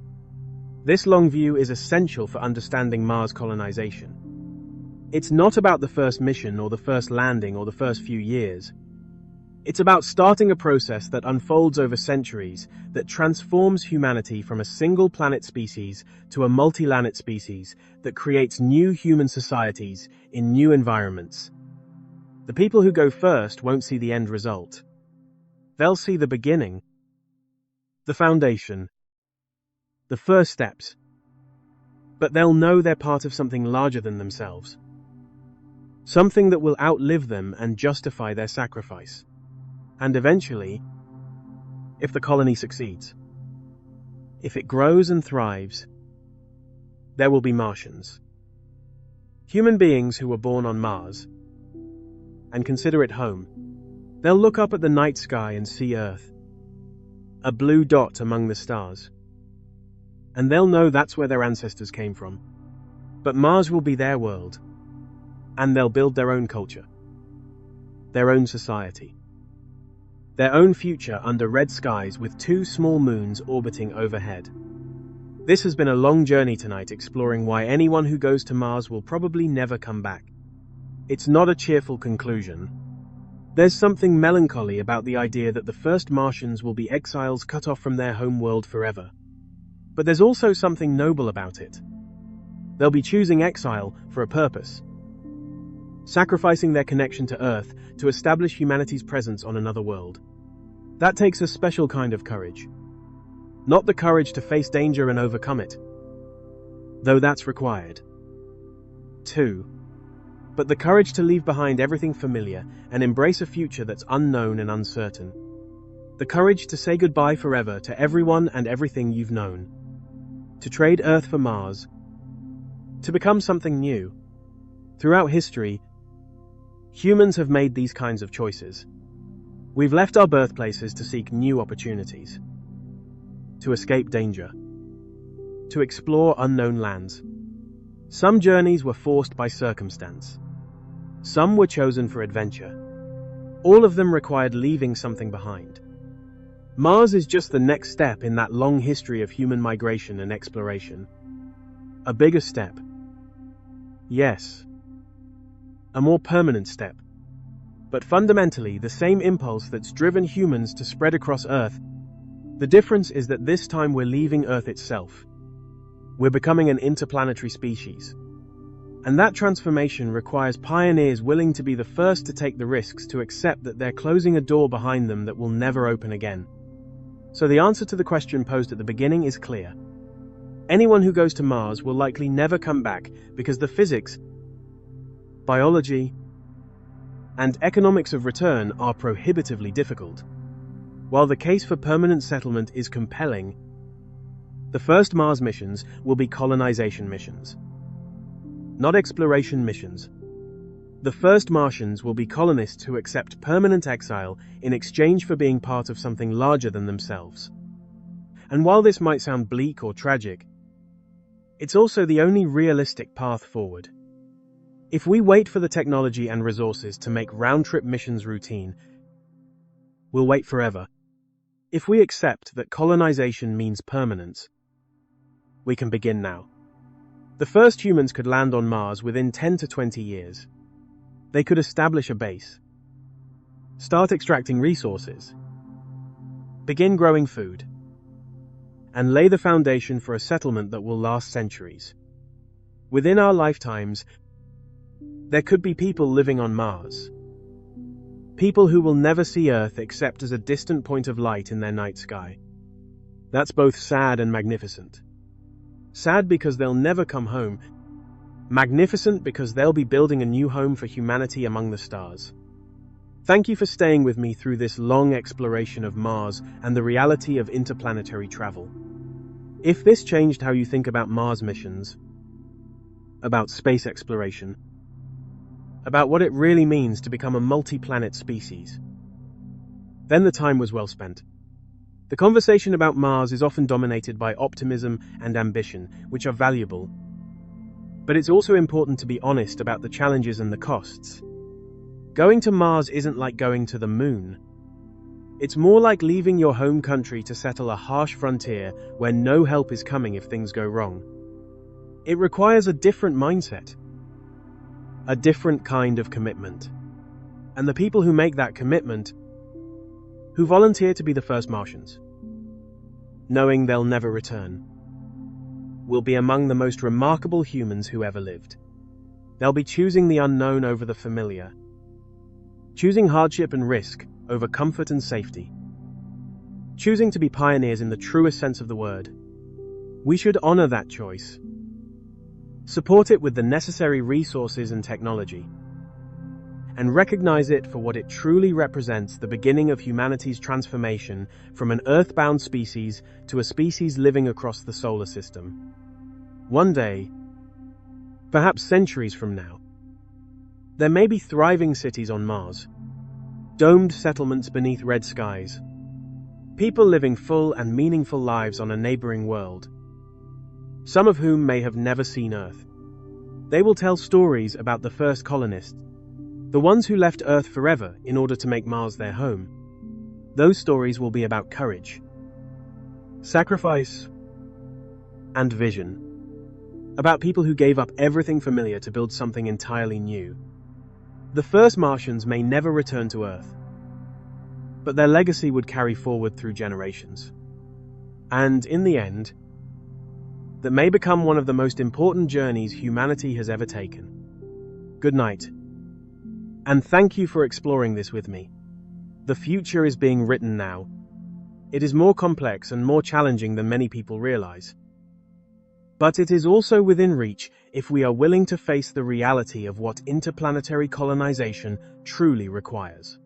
This long view is essential for understanding Mars colonization. It's not about the first mission or the first landing or the first few years. It's about starting a process that unfolds over centuries, that transforms humanity from a single planet species to a multi-planet species, that creates new human societies in new environments. The people who go first won't see the end result. They'll see the beginning, the foundation, the first steps. But they'll know they're part of something larger than themselves. Something that will outlive them and justify their sacrifice. And eventually, if the colony succeeds. If it grows and thrives, there will be Martians. Human beings who were born on Mars and consider it home. They'll look up at the night sky and see Earth, a blue dot among the stars. And they'll know that's where their ancestors came from. But Mars will be their world, and they'll build their own culture, their own society, their own future under red skies with 2 small moons orbiting overhead. This has been a long journey tonight, exploring why anyone who goes to Mars will probably never come back. It's not a cheerful conclusion. There's something melancholy about the idea that the first Martians will be exiles cut off from their home world forever. But there's also something noble about it. They'll be choosing exile for a purpose, sacrificing their connection to Earth to establish humanity's presence on another world. That takes a special kind of courage. Not the courage to face danger and overcome it, though that's required, too, but the courage to leave behind everything familiar and embrace a future that's unknown and uncertain. The courage to say goodbye forever to everyone and everything you've known, to trade Earth for Mars, to become something new. Throughout history, humans have made these kinds of choices. We've left our birthplaces to seek new opportunities, to escape danger, to explore unknown lands. Some journeys were forced by circumstance. Some were chosen for adventure. All of them required leaving something behind. Mars is just the next step in that long history of human migration and exploration. A bigger step. Yes. A more permanent step. But fundamentally, the same impulse that's driven humans to spread across Earth. The difference is that this time we're leaving Earth itself. We're becoming an interplanetary species. And that transformation requires pioneers willing to be the first to take the risks, to accept that they're closing a door behind them that will never open again. So the answer to the question posed at the beginning is clear. Anyone who goes to Mars will likely never come back because the physics, biology, and economics of return are prohibitively difficult. While the case for permanent settlement is compelling, the first Mars missions will be colonization missions, not exploration missions. The first Martians will be colonists who accept permanent exile in exchange for being part of something larger than themselves. And while this might sound bleak or tragic, it's also the only realistic path forward. If we wait for the technology and resources to make round-trip missions routine, we'll wait forever. If we accept that colonization means permanence, we can begin now. The first humans could land on Mars within 10 to 20 years. They could establish a base, start extracting resources, begin growing food, and lay the foundation for a settlement that will last centuries. Within our lifetimes, there could be people living on Mars. People who will never see Earth except as a distant point of light in their night sky. That's both sad and magnificent. Sad because they'll never come home. Magnificent because they'll be building a new home for humanity among the stars. Thank you for staying with me through this long exploration of Mars and the reality of interplanetary travel. If this changed how you think about Mars missions, about space exploration, about what it really means to become a multi-planet species, then the time was well spent. The conversation about Mars is often dominated by optimism and ambition, which are valuable. But it's also important to be honest about the challenges and the costs. Going to Mars isn't like going to the moon. It's more like leaving your home country to settle a harsh frontier where no help is coming if things go wrong. It requires a different mindset, a different kind of commitment. And the people who make that commitment, who volunteer to be the first Martians, knowing they'll never return, will be among the most remarkable humans who ever lived. They'll be choosing the unknown over the familiar, choosing hardship and risk over comfort and safety, choosing to be pioneers in the truest sense of the word. We should honor that choice, support it with the necessary resources and technology, and recognize it for what it truly represents: the beginning of humanity's transformation from an earthbound species to a species living across the solar system. One day, perhaps centuries from now, there may be thriving cities on Mars, domed settlements beneath red skies, people living full and meaningful lives on a neighboring world, some of whom may have never seen Earth. They will tell stories about the first colonists, the ones who left Earth forever in order to make Mars their home. Those stories will be about courage, sacrifice, and vision. About people who gave up everything familiar to build something entirely new. The first Martians may never return to Earth, but their legacy would carry forward through generations. And in the end, that may become one of the most important journeys humanity has ever taken. Good night. And thank you for exploring this with me. The future is being written now. It is more complex and more challenging than many people realize. But it is also within reach if we are willing to face the reality of what interplanetary colonization truly requires.